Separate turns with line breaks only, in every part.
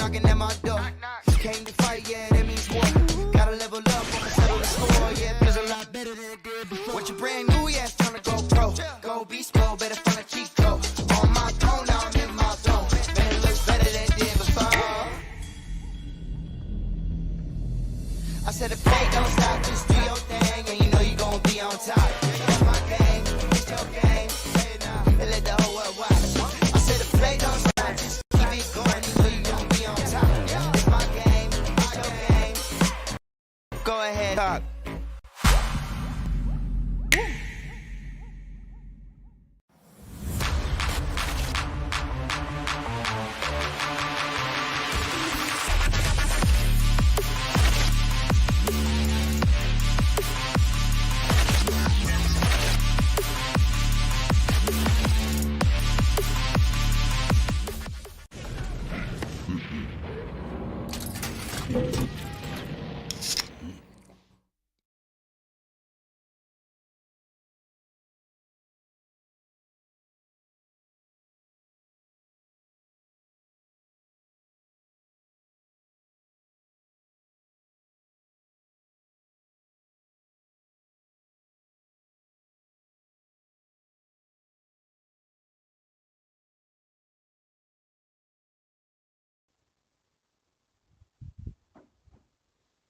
knocking at my door. Came to fight, yeah, that means war. Gotta level up, I'ma settle the score. Yeah, feels a lot better than it did before. What you brand new, yeah, it's time to go pro. Go beast mode, better find a cheat code. On my throne, now I'm in my zone. Man, it looks better than it did before. I said the play don't stop, just do your thing, and you know you gon' be on top. That's my game, it's your game, say it now, and let the whole world watch. I said the play don't stop, just keep it going, you know you gon' be on top. It's my game, it's your game. Go ahead, talk.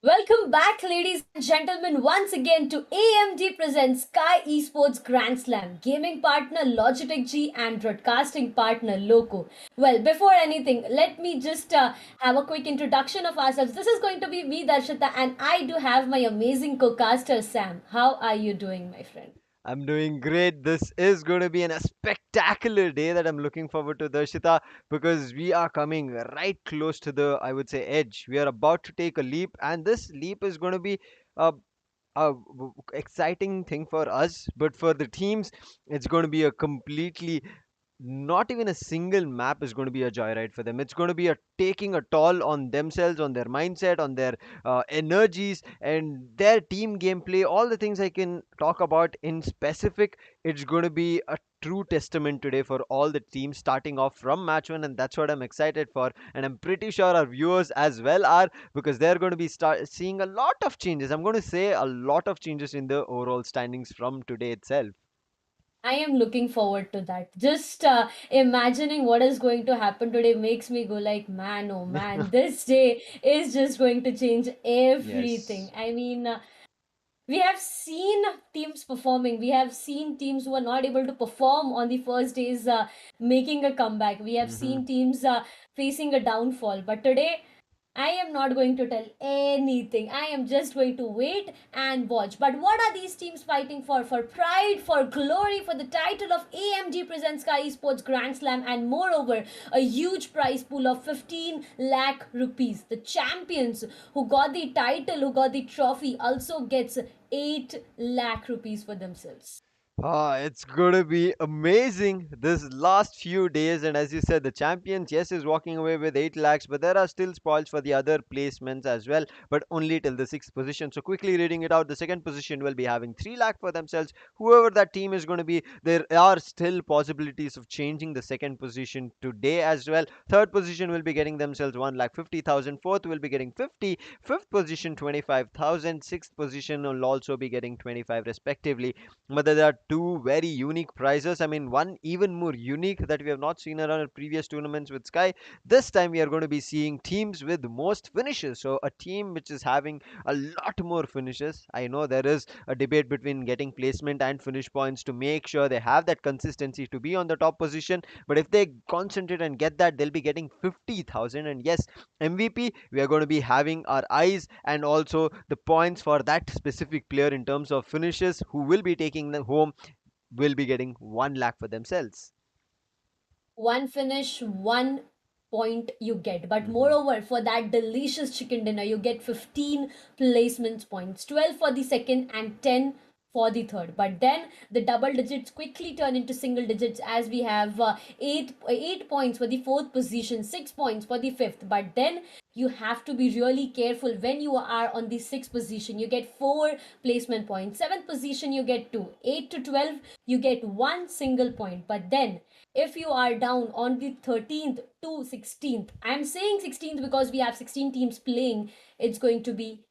Welcome back, ladies and gentlemen, once again to AMD presents Sky Esports GrandSlam, gaming partner Logitech G and broadcasting partner Loco. Well, before anything, let me just have a quick introduction of ourselves. This is going to be me, Darshita, and I do have my amazing co-caster Sam. How are you doing, my friend?
I'm doing great. This is going to be a spectacular day that I'm looking forward to, Darshita, because we are coming right close to the, I would say, edge. We are about to take a leap, and this leap is going to be a, exciting thing for us, but for the teams, it's going to be a completely not even a single map is going to be a joyride for them. It's going to be a taking a toll on themselves, on their mindset, on their energies, and their team gameplay. All the things I can talk about in specific. It's going to be a true testament today for all the teams starting off from match one, and that's what I'm excited for. And I'm pretty sure our viewers as well are, because they're going to be start seeing a lot of changes. I'm going to say a lot of changes in the overall standings from today itself.
I am looking forward to that. Just imagining what is going to happen today makes me go like, man, oh man, this day is just going to change everything.
Yes.
I mean, we have seen teams performing. We have seen teams who are not able to perform on the first days making a comeback. We have
Hmm.
seen teams facing a downfall. But today, I am not going to tell anything. I am just going to wait and watch. But what are these teams fighting for? For pride, for glory, for the title of AMG Presents Sky Esports Grand Slam, and moreover, a huge prize pool of 15 lakh rupees. The champions who got the title, who got the trophy, also gets 8 lakh rupees for themselves.
Ah, it's gonna be amazing this last few days, and as you said, the champions, yes, is walking away with 8 lakhs, but there are still spoils for the other placements as well, but only till the sixth position. So quickly reading it out, the second position will be having 3 lakh for themselves. Whoever that team is going to be, there are still possibilities of changing the second position today as well. Third position will be getting themselves 1,50,000. Fourth will be getting 50. Fifth position 25,000. Sixth position will also be getting 25 respectively. But there are two very unique prizes. I mean, one even more unique that we have not seen around previous tournaments with Sky. This time we are going to be seeing teams with most finishes. So a team which is having a lot more finishes. I know there is a debate between getting placement and finish points to make sure they have that consistency to be on the top position. But if they concentrate and get that, they'll be getting 50,000. And yes, MVP, we are going to be having our eyes and also the points for that specific player in terms of finishes who will be taking them home will be getting 1 lakh for themselves.
One finish, 1 point you get. But
Hmm.
moreover, for that delicious chicken dinner, you get 15 placements points, 12 for the second and 10 for the third. But then the double digits quickly turn into single digits as we have 8 points for the fourth position, 6 points for the fifth. But then you have to be really careful when you are on the sixth position. You get four placement points. Seventh position, you get two. 8 to 12, you get one single point. But then if you are down on the 13th to 16th, I'm saying 16th because we have 16 teams playing, it's going to be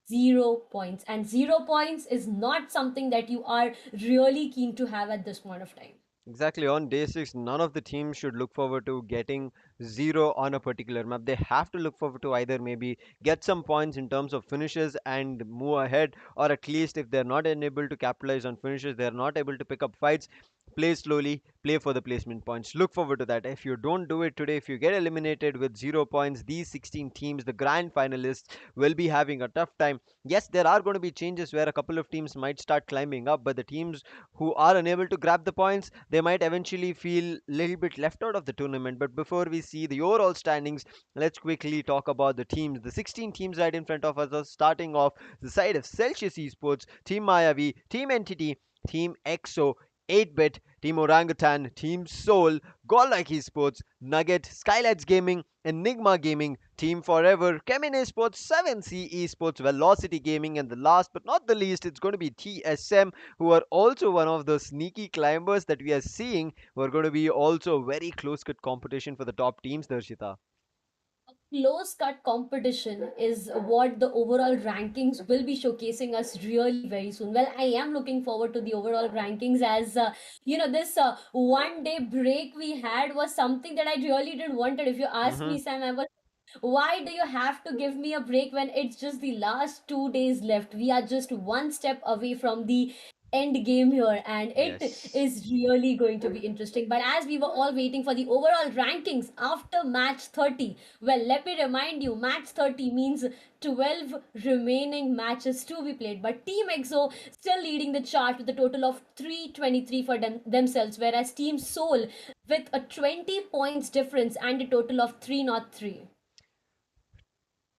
0 points, and 0 points is not something that you are really keen to have at this point of time.
Exactly. On day six, none of the teams should look forward to getting zero on a particular map. They have to look forward to either maybe get some points in terms of finishes and move ahead, or at least if they're not unable to capitalize on finishes, they're not able to pick up fights, play slowly, play for the placement points. Look forward to that. If you don't do it today, if you get eliminated with 0 points, these 16 teams, the grand finalists, will be having a tough time. Yes, there are going to be changes where a couple of teams might start climbing up, but the teams who are unable to grab the points, they might eventually feel a little bit left out of the tournament. But before we see the overall standings, let's quickly talk about the teams. The 16 teams right in front of us are starting off the side of Celsius Esports, Team Mayavi, Team Entity, Team EXO, 8-Bit, Team Orangutan, Team Soul, GodL Esports, Nugget, Skylightz Gaming, Enigma Gaming, Team Forever, Chemin Esports, 7C Esports, Velocity Gaming, and the last but not the least, it's going to be TSM, who are also one of the sneaky climbers that we are seeing, who are going to be also very close cut competition for the top teams, Darshita.
Close cut competition is what the overall rankings will be showcasing us really very soon. Well, I am looking forward to the overall rankings as this 1 day break we had was something that I really didn't wanted. If you ask
Hmm.
me, Sam, I was, why do you have to give me a break when it's just the last 2 days left? We are just one step away from the end game here, and it
Yes.
is really going to be interesting. But as we were all waiting for the overall rankings after match 30, well, let me remind you, match 30 means 12 remaining matches to be played. But Team EXO still leading the chart with a total of 323 for themselves, whereas Team Soul with a 20 points difference and a total of 303.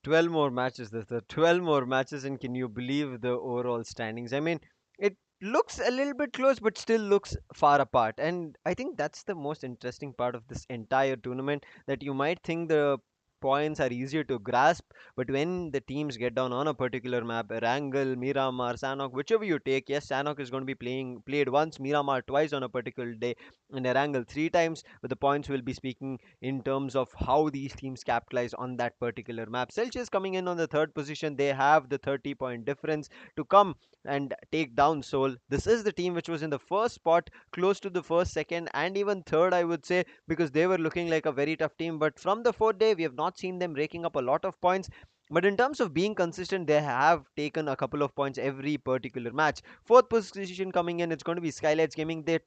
12 more matches. There's the 12 more matches, and can you believe the overall standings? I mean, it looks a little bit close, but still looks far apart. And I think that's the most interesting part of this entire tournament, that you might think the points are easier to grasp, but when the teams get down on a particular map, Erangel, Miramar, Sanok, whichever you take, yes, Sanok is going to be played once, Miramar twice on a particular day, and Erangel three times, but the points will be speaking in terms of how these teams capitalize on that particular map. Celsius coming in on the third position, they have the 30-point difference to come and take down Seoul. This is the team which was in the first spot, close to the first, second, and even third, I would say, because they were looking like a very tough team. But from the fourth day, we have not seen them raking up a lot of points. But in terms of being consistent, they have taken a couple of points every particular match. Fourth position coming in, it's going to be Skylightz Gaming. They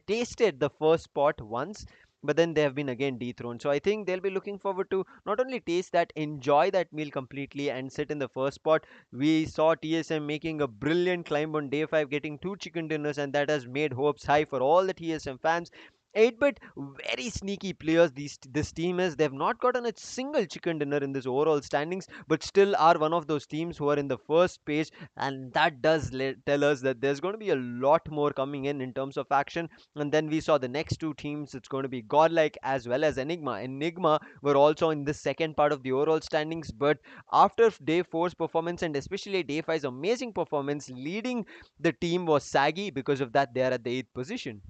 tasted the first spot once, but then they have been again dethroned. So I think they'll be looking forward to not only taste that, enjoy that meal completely and sit in the first spot. We saw TSM making a brilliant climb on day 5, getting two chicken dinners, and that has made hopes high for all the TSM fans. 8-Bit, very sneaky players. This team is. They've not gotten a single chicken dinner in this overall standings, but still are one of those teams who are in the first page, and that does tell us that there's going to be a lot more coming in terms of action. And then we saw the next two teams. It's going to be Godlike as well as Enigma. Enigma were also in the second part of the overall standings, but after day four's performance and especially day five's amazing performance, leading the team was Saggy. Because of that, they are at the eighth position.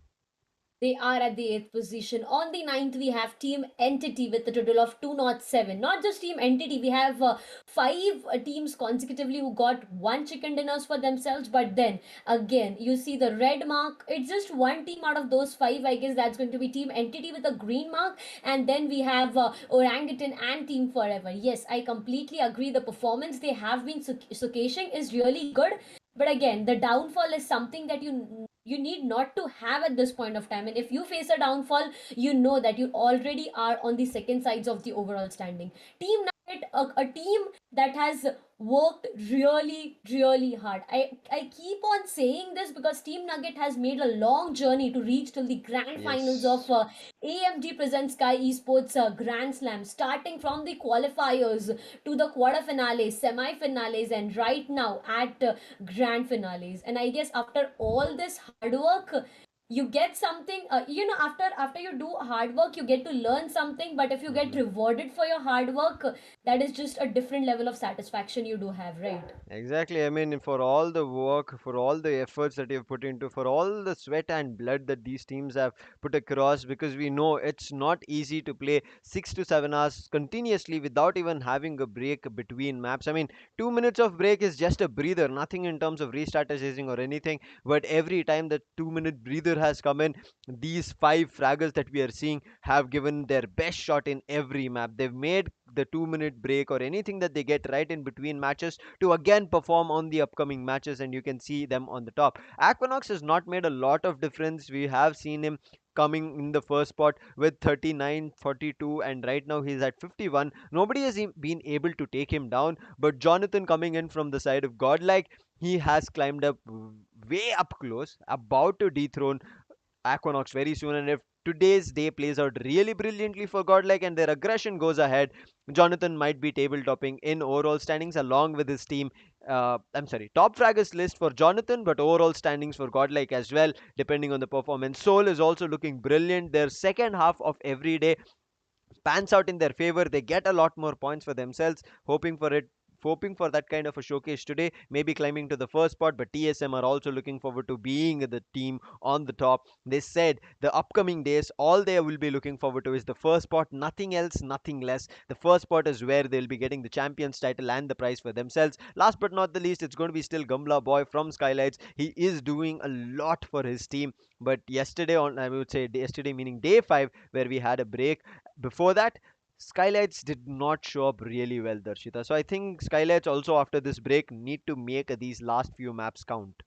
They are at the eighth position. On the ninth, we have Team Entity with a total of 207. Not just Team Entity, we have five teams consecutively who got one chicken dinners for themselves. But then again, you see the red mark. It's just one team out of those five. I guess that's going to be Team Entity with a green mark. And then we have Orangutan and Team Forever. Yes, I completely agree. The performance they have been showcasing is really good. But again, the downfall is something that you need not to have at this point of time, and if you face a downfall, you know that you already are on the second sides of the overall standing. Team a team that has worked really, really hard. I keep on saying this because Team Nugget has made a long journey to reach till the grand finals of
Yes.
AMG presents Sky Esports Grand Slam, starting from the qualifiers to the quarterfinales, semi-finales, and right now at grand finales. And I guess after all this hard work, you get something. After you do hard work, you get to learn something. But if you get
Mhm.
rewarded for your hard work, that is just a different level of satisfaction you do have, right?
Exactly. I mean, for all the work, for all the efforts that you've put into, for all the sweat and blood that these teams have put across, because we know it's not easy to play 6 to 7 hours continuously without even having a break between maps. I mean, 2 minutes of break is just a breather, nothing in terms of re-strategizing or anything. But every time the 2 minute breather has come in, these five fraggers that we are seeing have given their best shot in every map. They've made the 2 minute break or anything that they get right in between matches to again perform on the upcoming matches, and you can see them on the top. Aquanox has not made a lot of difference. We have seen him coming in the first spot with 39, 42, and right now he's at 51. Nobody has been able to take him down, but Jonathan coming in from the side of Godlike, he has climbed up way up close, about to dethrone Aquanox very soon. And if today's day plays out really brilliantly for Godlike and their aggression goes ahead, Jonathan might be table topping in overall standings along with his team. I'm sorry, top fraggers list for Jonathan, but overall standings for Godlike as well, depending on the performance. Soul is also looking brilliant. Their second half of every day pans out in their favor. They get a lot more points for themselves, hoping for that kind of a showcase today, maybe climbing to the first spot. But TSM are also looking forward to being the team on the top. They said the upcoming days, all they will be looking forward to is the first spot, nothing else, nothing less. The first spot is where they'll be getting the champions title and the prize for themselves. Last but not the least, it's going to be still Gamla Boy from Skylightz. He is doing a lot for his team. But yesterday, on I would say yesterday meaning day 5, where we had a break, before that, Skylights did not show up really well, Darshita. So I think Skylights also after this break need to make these last few maps count.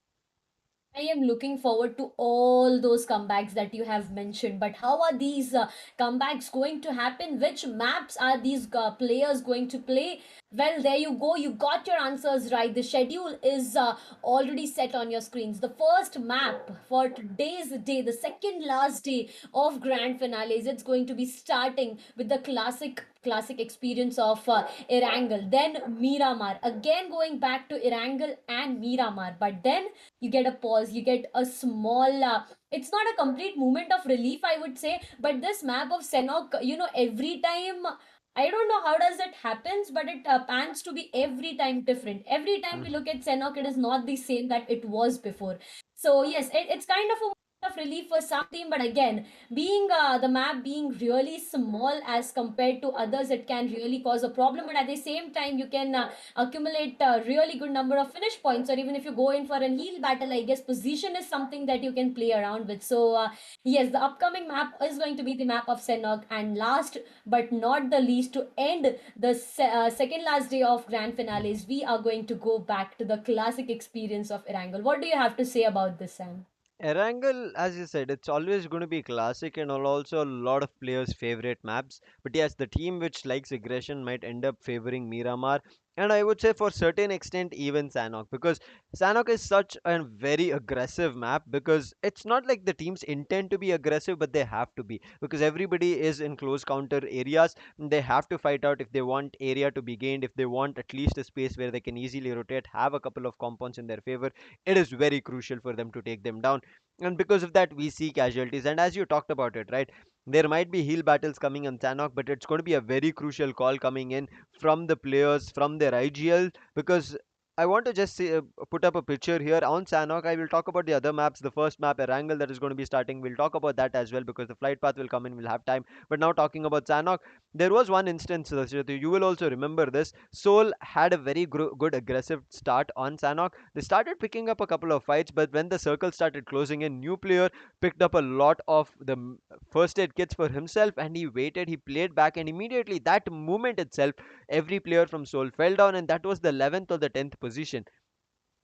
I am looking forward to all those comebacks that you have mentioned. But how are these comebacks going to happen? Which maps are these players going to play? Well, there you go. You got your answers right. The schedule is already set on your screens. The first map for today's day, the second last day of grand finales, it's going to be starting with the classic experience of Erangel, then Miramar, again going back to Erangel and Miramar, but then you get a pause, you get a small it's not a complete moment of relief, I would say, but this map of Senok, every time, I don't know how does it happens, but it pans to be every time different. Every time we look at Senok, it is not the same that it was before. So yes, it's kind of a moment of relief for some team, but again, being the map being really small as compared to others, it can really cause a problem. But at the same time, you can accumulate a really good number of finish points, or even if you go in for an heal battle, I guess position is something that you can play around with. So yes, the upcoming map is going to be the map of Senok, and last but not the least, to end the second last day of grand finales, we are going to go back to the classic experience of Erangel. What do you have to say about this, Sam?
Erangel, as you said, it's always going to be classic and also a lot of players' favorite maps. But yes, the team which likes aggression might end up favoring Miramar, and I would say for certain extent even Sanok, because Sanok is such a very aggressive map, because it's not like the teams intend to be aggressive, but they have to be, because everybody is in close counter areas. They have to fight out if they want area to be gained, if they want at least a space where they can easily rotate, have a couple of compounds in their favor. It is very crucial for them to take them down, and because of that we see casualties. And as you talked about it, right, there might be heal battles coming on Tanok, but it's going to be a very crucial call coming in from the players from their IGL, because I want to just say, put up a picture here on Sanok. I will talk about the other maps. The first map, Erangel, that is going to be starting. We'll talk about that as well because the flight path will come in. We'll have time. But now talking about Sanok, there was one instance, Rashid, you will also remember this. Soul had a very good aggressive start on Sanok. They started picking up a couple of fights, but when the circle started closing in, new player picked up a lot of the first aid kits for himself, and he waited, he played back, and immediately that moment itself, every player from Soul fell down, and that was the 11th or the 10th position.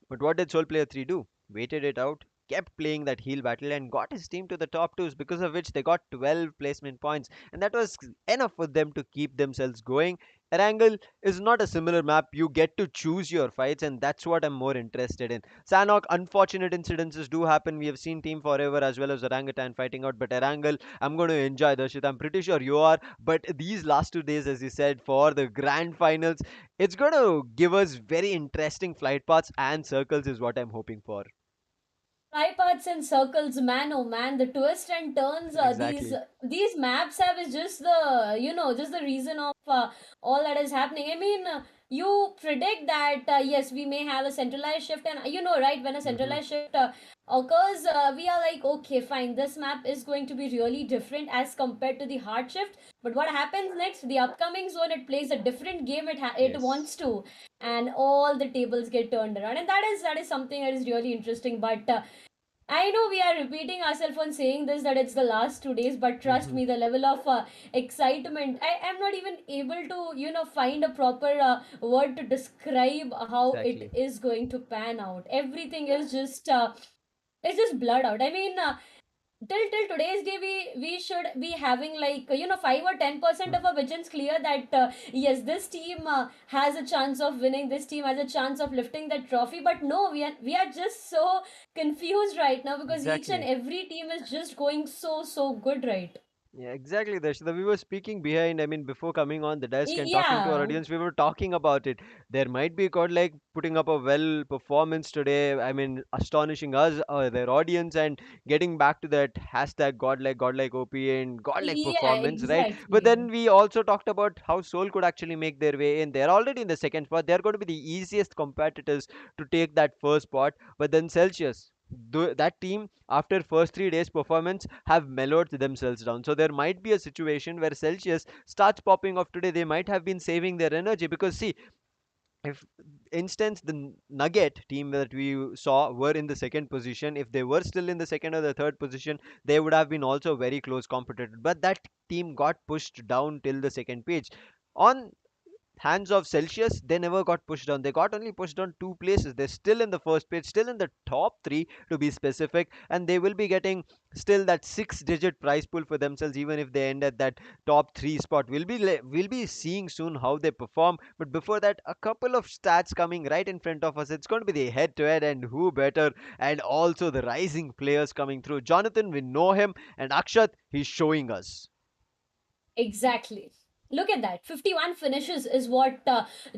But what did Soul Player 3 do? Waited it out, kept playing that heal battle, and got his team to the top twos, because of which they got 12 placement points. And that was enough for them to keep themselves going. Erangel is not a similar map. You get to choose your fights, and that's what I'm more interested in. Sanhok, unfortunate incidences do happen. We have seen Team Forever as well as Orangutan fighting out, but Erangel, I'm going to enjoy Darshit. I'm pretty sure you are. But these last 2 days, as you said, for the grand finals, it's going to give us very interesting flight paths and circles, is what I'm hoping for.
Tripods and circles, man, oh man, the twists and turns.
Exactly.
These maps have is just the just the reason of all that is happening. I mean, you predict that yes, we may have a centralized shift, and right, when a
Hmm.
centralized shift occurs, we are like, okay, fine, this map is going to be really different as compared to the hard shift. But what happens next? The upcoming zone, it plays a different game. It
Yes.
wants to, and all the tables get turned around, and that is something that is really interesting. But I know we are repeating ourselves on saying this, that it's the last 2 days, but trust
Hmm.
me, the level of excitement, I am not even able to, find a proper word to describe how it
Exactly.
is going to pan out. Everything is just, it's just blood out. I mean, till today's day, we should be having like 5 or 10% of our visions clear that yes, this team has a chance of winning, this team has a chance of lifting that trophy. But no, we are just so confused right now because each and
Exactly.
every team is just going so good, right?
Yeah, exactly, Darshita. We were speaking behind, I mean, before coming on the desk and talking to our
Yeah,
audience, we were talking about it. There might be God like putting up a well performance today. I mean, astonishing us, their audience, and getting back to that hashtag godlike OP and godlike
yeah,
performance, right? But
exactly.
then we also talked about how Soul could actually make their way in. They're already in the second spot. They're going to be the easiest competitors to take that first spot. But then Celsius, that team after first 3 days performance have mellowed themselves down, so there might be a situation where Celsius starts popping off today. They might have been saving their energy because see, if instance the Nugget team that we saw were in the second position, if they were still in the second or the third position, they would have been also very close competitor, but that team got pushed down till the second page. On hands of Celsius, they never got pushed down. They got only pushed down 2 places. They're still in the first page, still in the top three to be specific, and they will be getting still that six-digit prize pool for themselves, even if they end at that top three spot. We'll be seeing soon how they perform. But before that, a couple of stats coming right in front of us. It's going to be the head-to-head, and who better, and also the rising players coming through. Jonathan, we know him, and Akshat, he's showing us.
Exactly. Look at that. 51 finishes is what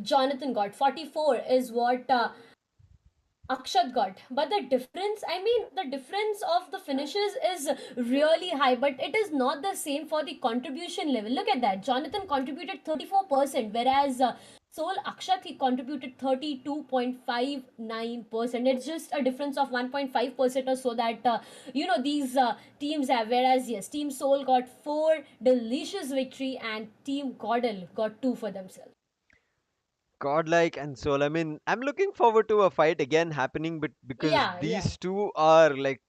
Jonathan got. 44 is what Akshat got. But the difference, I mean, the difference of the finishes is really high, but it is not the same for the contribution level. Look at that. Jonathan contributed 34%, whereas Soul Akshat, he contributed 32.59%. It's just a difference of 1.5% or so that, these teams have. Whereas, yes, Team Soul got 4 delicious victory and Team GodL got 2 for themselves.
Godlike and Soul. I mean, I'm looking forward to a fight again happening, but because
Yeah, yeah.
these two are like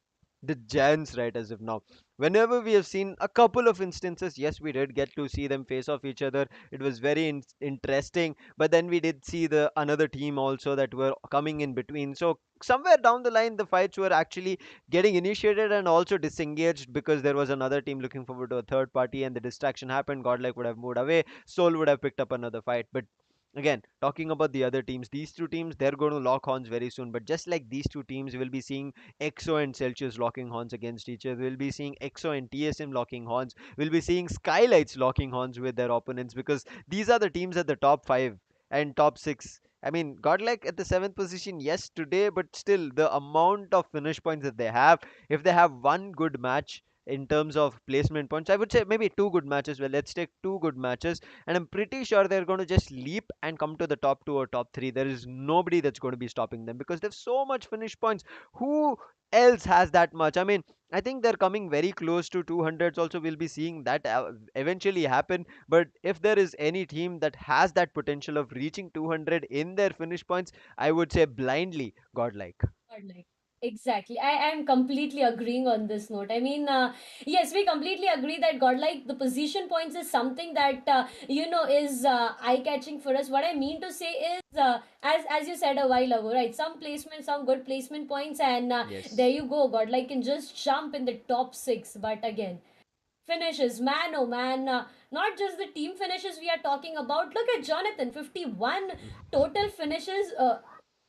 the giants right as of now. Whenever we have seen a couple of instances, yes, we did get to see them face off each other. It was very interesting, but then we did see the another team also that were coming in between. So somewhere down the line, the fights were actually getting initiated and also disengaged because there was another team looking forward to a third party, and the distraction happened. Godlike would have moved away. Soul would have picked up another fight, but again, talking about the other teams, these two teams, they're going to lock horns very soon. But just like these two teams, we'll be seeing EXO and Celsius locking horns against each other. We'll be seeing EXO and TSM locking horns. We'll be seeing Skylightz locking horns with their opponents because these are the teams at the top five and top six. I mean, Godlike at the seventh position, yes, today, but still the amount of finish points that they have, if they have one good match in terms of placement points, I would say maybe two good matches. Well, let's take two good matches, and I'm pretty sure they're going to just leap and come to the top two or top three. There is nobody that's going to be stopping them because they've so much finish points. Who else has that much? I mean, I think they're coming very close to 200s. Also, we'll be seeing that eventually happen. But if there is any team that has that potential of reaching 200 in their finish points, I would say blindly Godlike.
Like exactly, I am completely agreeing on this note. I mean, yes, we completely agree that godlike the position points is something that is eye catching for us. What I mean to say is, as you said a while ago, right, some placement, some good placement points, and there
Yes.
you go, godlike can just jump in the top 6. But again, finishes, man, oh man, not just the team finishes we are talking about. Look at Jonathan, 51 total finishes.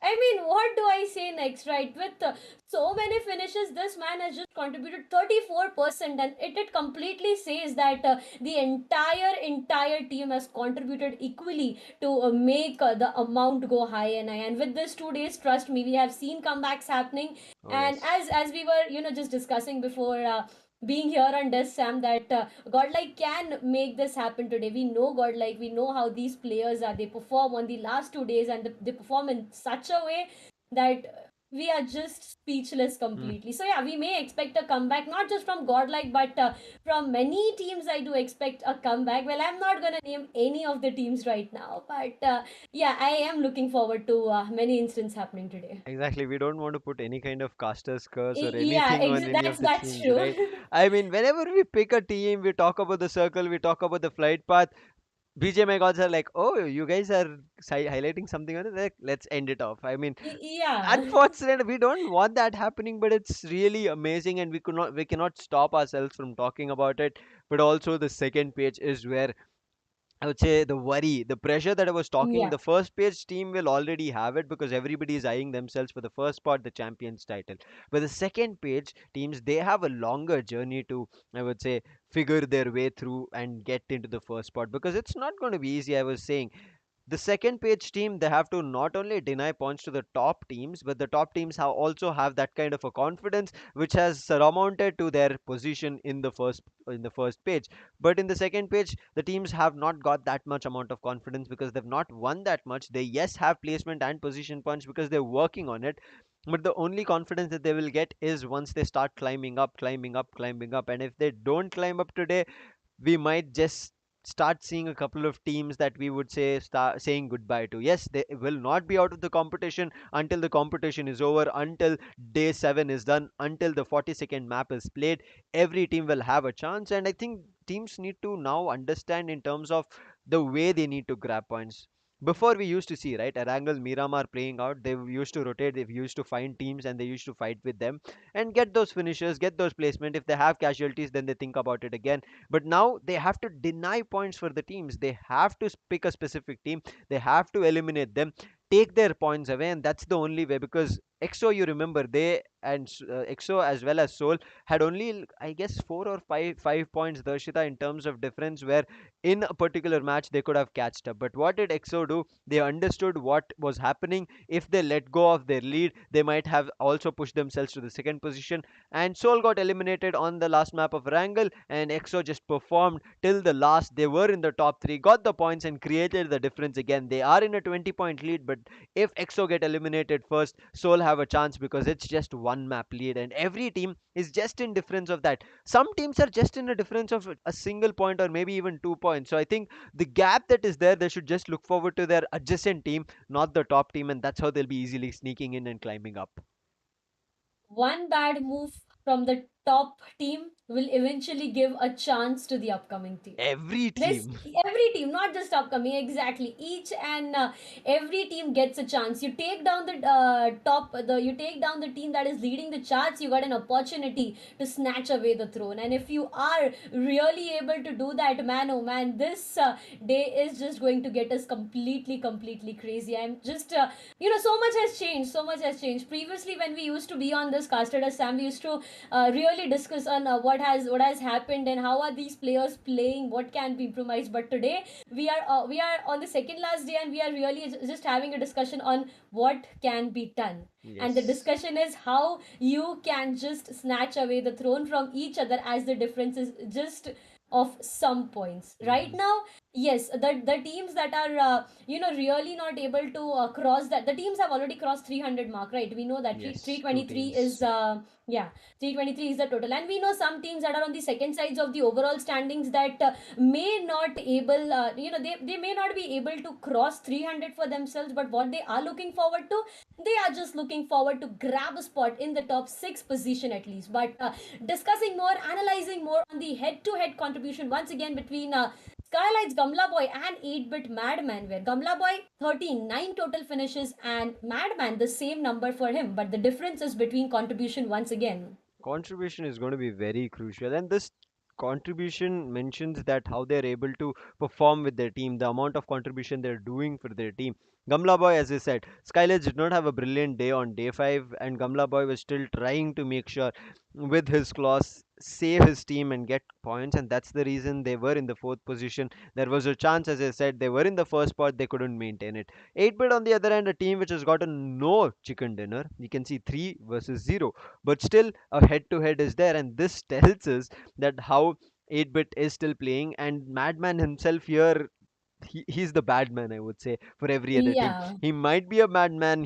I mean, what do I say next, right? With so many finishes, this man has just contributed 34%, and it completely says that the entire team has contributed equally to make the amount go high and high. And with this 2 days, trust me, we have seen comebacks happening.
Oh
And
yes.
as we were, just discussing before. Being here on this, Sam, that Godlike can make this happen today. We know Godlike, we know how these players are. They perform on the last 2 days, and they perform in such a way that we are just speechless
Hmm.
completely. So yeah, we may expect a comeback, not just from Godlike, but from many teams. I do expect a comeback. Well, I'm not gonna name any of the teams right now, but yeah, I am looking forward to many incidents happening today.
Exactly. We don't want to put any kind of caster's curse or
Yeah,
anything on any of the
that's
teams,
true.
right? I mean, whenever we pick a team, we talk about the circle, we talk about the flight path. BGMI gods are like, oh, you guys are highlighting something on it. Like, let's end it off. I mean,
Yeah.
unfortunately, we don't want that happening, but it's really amazing, and we cannot stop ourselves from talking about it. But also, the second page is where I would say the worry, the pressure that I was talking,
Yeah.
the first page team will already have it because everybody is eyeing themselves for the first spot, the champions title. But the second page teams, they have a longer journey to, I would say, figure their way through and get into the first spot because it's not going to be easy. I was saying the second page team, they have to not only deny points to the top teams, but the top teams have also have that kind of a confidence which has surmounted to their position in the first page. But in the second page, the teams have not got that much amount of confidence because they've not won that much. They yes have placement and position points because they're working on it, but the only confidence that they will get is once they start climbing up, climbing up, climbing up. And if they don't climb up today, we might just start seeing a couple of teams that we would say start saying goodbye to. Yes, they will not be out of the competition until the competition is over, until day 7 is done, until the 40-second map is played. Every team will have a chance, and I think teams need to now understand in terms of the way they need to grab points. Before we used to see, right, Erangel, Miramar playing out, they used to rotate, they used to find teams and they used to fight with them and get those finishers, get those placement. If they have casualties, then they think about it again. But now they have to deny points for the teams. They have to pick a specific team. They have to eliminate them, take their points away, and that's the only way. Because EXO, you remember, they and EXO as well as Soul had only, I guess, 4 or 5 points, Darshita, in terms of difference, where in a particular match they could have catched up. But what did EXO do? They understood what was happening. If they let go of their lead, they might have also pushed themselves to the second position, and Seoul got eliminated on the last map of Wrangle, and EXO just performed till the last. They were in the top 3, got the points, and created the difference again. They are in a 20-point lead, but if EXO get eliminated first, Seoul have a chance because it's just one map lead, and every team is just in difference of that. Some teams are just in a difference of a single point or maybe even 2 points. So I think the gap that is there, they should just look forward to their adjacent team, not the top team, and that's how they'll be easily sneaking in and climbing up.
One bad move from the top team will eventually give a chance to the upcoming team.
Every
This
team.
every team, not just upcoming, exactly. Each and every team gets a chance. You take down the you take down the team that is leading the charts. You got an opportunity to snatch away the throne. And if you are really able to do that, man, oh man, this day is just going to get us completely crazy. I'm just so much has changed. So much has changed. Previously, when we used to be on this casted as Sam, we used to really discuss on what has happened and how are these players playing, what can be improvised. But today we are on the second last day, and we are really just having a discussion on what can be done. And the
Yes.
discussion is how you can just snatch away the throne from each other, as the difference is just of some points right
Mhm.
now. Yes, the teams that are really not able to cross that, the teams have already crossed 300 mark, right? We know that
Yes, two
323 is
teams.
yeah, 323 is the total. And we know some teams that are on the second sides of the overall standings that may not able they may not be able to cross 300 for themselves, but what they are looking forward to, they are just looking forward to grab a spot in the top 6 position at least. But discussing more, analyzing more on the head to head contribution once again between Skylightz Gamla Boy and 8-bit Madman, where Gamla Boy 39 total finishes and Madman the same number for him, but the difference is between contribution once again.
Contribution is going to be very crucial, and this contribution mentions that how they're able to perform with their team, the amount of contribution they're doing for their team. Gamla Boy, as I said, Skylightz did not have a brilliant day on day 5, and Gamla Boy was still trying to make sure with his claws save his team and get points, and that's the reason they were in the 4th position. There was a chance, as I said, they were in the first spot, they couldn't maintain it. 8-bit on the other hand, a team which has gotten no chicken dinner. You can see 3 versus 0, but still a head to head is there, and this tells us that how 8-bit is still playing, and Madman himself here, he's the bad man, I would say, for every other team.
Yeah.
He might be a madman,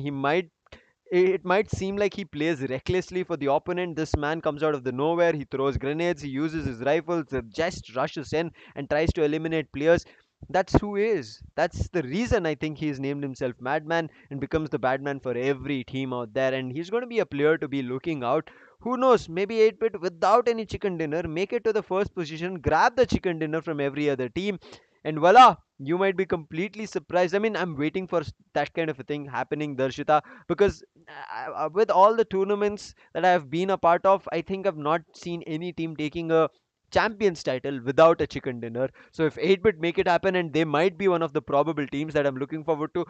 it might seem like he plays recklessly for the opponent. This man comes out of the nowhere, he throws grenades, he uses his rifles, just rushes in and tries to eliminate players. That's who he is. That's the reason I think he's named himself Madman and becomes the bad man for every team out there. And he's going to be a player to be looking out. Who knows? Maybe 8-bit without any chicken dinner, make it to the first position, grab the chicken dinner from every other team, and voila! You might be completely surprised. I mean, I'm waiting for that kind of a thing happening, Darshita, because with all the tournaments that I've been a part of, I think I've not seen any team taking a champions title without a chicken dinner. So if 8-bit make it happen, and they might be one of the probable teams that I'm looking forward to,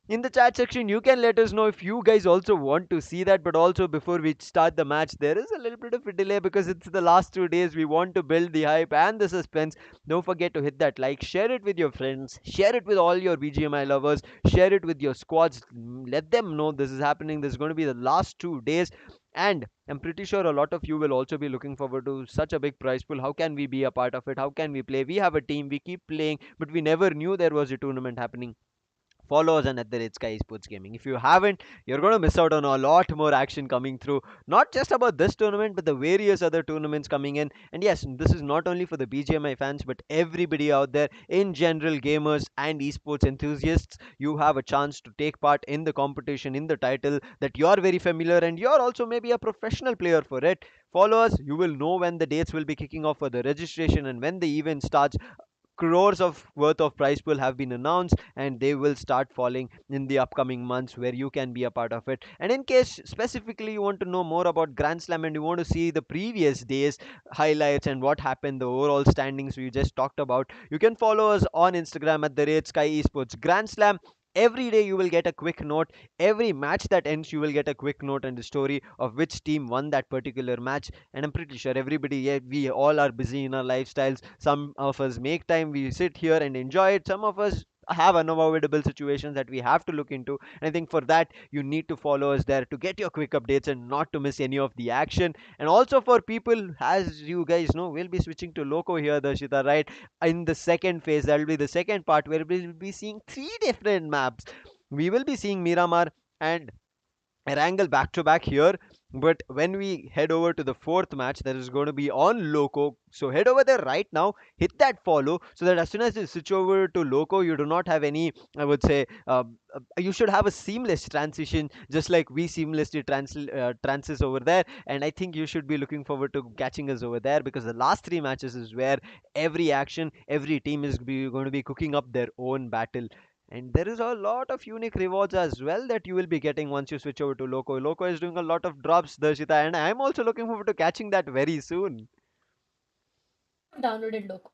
in the chat section you can let us know if you guys also want to see that. But also, before we start the match, there is a little bit of a delay because it's the last 2 days. We want to build the hype and the suspense. Don't forget to hit that like, share it with your friends, share it with all your BGMI lovers, share it with your squads. Let them know this is happening. This is going to be the last 2 days, and I'm pretty sure a lot of you will also be looking forward to such a big prize pool. How can we be a part of it? How can we play? We have a team, we keep playing, but we never knew there was a tournament happening. Follow us on at the rate Sky Esports Gaming. If you haven't, you're going to miss out on a lot more action coming through. Not just about this tournament, but the various other tournaments coming in. And yes, this is not only for the BGMI fans, but everybody out there in general, gamers and esports enthusiasts. You have a chance to take part in the competition, in the title that you're very familiar, and you're also maybe a professional player for it. Follow us. You will know when the dates will be kicking off for the registration and when the event starts. Crores of worth of prize pool have been announced, and they will start falling in the upcoming months, where you can be a part of it. And in case specifically you want to know more about Grand Slam and you want to see the previous days highlights and what happened, the overall standings we just talked about, you can follow us on Instagram at the rate Sky Esports Grand Slam. Every day you will get a quick note. Every match that ends, you will get a quick note and the story of which team won that particular match. And I'm pretty sure everybody, yeah, we all are busy in our lifestyles. Some of us make time, we sit here and enjoy it. Some of us have unavoidable situations that we have to look into. And I think for that, you need to follow us there to get your quick updates and not to miss any of the action. And also for people, as you guys know, we'll be switching to Loco here, Darshita, right? In the second phase, that will be the second part where we'll be seeing 3 different maps. We will be seeing Miramar and Erangel back to back here. But when we head over to the fourth match, that is going to be on Loco. So head over there right now, hit that follow, so that as soon as you switch over to Loco, you do not have any, I would say, you should have a seamless transition, just like we seamlessly transis over there. And I think you should be looking forward to catching us over there, because the last 3 matches is where every action, every team is going to be cooking up their own battle. And there is a lot of unique rewards as well that you will be getting once you switch over to Loco. Loco is doing a lot of drops, Darshita, and I'm also looking forward to catching that very soon.
Downloaded Loco.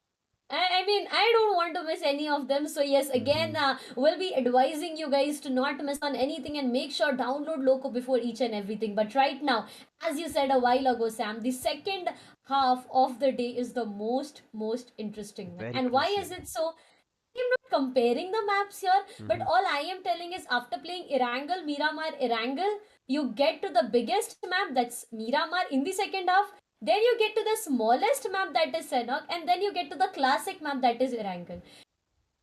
I mean, I don't want to miss any of them. So yes, again,
Mhm.
we'll be advising you guys to not miss on anything and make sure download Loco before each and everything. But right now, as you said a while ago, Sam, the second half of the day is the most interesting one.
Very
And why
crucial.
is it so? I'm not comparing the maps here, but
Mhm.
all I am telling is after playing Erangel, Miramar, Erangel, you get to the biggest map, that's Miramar, in the second half. Then you get to the smallest map, that is Senok, and then you get to the classic map, that is Erangel.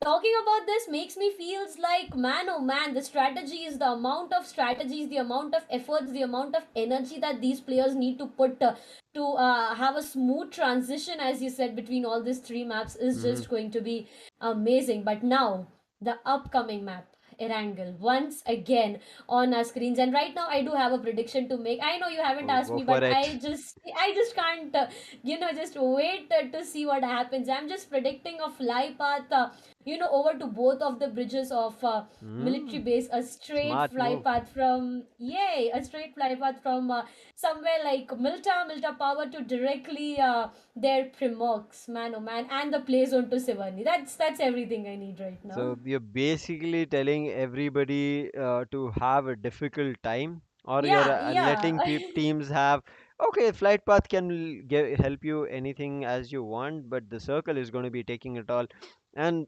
Talking about this makes me feels like, man, oh man, the strategies, the amount of strategies, the amount of efforts, the amount of energy that these players need to put to have a smooth transition, as you said, between all these 3 maps is
Mhm.
just going to be amazing. But now the upcoming map, Erangel, once again on our screens. And right now I do have a prediction to make. I know you haven't
Oh,
asked
go
me,
for
but
it.
I just can't just wait to see what happens. I'm just predicting a fly path over to both of the bridges of military
Hmm.
base, a straight
Smart
fly
move.
path from, yay, a straight fly path from somewhere like Milta Power to directly their Primox, man, oh man, and the play zone to Sivani. That's everything I need right now.
So you're basically telling everybody to have a difficult time, or you're
Yeah, yeah.
letting teams have. Okay, flight path can help you anything as you want, but the circle is going to be taking it all. And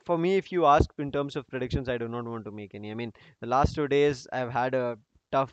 for me, if you ask in terms of predictions, I do not want to make any. I mean, the last 2 days I've had a tough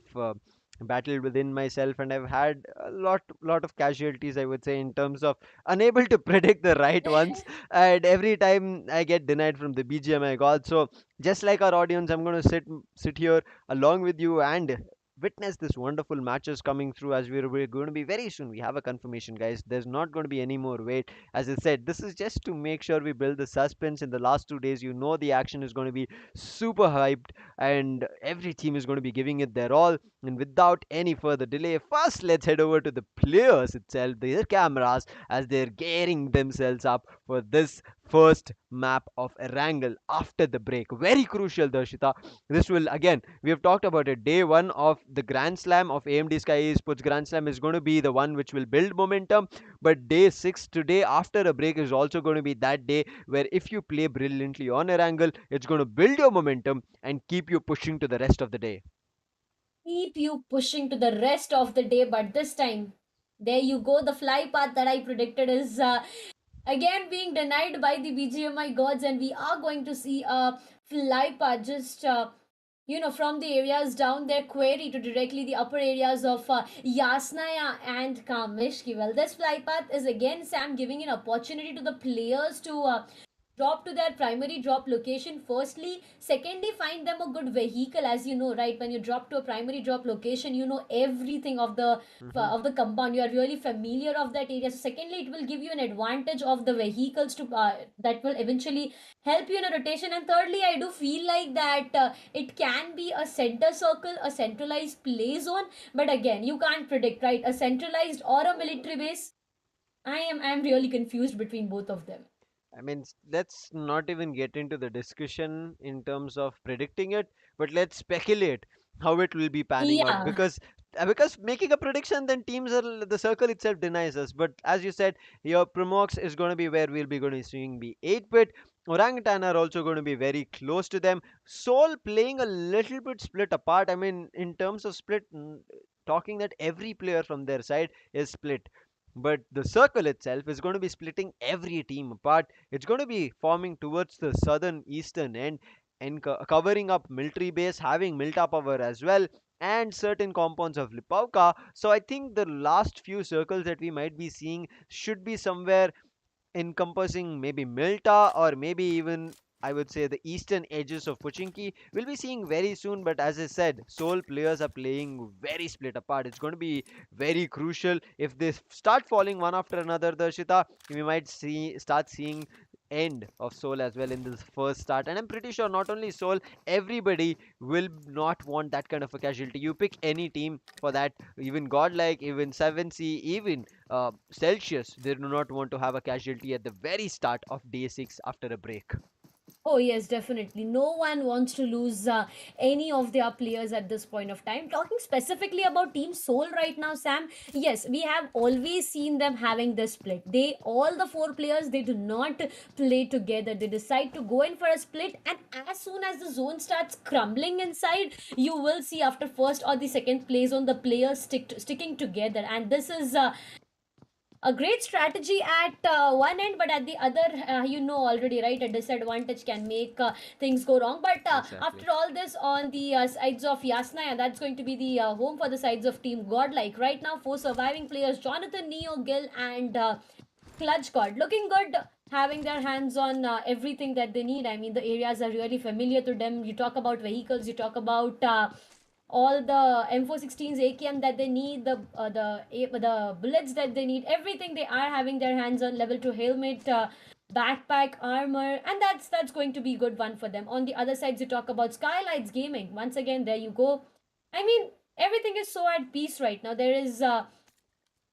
battle within myself, and I've had a lot of casualties. I would say in terms of unable to predict the right ones, and every time I get denied from the BGMI god. So just like our audience, I'm going to sit here along with you and witness this wonderful matches coming through as we're going to be very soon. We have a confirmation, guys. There's not going to be any more wait. As I said, this is just to make sure we build the suspense in the last 2 days. You know the action is going to be super hyped, and every team is going to be giving it their all. And without any further delay, first let's head over to the players itself, their cameras, as they're gearing themselves up for this first map of Erangel after the break. Very crucial, Darshita. This will, again, we have talked about it. Day one of the Grand Slam of AMD Sky Esports Grand Slam is going to be the one which will build momentum. But day six, today after a break, is also going to be that day where if you play brilliantly on Erangel, it's going to build your momentum and keep you pushing to the rest of the day.
Keep you pushing to the rest of the day, but this time, there you go. The fly path that I predicted is again being denied by the BGMI gods, and we are going to see a fly path just from the areas down their quarry to directly the upper areas of Yasnaya and Kamishki. Well, this fly path is again Sam giving an opportunity to the players to drop to their primary drop location firstly. Secondly, find them a good vehicle. As you know, right, when you drop to a primary drop location, you know everything
Hmm.
of the compound. You are really familiar of that area. So secondly, it will give you an advantage of the vehicles to that will eventually help you in a rotation. And thirdly, I do feel like that it can be a center circle, a centralized play zone. But again, you can't predict, right, a centralized or a military base. I am really confused between both of them.
I mean, let's not even get into the discussion in terms of predicting it, but let's speculate how it will be panning out,
Yeah.
because making a prediction, then teams are the circle itself denies us. But as you said, your Promox is going to be where we'll be going to seeing be 8-bit. Orangutan are also going to be very close to them. Soul playing a little bit split apart. I mean, in terms of split, talking that every player from their side is split, but the circle itself is going to be splitting every team apart. It's going to be forming towards the southern eastern end and covering up military base, having Milta power as well, and certain compounds of Lipovka. So I think the last few circles that we might be seeing should be somewhere encompassing maybe Milta, or maybe even I would say the eastern edges of Pochinki. We'll be seeing very soon, but as I said, Seoul players are playing very split apart. It's going to be very crucial. If they start falling one after another, Darshita, we might start seeing end of Seoul as well in this first start. And I'm pretty sure not only Seoul, everybody will not want that kind of a casualty. You pick any team for that, even Godlike, even 7C, even Celsius, they do not want to have a casualty at the very start of day 6 after a break.
Oh, yes, definitely. No one wants to lose any of their players at this point of time. Talking specifically about Team Soul right now, Sam, yes, we have always seen them having this split. All the four players, they do not play together. They decide to go in for a split, and as soon as the zone starts crumbling inside, you will see after first or the second play zone, the players sticking together. And this is a great strategy at one end, but at the other, already, right, a disadvantage can make things go wrong. But
Exactly.
after all this, on the sides of Yasnaya, that's going to be the home for the sides of Team Godlike right now. Four surviving players: Jonathan, Neo, Gil, and Clutch God, looking good, having their hands on everything that they need. I mean, the areas are really familiar to them. You talk about vehicles, you talk about all the M416s AKM that they need, the bullets that they need, everything they are having their hands on. Level 2 helmet, backpack, armor, and that's going to be good one for them. On the other side, you talk about Skylightz Gaming. Once again, there you go. I mean, everything is so at peace right now. There is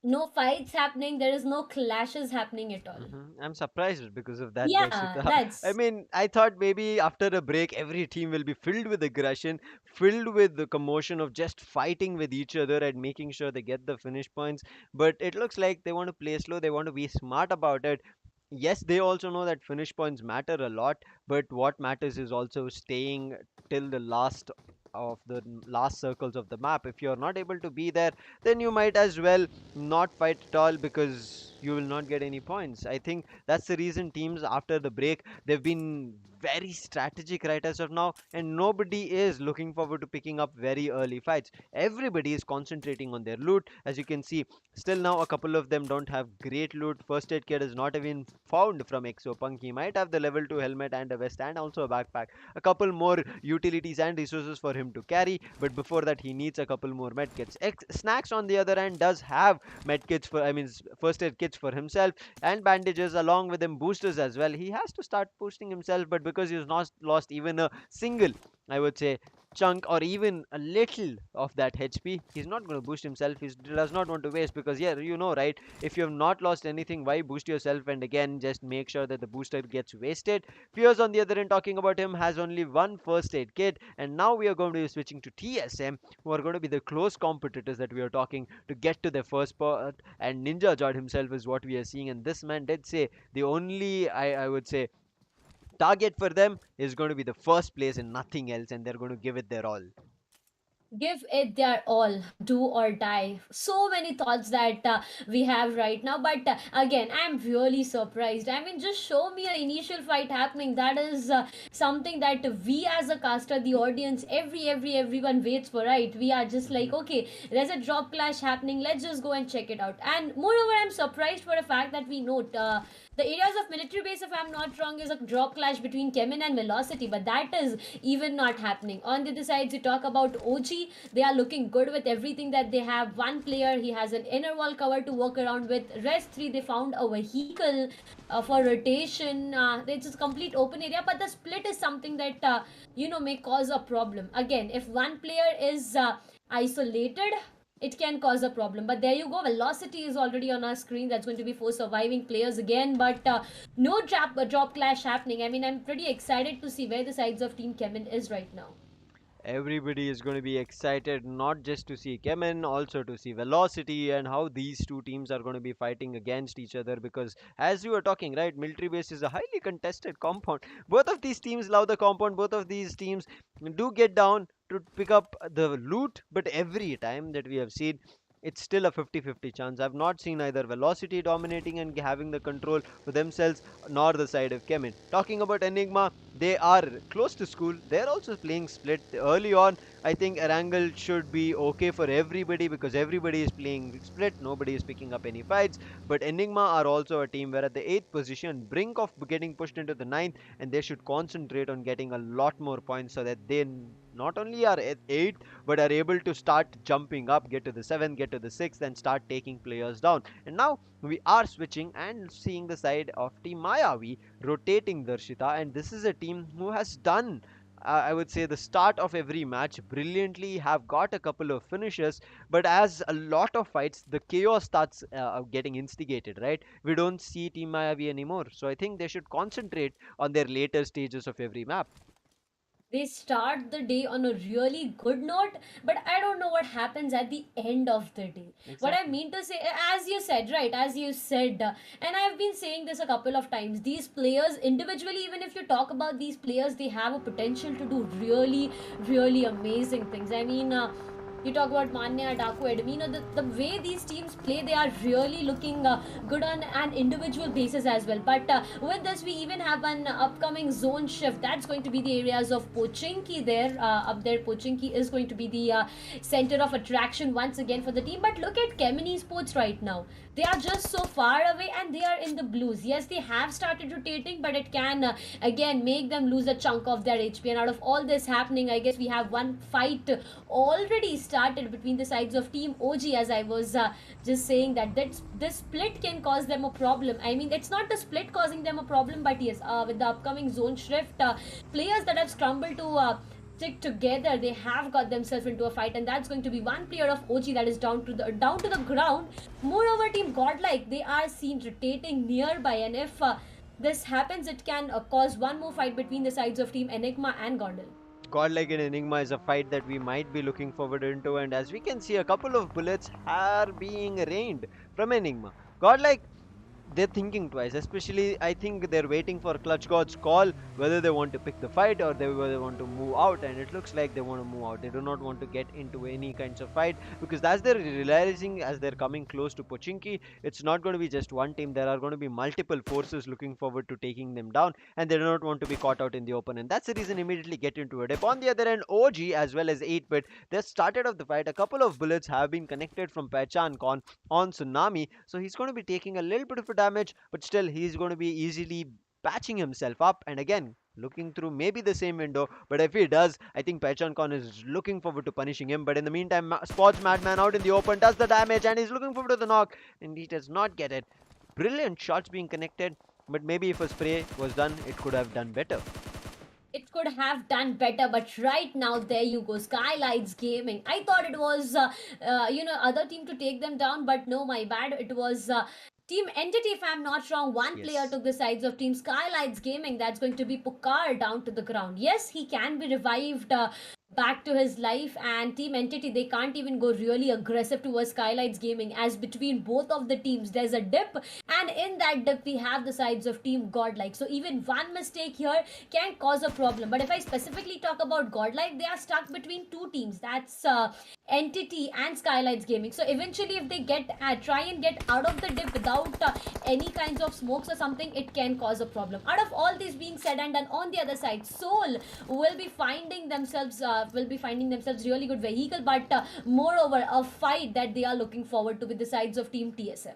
No fights happening, there is no clashes happening at all.
I'm surprised because of that,
Yeah,
Darshita. I
that's
mean, I thought maybe after a break, every team will be filled with aggression, filled with the commotion of just fighting with each other and making sure they get the finish points. But it looks like they want to play slow, they want to be smart about it. Yes, they also know that finish points matter a lot, but what matters is also staying till the last circles of the map. If you're not able to be there, then you might as well not fight at all because you will not get any points. I think that's the reason teams after the break they've been very strategic right as of now, and nobody is looking forward to picking up very early fights. Everybody is concentrating on their loot. As you can see, still now a couple of them don't have great loot. First aid kit is not even found from Exopunk. He might have the level 2 helmet and a vest and also a backpack, a couple more utilities and resources for him to carry, but before that he needs a couple more medkits. Snacks on the other hand does have medkits for, I mean, first aid kits for himself and bandages along with him boosters as well. He has to start boosting himself, but because he's not lost even a single, I would say, chunk or even a little of that HP, he's not going to boost himself. He does not want to waste because, yeah, you know, right? If you have not lost anything, why boost yourself? And again, just make sure that the booster gets wasted. Fierce, on the other end, talking about him, has only one first aid kit, and now we are going to be switching to TSM, who are going to be the close competitors that we are talking to get to the first spot. And Ninja Jod himself is what we are seeing, and this man did say the only, I would say, target for them is going to be the first place and nothing else, and they're going to give it their all.
give it their all, do or die. So many thoughts that we have right now, but again, I'm really surprised. I mean, just show me an initial fight happening. That is something that we as a caster, the audience, everyone waits for, right? We are just like, okay, there's a drop clash happening, let's just go and check it out. And moreover, I'm surprised for a fact that we know the areas of military base, if I'm not wrong, is a drop clash between Chemin and Velocity, but that is even not happening. On the other side, you talk about OG, they are looking good with everything that they have. One player, he has an inner wall cover to walk around with. Rest three, they found a vehicle for rotation. It's a complete open area, but the split is something that may cause a problem. Again, if one player is isolated, it can cause a problem. But there you go, velocity is already on our screen. That's going to be for surviving players again, but no drop clash happening. I mean, I'm pretty excited to see where the sides of team Kemin is right now.
Everybody is going to be excited not just to see Kemen, also to see Velocity and how these two teams are going to be fighting against each other. Because, as you were talking, right, military base is a highly contested compound. Both of these teams love the compound, both of these teams do get down to pick up the loot, but every time that we have seen, it's still a 50-50 chance. I've not seen either Velocity dominating and having the control for themselves, nor the side of Kemin. Talking about Enigma, they are close to school. They're also playing split early on. I think Erangel should be okay for everybody because everybody is playing split. Nobody is picking up any fights. But Enigma are also a team where at the 8th position, brink of getting pushed into the ninth, and they should concentrate on getting a lot more points so that they not only are at 8th but are able to start jumping up, get to the 7th, get to the 6th, and start taking players down. And now we are switching and seeing the side of Team Mayavi rotating Darshita, and this is a team who has done, I would say, the start of every match brilliantly, have got a couple of finishes, but as a lot of fights, the chaos starts getting instigated, right? We don't see Team Mayavi anymore, so I think they should concentrate on their later stages of every map.
They start the day on a really good note, but I don't know what happens at the end of the day. What I
Exactly.
mean to say, as you said, right, as you said, and I've been saying this a couple of times, these players individually, even if you talk about these players, they have a potential to do really amazing things. I mean, you talk about Manya, Daku, Edmino, the way these teams play, they are really looking good on an individual basis as well. But with this, we even have an upcoming zone shift. That's going to be the areas of Pochinki there. Up there, Pochinki is going to be the center of attraction once again for the team. But look at Kemin Esports right now. They are just so far away and they are in the blues. Yes, they have started rotating, but it can again make them lose a chunk of their HP. And out of all this happening, I guess we have one fight already started between the sides of Team OG. As I was just saying, that this split can cause them a problem. I mean, it's not the split causing them a problem, but yes, with the upcoming zone shift, players that have scrambled to stick together, they have got themselves into a fight, and that's going to be one player of OG that is down to the ground. Moreover, team Godlike, they are seen rotating nearby, and if this happens, it can cause one more fight between the sides of team Enigma and GodL.
Godlike and Enigma is a fight that we might be looking forward into, and as we can see, a couple of bullets are being rained from Enigma. Godlike, they're thinking twice, especially I think they're waiting for Clutch God's call whether they want to pick the fight or whether they want to move out, and it looks like they want to move out. They do not want to get into any kinds of fight, because as they're realizing, as they're coming close to Pochinki, it's not going to be just one team. There are going to be multiple forces looking forward to taking them down, and they do not want to be caught out in the open, and that's the reason immediately get into it. If on the other end, OG as well as 8-bit, they started off the fight. A couple of bullets have been connected from Pechan Khan on Tsunami, so he's going to be taking a little bit of a damage, but still he's going to be easily patching himself up, and again looking through maybe the same window. But if he does, I think Pechan Khan is looking forward to punishing him. But in the meantime, Sports Madman out in the open does the damage, and he's looking forward to the knock, and he does not get it. Brilliant shots being connected, but maybe if a spray was done, it could have done better.
It could have done better, but right now there you go, Skylightz Gaming. I thought it was other team to take them down, but no, my bad. It was Team Entity, if I'm not wrong. One player
Yes.
took the sides of Team Skylightz Gaming. That's going to be Pukar down to the ground. Yes, he can be revived back to his life, and Team Entity, they can't even go really aggressive towards Skylightz Gaming, as between both of the teams there's a dip, and in that dip we have the sides of Team Godlike. So even one mistake here can cause a problem. But if I specifically talk about Godlike, they are stuck between two teams. That's Entity and Skylightz Gaming. So eventually, if they try and get out of the dip without any kinds of smokes or something, it can cause a problem. Out of all this being said and done, on the other side, Soul will be finding themselves really good vehicle, but moreover a fight that they are looking forward to with the sides of Team TSM.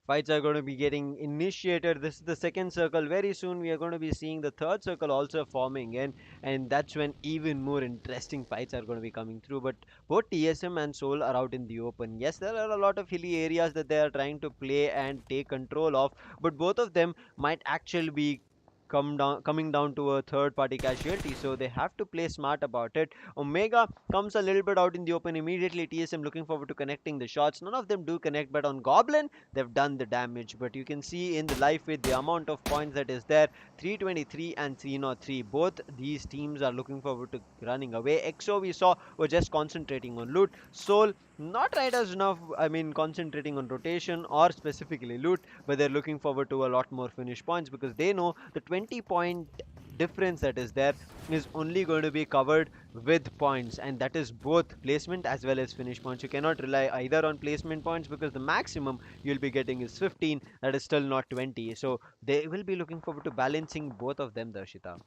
Fights are going to be getting initiated. This is the second circle. Very soon we are going to be seeing the third circle also forming in, and that's when even more interesting fights are going to be coming through. But both TSM and Seoul are out in the open. Yes, there are a lot of hilly areas that they are trying to play and take control of, but both of them might actually be coming down to a third party casualty, so they have to play smart about it. Omega comes a little bit out in the open immediately. TSM looking forward to connecting the shots. None of them do connect, but on Goblin they've done the damage. But you can see in the live feed the amount of points that is there: 323 and 303. Both these teams are looking forward to running away. EXO, we saw, were just concentrating on loot. Soul, not right as enough, I mean, concentrating on rotation or specifically loot, but they're looking forward to a lot more finish points, because they know the 20-point difference that is there is only going to be covered with points, and that is both placement as well as finish points. You cannot rely either on placement points, because the maximum you'll be getting is 15. That is still not 20, so they will be looking forward to balancing both of them, Darshita.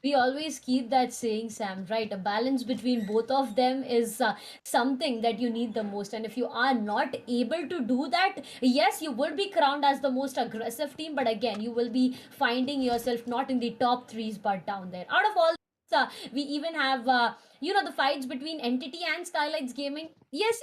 We always keep that saying, Sam, right? A balance between both of them is something that you need the most. And if you are not able to do that, yes, you will be crowned as the most aggressive team, but again, you will be finding yourself not in the top threes, but down there. Out of all this, we even have the fights between Entity and Skylightz Gaming. Yes,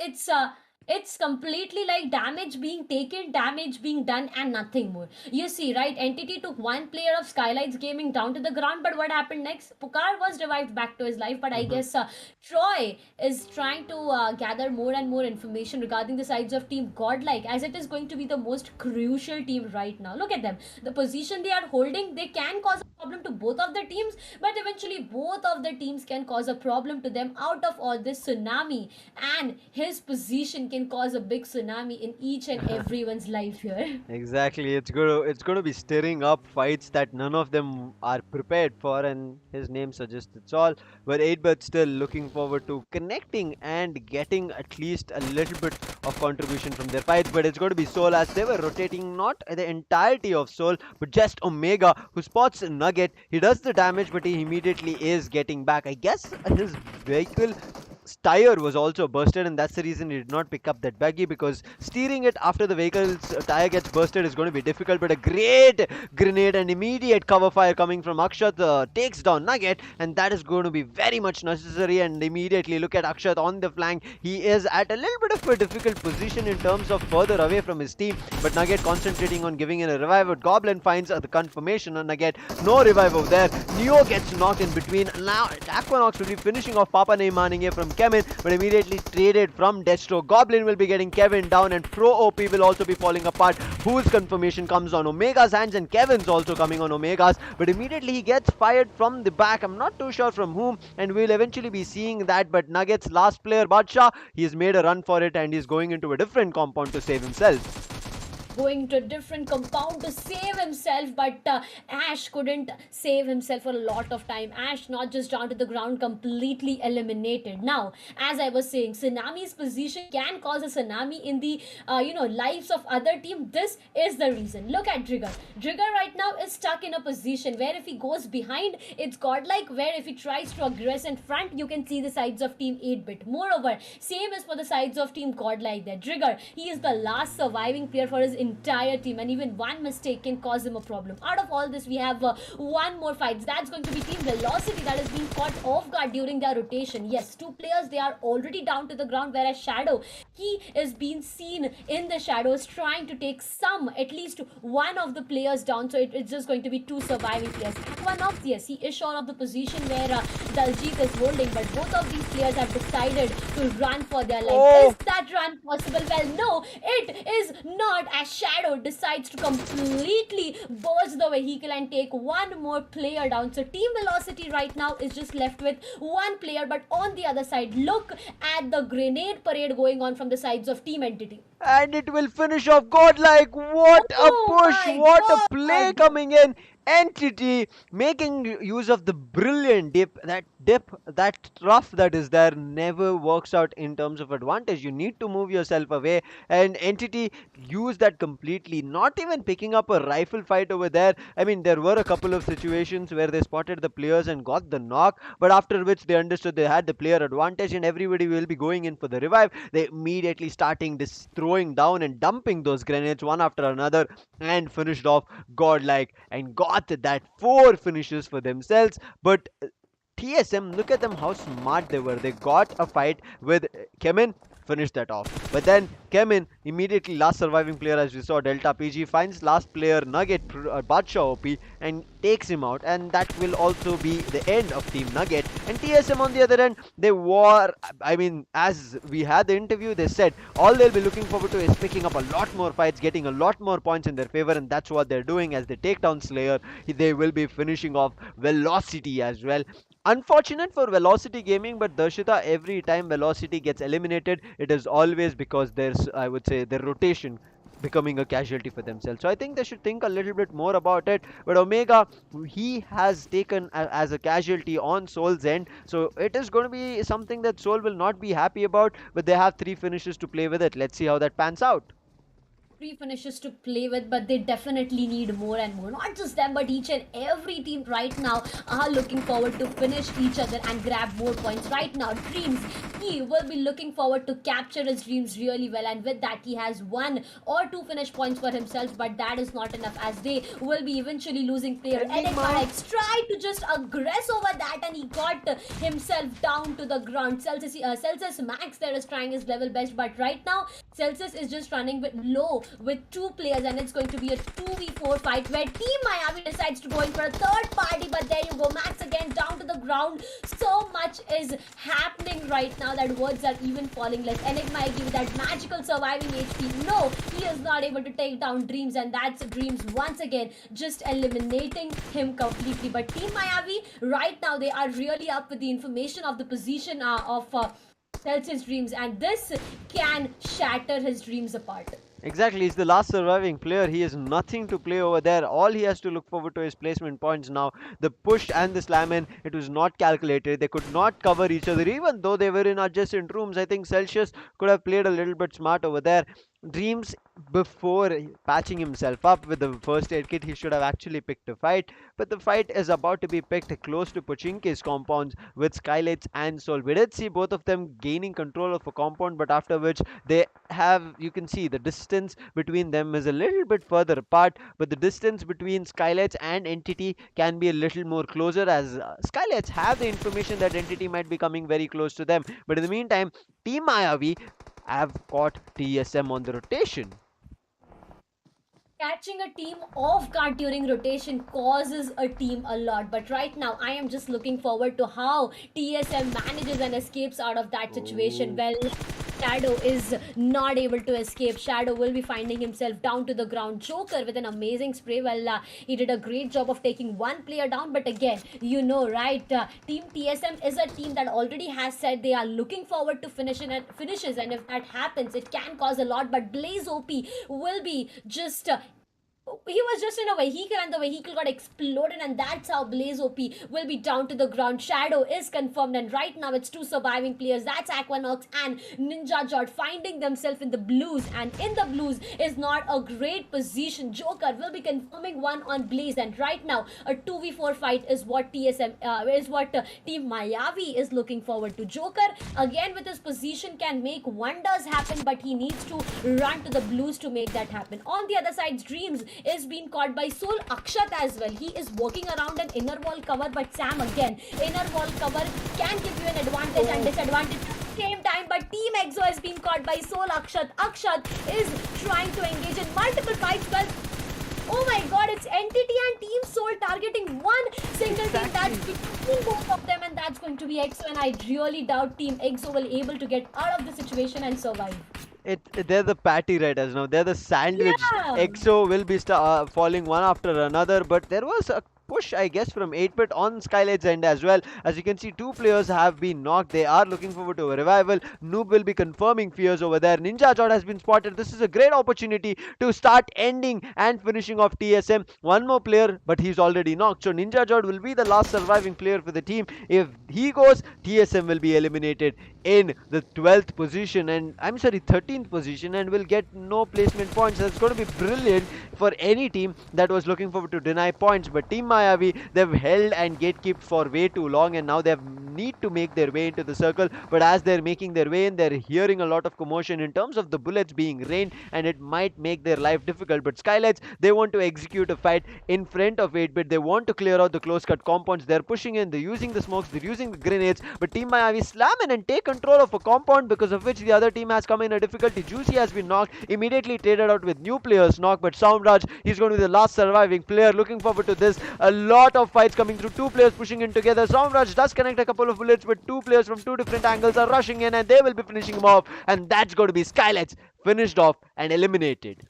it's completely like damage being taken, damage being done, and nothing more. You see, right? Entity took one player of Skylightz Gaming down to the ground, but what happened next? Pukar was revived back to his life, but I guess Troy is trying to gather more and more information regarding the sides of Team Godlike, as it is going to be the most crucial team right now. Look at them. The position they are holding, they can cause a problem to both of the teams, but eventually both of the teams can cause a problem to them. Out of all this, Tsunami and his position can cause a big tsunami in each and everyone's life here.
Exactly, it's going to be stirring up fights that none of them are prepared for, and his name suggests it's all. But 8-bit still looking forward to connecting and getting at least a little bit of contribution from their fights. But it's going to be Soul, as they were rotating not the entirety of Soul, but just Omega, who spots Nugget. He does the damage, but he immediately is getting back. I guess his vehicle tire was also bursted, and that's the reason he did not pick up that buggy, because steering it after the vehicle's tire gets bursted is going to be difficult. But a great grenade and immediate cover fire coming from Akshat takes down Nugget, and that is going to be very much necessary. And immediately look at Akshat on the flank. He is at a little bit of a difficult position in terms of further away from his team, but Nugget concentrating on giving in a revive. But Goblin finds the confirmation on Nugget. No revive over there. Neo gets knocked in between. Now Aquanox will be finishing off Papa Neymaninge from Chemin, but immediately traded from Destro. Goblin will be getting Kevin down, and Pro OP will also be falling apart. Whose confirmation comes on Omega's hands, and Kevin's also coming on Omega's, but immediately he gets fired from the back. I'm not too sure from whom, and we'll eventually be seeing that. But Nuggets last player, Badsha, he's made a run for it, and he's going into a different compound to save himself.
Going to a different compound to save himself, but Ash couldn't save himself for a lot of time. Ash not just down to the ground, completely eliminated. Now, as I was saying, Tsunami's position can cause a tsunami in the lives of other team. This is the reason. Look at Trigger. Trigger right now is stuck in a position where if he goes behind, it's godlike, where if he tries to aggress in front, you can see the sides of team 8-bit. Moreover, same is for the sides of team godlike there. Trigger, he is the last surviving player for his entire team, and even one mistake can cause him a problem. Out of all this, we have one more fight. That's going to be Team Velocity that is being caught off guard during their rotation. Yes, two players, they are already down to the ground, whereas Shadow, he is being seen in the shadows trying to take at least one of the players down. So it's just going to be two surviving players. Aquanox, yes, he is sure of the position where Daljit is holding, but both of these players have decided to run for their life. Is that run possible? Well, no, it is not, as Shadow decides to completely burst the vehicle and take one more player down. So Team Velocity right now is just left with one player, but on the other side, look at the grenade parade going on from the sides of Team Entity.
And it will finish off godlike. What a push, what a play coming in. Entity making use of the brilliant dip. That rough that is there never works out in terms of advantage. You need to move yourself away, and Entity used that completely, not even picking up a rifle fight over there. I mean, there were a couple of situations where they spotted the players and got the knock, but after which they understood they had the player advantage and everybody will be going in for the revive. They immediately starting throwing down and dumping those grenades one after another, and finished off godlike and got that 4 finishes for themselves. But TSM, look at them, how smart they were. They got a fight with Chemin, finished that off. But then Chemin, immediately last surviving player, as we saw, Delta PG, finds last player Nugget, Badsha OP, and takes him out. And that will also be the end of Team Nugget. And TSM on the other end, they were, I mean, as we had the interview, they said all they'll be looking forward to is picking up a lot more fights, getting a lot more points in their favor, and that's what they're doing. As they take down Slayer, they will be finishing off Velocity as well. Unfortunate for Velocity Gaming, but Darshita, every time Velocity gets eliminated, it is always because there's, I would say, their rotation becoming a casualty for themselves. So I think they should think a little bit more about it. But Omega, he has taken as a casualty on Soul's end, so it is going to be something that Soul will not be happy about, but they have 3 finishes to play with it. Let's see how that pans out.
3 finishes to play with, but they definitely need more and more. Not just them, but each and every team right now are looking forward to finish each other and grab more points. Right now, Dreams, he will be looking forward to capture his Dreams really well, and with that he has 1 or 2 finish points for himself, but that is not enough as they will be eventually losing player. Enigma tried to just aggress over that, and he got himself down to the ground. Celsius Max there is trying his level best, but right now Celsius is just running with 2 players, and it's going to be a 2v4 fight where Team Mayavi decides to go in for a third party. But there you go, Max again down to the ground. So much is happening right now that words are even falling less. Enigma give that magical surviving HP. No, he is not able to take down Dreams, and that's Dreams once again just eliminating him completely. But Team Mayavi right now, they are really up with the information of the position of Celsius Dreams, and this can shatter his dreams apart.
Exactly, he's the last surviving player. He has nothing to play over there. All he has to look forward to is placement points now. The push and the slam in, it was not calculated. They could not cover each other, even though they were in adjacent rooms. I think Celsius could have played a little bit smart over there. Dreams, before patching himself up with the first aid kit, he should have actually picked a fight. But the fight is about to be picked close to Pochinki's compounds with Skylightz and Sol. We did see both of them gaining control of a compound, but after which they have, you can see the distance between them is a little bit further apart, but the distance between Skylightz and Entity can be a little more closer, as Skylightz have the information that Entity might be coming very close to them. But in the meantime, Team Mayavi have caught TSM on the rotation.
Catching a team off guard during rotation causes a team a lot. But right now, I am just looking forward to how TSM manages and escapes out of that situation. Well, Shadow is not able to escape. Shadow will be finding himself down to the ground. Joker with an amazing spray. Well, he did a great job of taking one player down. But again, you know, right? Team TSM is a team that already has said they are looking forward to finishes, and if that happens, it can cause a lot. But Blaze OP will be just he was just in a vehicle and the vehicle got exploded, and that's how Blaze OP will be down to the ground. Shadow is confirmed, and right now it's two surviving players. That's Aquanox and Ninja Jot finding themselves in the blues, and in the blues is not a great position. Joker will be confirming one on Blaze, and right now a 2v4 fight is what Team Mayavi is looking forward to. Joker again with his position can make wonders happen, but he needs to run to the blues to make that happen. On the other side, Dreams is being caught by Soul. Akshat as well. He is working around an inner wall cover, but Sam again, inner wall cover can give you an advantage and disadvantage at the same time. But Team Exo has been caught by Soul Akshat. Akshat is trying to engage in multiple fights. Well, oh my god, it's Entity and Team Soul targeting one single team. That's between both of them, and that's going to be Exo. And I really doubt Team Exo will able to get out of the situation and survive.
They're the patty riders now. They're the sandwich.
Yeah.
EXO will be falling one after another, but there was a push, I guess, from 8-bit on Skylight's end as well. As you can see, two players have been knocked. They are looking forward to a revival. Noob will be confirming fears over there. Ninja Jot has been spotted. This is a great opportunity to start ending and finishing off TSM. One more player, but he's already knocked. So Ninja Jot will be the last surviving player for the team. If he goes, TSM will be eliminated in the 12th position, and I'm sorry, 13th position, and will get no placement points. That's going to be brilliant for any team that was looking forward to deny points. But Team Mayavi, they've held and gatekept for way too long, and now they need to make their way into the circle. But as they're making their way in, they're hearing a lot of commotion in terms of the bullets being rained, and it might make their life difficult. But Skylightz, they want to execute a fight in front of 8-bit. They want to clear out the close cut compounds. They're pushing in, they're using the smokes, they're using the grenades, but Team Mayavi slam in and take control of a compound, because of which the other team has come in a difficulty. Juicy has been knocked, immediately traded out with new players knocked, but Soundraj, he's going to be the last surviving player. Looking forward to this. A lot of fights coming through, two players pushing in together. Soundraj does connect a couple of bullets, but two players from two different angles are rushing in, and they will be finishing him off, and that's going to be Skylightz finished off and eliminated.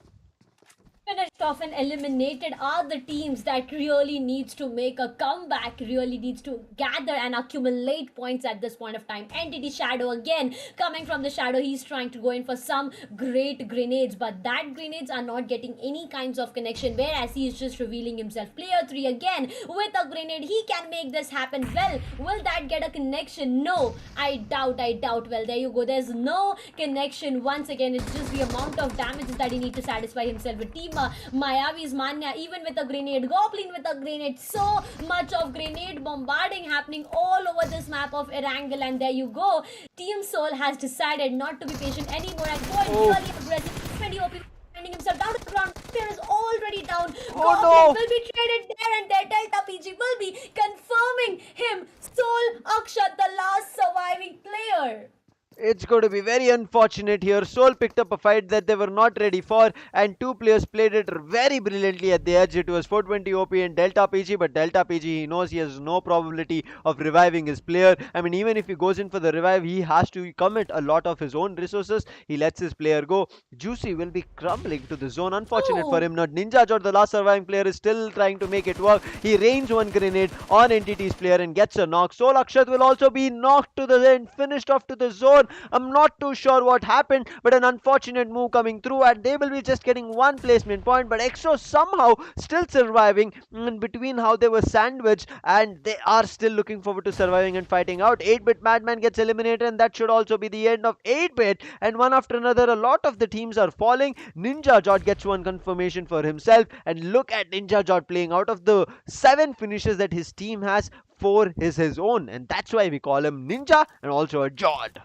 Finished off and eliminated are the teams that really needs to make a comeback, really needs to gather and accumulate points at this point of time. Entity Shadow again coming from the shadow. He's trying to go in for some great grenades, but that grenades are not getting any kinds of connection, whereas he is just revealing himself. Player 3 again with a grenade. He can make this happen. Well, will that get a connection? No, I doubt. Well, there you go. There's no connection. Once again, it's just the amount of damages that he need to satisfy himself with. Team Mayavi's Manya, even with a grenade, Goblin with a grenade, so much of grenade bombarding happening all over this map of Erangel, and there you go. Team Soul has decided not to be patient anymore and go really aggressive. 20 OP finding himself down to the ground. Player is already down. Goblin will be traded there, and their Delta PG will be confirming him. Soul Akshat, the last surviving player.
It's going to be very unfortunate here. Soul picked up a fight that they were not ready for, and two players played it very brilliantly at the edge. It was 420 OP and Delta PG, but Delta PG, he knows he has no probability of reviving his player. I mean, even if he goes in for the revive, he has to commit a lot of his own resources. He lets his player go. Juicy will be crumbling to the zone. Unfortunate for him. Not Ninja Jot, the last surviving player, is still trying to make it work. He rains one grenade on Entity's player and gets a knock. Soul Akshat will also be knocked to the end, finished off to the zone. I'm not too sure what happened, but an unfortunate move coming through, and they will be just getting one placement point. But Exo somehow still surviving in between how they were sandwiched, and they are still looking forward to surviving and fighting out. 8-bit Madman gets eliminated, and that should also be the end of 8-bit. And one after another, a lot of the teams are falling. Ninja Jot gets one confirmation for himself, and look at Ninja Jot playing. Out of the 7 finishes that his team has, 4 is his own, and that's why we call him Ninja and also a Jot.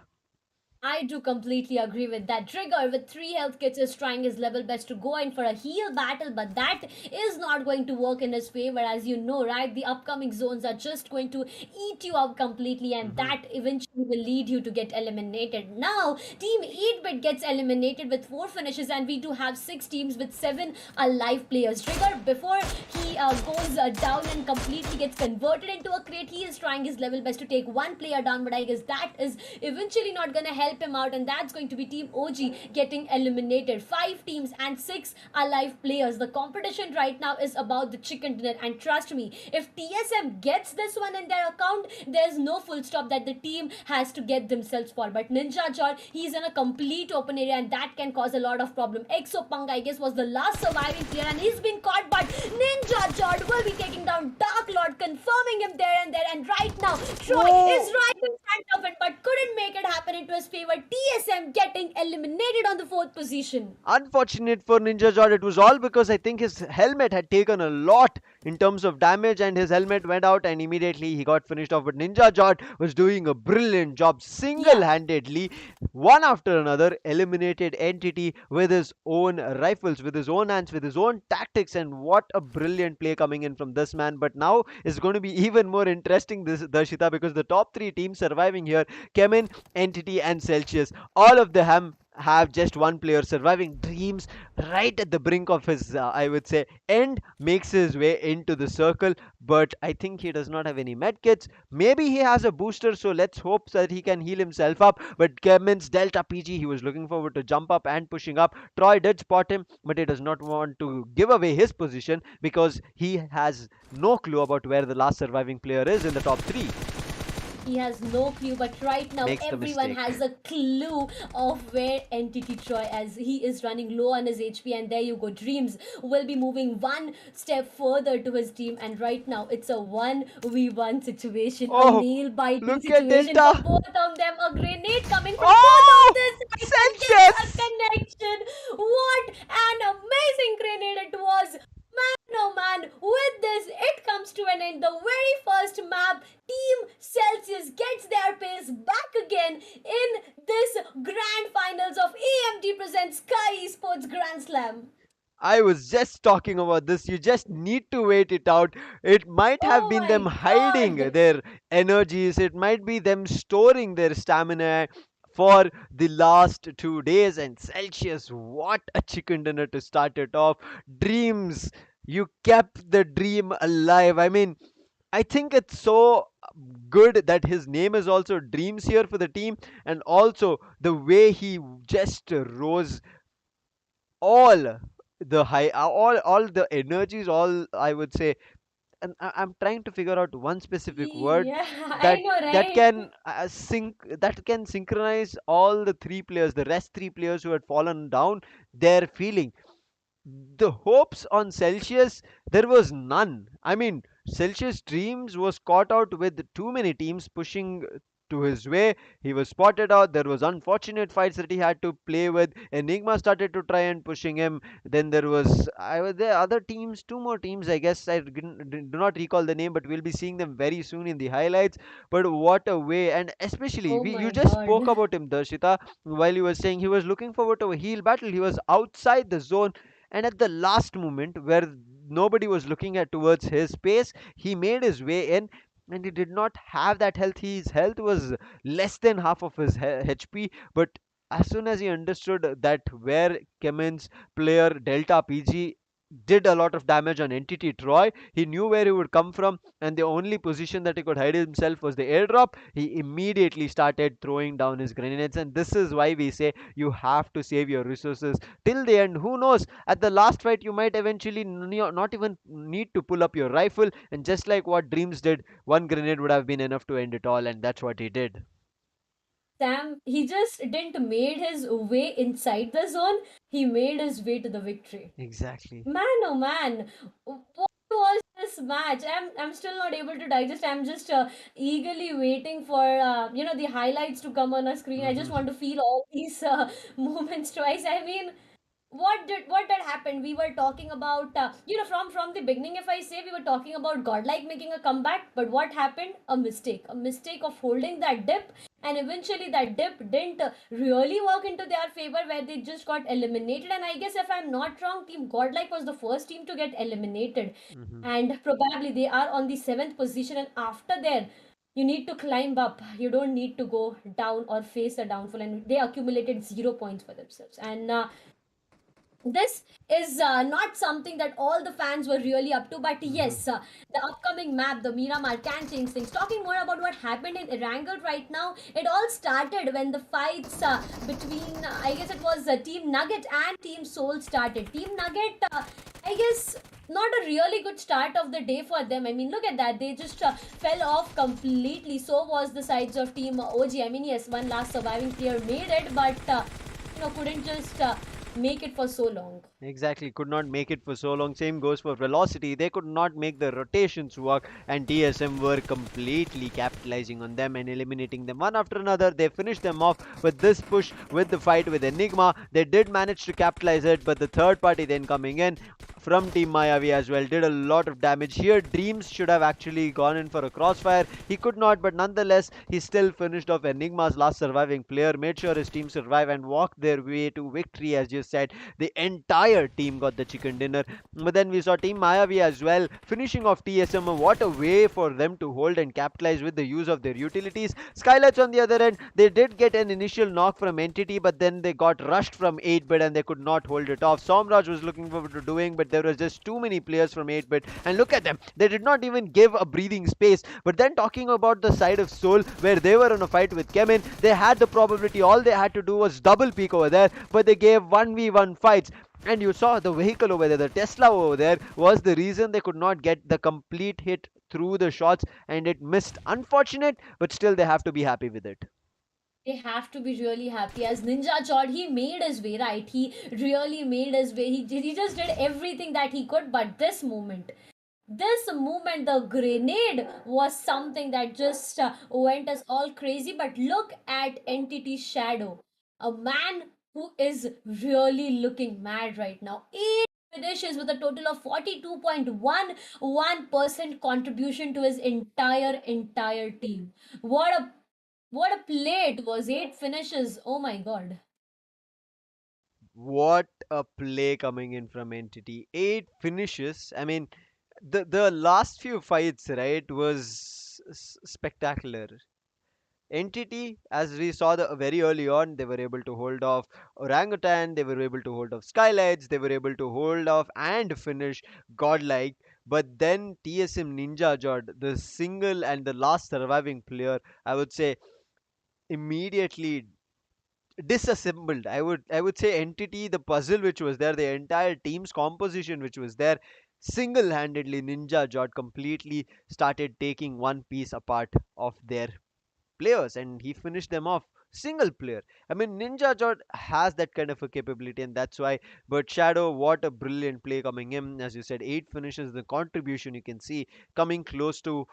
I do completely agree with that. Trigger with 3 health kits is trying his level best to go in for a heal battle, but that is not going to work in his favor. As you know, right? The upcoming zones are just going to eat you up completely, and
Mhm.
that eventually will lead you to get eliminated. Now, Team 8-bit gets eliminated with 4 finishes, and we do have 6 teams with 7 alive players. Trigger, before he goes down and completely gets converted into a crate, he is trying his level best to take one player down, but I guess that is eventually not gonna help him out, and that's going to be Team OG getting eliminated. 5 teams and 6 alive players. The competition right now is about the chicken dinner, and trust me, if TSM gets this one in their account, there's no full stop that the team has to get themselves for. But Ninja Jor, he's in a complete open area, and that can cause a lot of problem. Exopunk, I guess, was the last surviving player, and he's been caught, but Ninja Jor will be taking down Dark Lord, confirming him there and there. And right now, Troy is
Oh,
right in front of it, but couldn't make it happen into his favor. TSM getting eliminated on the 4th position.
unfortunate for Ninja Jot. It was all because I think his helmet had taken a lot in terms of damage, and his helmet went out, and immediately he got finished off. But Ninja Jot was doing a brilliant job single
Yeah.
handedly, one after another, eliminated Entity with his own rifles, with his own hands, with his own tactics. And what a brilliant play coming in from this man. But now it's going to be even more interesting, this Darshita, because the top 3 teams surviving here, Chemin, Entity, and Celsius, all of them have just one player surviving. Dreams right at the brink of his, I would say, end, makes his way into the circle, but I think he does not have any medkits. Maybe he has a booster, so let's hope that he can heal himself up. But Kevin's Delta PG, he was looking forward to jump up and pushing up. Troy did spot him, but he does not want to give away his position because he has no clue about where the last surviving player is in the top 3.
He has no clue, but right now
Makes the
everyone
mistake.
has a clue of where Entity Troy, as he is running low on his HP. And there you go, Dreams will be moving one step further to his team, and right now it's a 1v1 situation, a
Oh,
nail biting
look at
situation for
Delta.
both of them. A grenade coming from both of
Oh,
this sides and gets a
Celsius.
connection. What an amazing grenade it was! Man, oh man, with this, it comes to an end. The very first map, Team Celsius gets their pace back again in this grand finals of AMD presents Sky Esports Grand Slam.
I was just talking about this. You just need to wait it out. It might have
Oh
been them
my
hiding
god!
their energies, it might be them storing their stamina for the last 2 days. And Celsius, what a chicken dinner to start it off. Dreams, you kept the dream alive. I mean, I think it's so good that his name is also Dreams here for the team, and also the way he just rose all the high all the energies, all I would say. And I'm trying to figure out one specific word
Yeah, I
that
know,
that
right?
can that can synchronize all the 3 players, the rest 3 players who had fallen down, their feeling. The hopes on Celsius, there was none. I mean, Celsius Dreams was caught out with too many teams pushing to his way. He was spotted out. There was unfortunate fights that he had to play with. Enigma started to try and pushing him. Then there was I was there other teams, 2 more teams. I guess I do not recall the name, but we'll be seeing them very soon in the highlights. But what a way! And especially
Oh
we you
my
just
god.
spoke about him, Darshita, while you were saying he was looking forward to a heal battle. He was outside the zone, and at the last moment where nobody was looking at towards his pace, he made his way in, and he did not have that health. His health was less than half of his HP. But as soon as he understood that where Kemen's player Delta PG did a lot of damage on Entity Troy, he knew where he would come from, and the only position that he could hide himself was the airdrop. He immediately started throwing down his grenades, and this is why we say you have to save your resources till the end. Who knows, at the last fight you might eventually not even need to pull up your rifle, and just like what Dreams did, one grenade would have been enough to end it all, and that's what he did.
Sam, he just didn't made his way inside the zone. He made his way to the victory.
Exactly.
Man, oh man, what was this match? I'm still not able to digest. I'm just eagerly waiting for the highlights to come on a screen. I just
Hmm.
want to feel all these moments twice. I mean, what did happen? We were talking about from the beginning. If I say, we were talking about godlike making a comeback, but what happened? A mistake of holding that dip, and eventually that dip didn't really work into their favor, where they just got eliminated. And I guess, if I'm not wrong, team godlike was the first team to get eliminated,
Hmm.
and probably they are on the seventh position. And after there, you need to climb up. You don't need to go down or face a downfall. And they accumulated 0 points for themselves. And this is not something that all the fans were really up to, but
Hmm.
yes, the upcoming map, the Miramar, can change things. Talking more about what happened in Erangel right now, it all started when the fights between, I guess it was Team Nugget and Team Soul started. Team Nugget, I guess, not a really good start of the day for them. I mean, look at that. They just fell off completely. So was the sides of Team OG. I mean, yes, one last surviving player made it, but couldn't just make it for so long.
Exactly, could not make it for so long. Same goes for Velocity. They could not make the rotations work, and TSM were completely capitalizing on them and eliminating them one after another. They finished them off with this push with the fight with Enigma. They did manage to capitalize it, but the third party then coming in from Team Mayavi as well did a lot of damage. Here, Dreams should have actually gone in for a crossfire. He could not, but nonetheless, he still finished off Enigma's last surviving player, made sure his team survive and walked their way to victory, as you said. The entire team got the chicken dinner. But then we saw Team Mayavi as well finishing off TSM. What a way for them to hold and capitalize with the use of their utilities. Skylightz on the other end, they did get an initial knock from Entity, but then they got rushed from 8-bit and they could not hold it off. Somraj was looking forward to doing, but there was just too many players from 8-bit. And look at them, they did not even give a breathing space. But then talking about the side of Soul, where they were in a fight with Chemin, they had the probability. All they had to do was double peek over there, but they gave 1v1 fights. And you saw the vehicle over there, the Tesla over there, was the reason they could not get the complete hit through the shots, and it missed. Unfortunate, but still they have to be happy with it.
They have to be really happy. As Ninja Jod, he made his way, right? He really made his way. He just did everything that he could. But this moment, the grenade was something that just went us all crazy. But look at Entity Shadow, a man who is really looking mad right now. Eight finishes with a total of 42.11% contribution to his entire team. What a play it was. Eight finishes. Oh my god.
What a play coming in from Entity. 8 finishes. I mean, the last few fights, right, was spectacular. Entity, as we saw very early on, they were able to hold off Orangutan, they were able to hold off Skylights, they were able to hold off and finish Godlike. But then TSM Ninja Jod, the single and the last surviving player, I would say, immediately disassembled. I would say Entity, the puzzle which was there, the entire team's composition which was there, single-handedly Ninja Jod completely started taking one piece apart of their players, and he finished them off single player. I mean, Ninja Jod has that kind of a capability, and that's why. But Shadow, what a brilliant play coming in. As you said, 8 finishes, the contribution you can see coming close to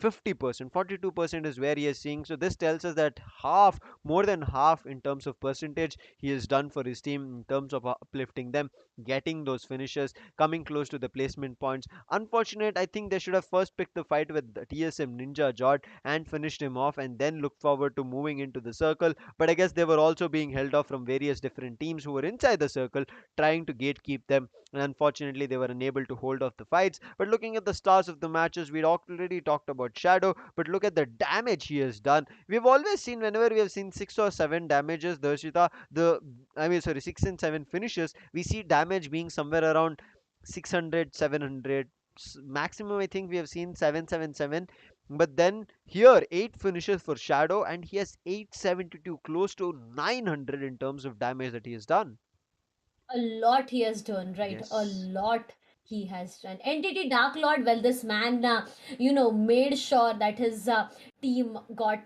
50%. 42% is where he is seeing. So this tells us that half, more than half in terms of percentage, he has done for his team in terms of uplifting them, getting those finishes, coming close to the placement points. Unfortunate, I think they should have first picked the fight with the TSM Ninja Jod and finished him off, and then look forward to moving into the circle. But I guess they were also being held off from various different teams who were inside the circle, trying to gatekeep them, and unfortunately they were unable to hold off the fights. But looking at the stars of the matches, we'd already talked about Shadow, but look at the damage he has done. We've always seen, whenever we have seen 6 or 7 damages, Darshita, the I mean sorry 6 and 7 finishes, we see damage being somewhere around 600, 700. Maximum I think we have seen 777. But then here 8 finishes for Shadow, and he has 872, close to 900 in terms of damage that he has done.
A lot he has done, right? A
Yes.
lot. He has done. Entity Dark Lord, well, this man, made sure that his team got,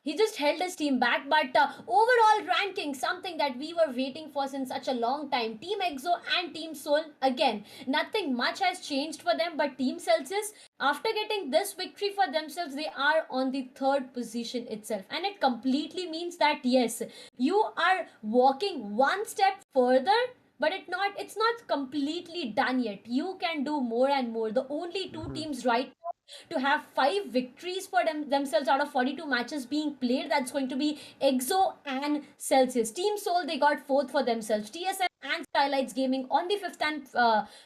he just held his team back. But overall ranking, something that we were waiting for since such a long time. Team Exo and Team Soul, again, nothing much has changed for them, but Team Celsius, after getting this victory for themselves, they are on the third position itself. And it completely means that, yes, you are walking one step further, but it's not completely done yet. You can do more and more. The only two
Mhm.
teams right now to have 5 victories for themselves out of 42 matches being played, that's going to be Exo and Celsius. Team Soul, they got fourth for themselves. TSM and Skylightz Gaming on the fifth and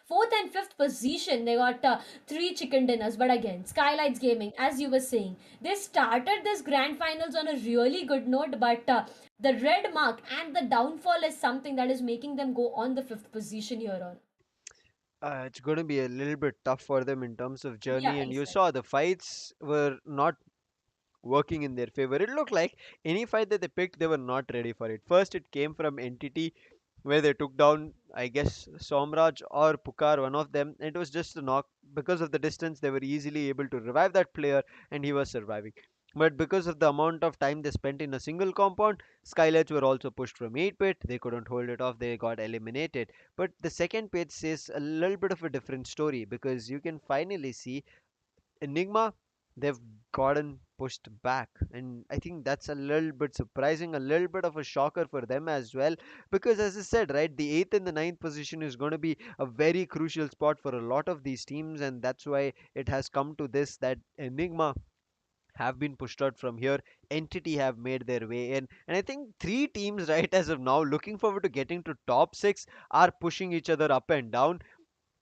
fourth and fifth position, they got three chicken dinners. But again, Skylightz Gaming, as you were saying, they started this grand finals on a really good note, but the red mark and the downfall is something that is making them go on the fifth position here on.
It's going to be a little bit tough for them in terms of
Yeah,
journey, and you
exactly.
saw the fights were not working in their favor. It looked like any fight that they picked, they were not ready for it. First, it came from Entity, where they took down, I guess, Somraj or Pukar, one of them. It was just a knock. Because of the distance, they were easily able to revive that player, and he was surviving. But because of the amount of time they spent in a single compound, Skylights were also pushed from 8 pit. They couldn't hold it off, they got eliminated. But the second page says a little bit of a different story, because you can finally see Enigma, they've gotten pushed back. And I think that's a little bit surprising, a little bit of a shocker for them as well. Because, as I said, right, the eighth and the ninth position is going to be a very crucial spot for a lot of these teams. And that's why it has come to this, that Enigma have been pushed out from here. Entity have made their way in. And I think three teams, right, as of now, looking forward to getting to top six, are pushing each other up and down.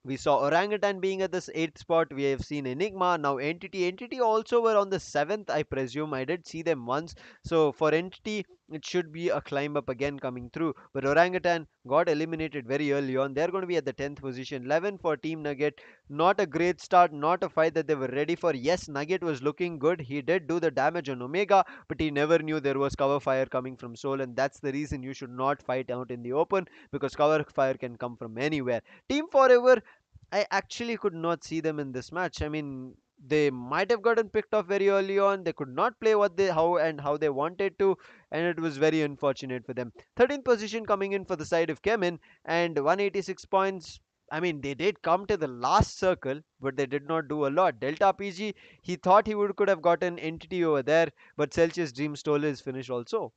We saw Orangutan being at this eighth spot. We have seen Enigma, now Entity. Entity also were on the seventh, I presume. I did see them once. So for Entity, it should be a climb up again coming through. But Orangutan got eliminated very early on. They're going to be at the 10th position. 11 for Team Nugget. Not a great start, not a fight that they were ready for. Yes, Nugget was looking good. He did do the damage on Omega, but he never knew there was cover fire coming from Soul. And that's the reason you should not fight out in the open, because cover fire can come from anywhere. Team Forever, I actually could not see them in this match. I mean, they might have gotten picked off very early on. They could not play what they how they wanted to, and it was very unfortunate for them. 13th position coming in for the side of Chemin, and 186 points. I mean, they did come to the last circle, but they did not do a lot. Delta PG, he thought he would could have gotten Entity over there, but Celsius Dream stole his finish also.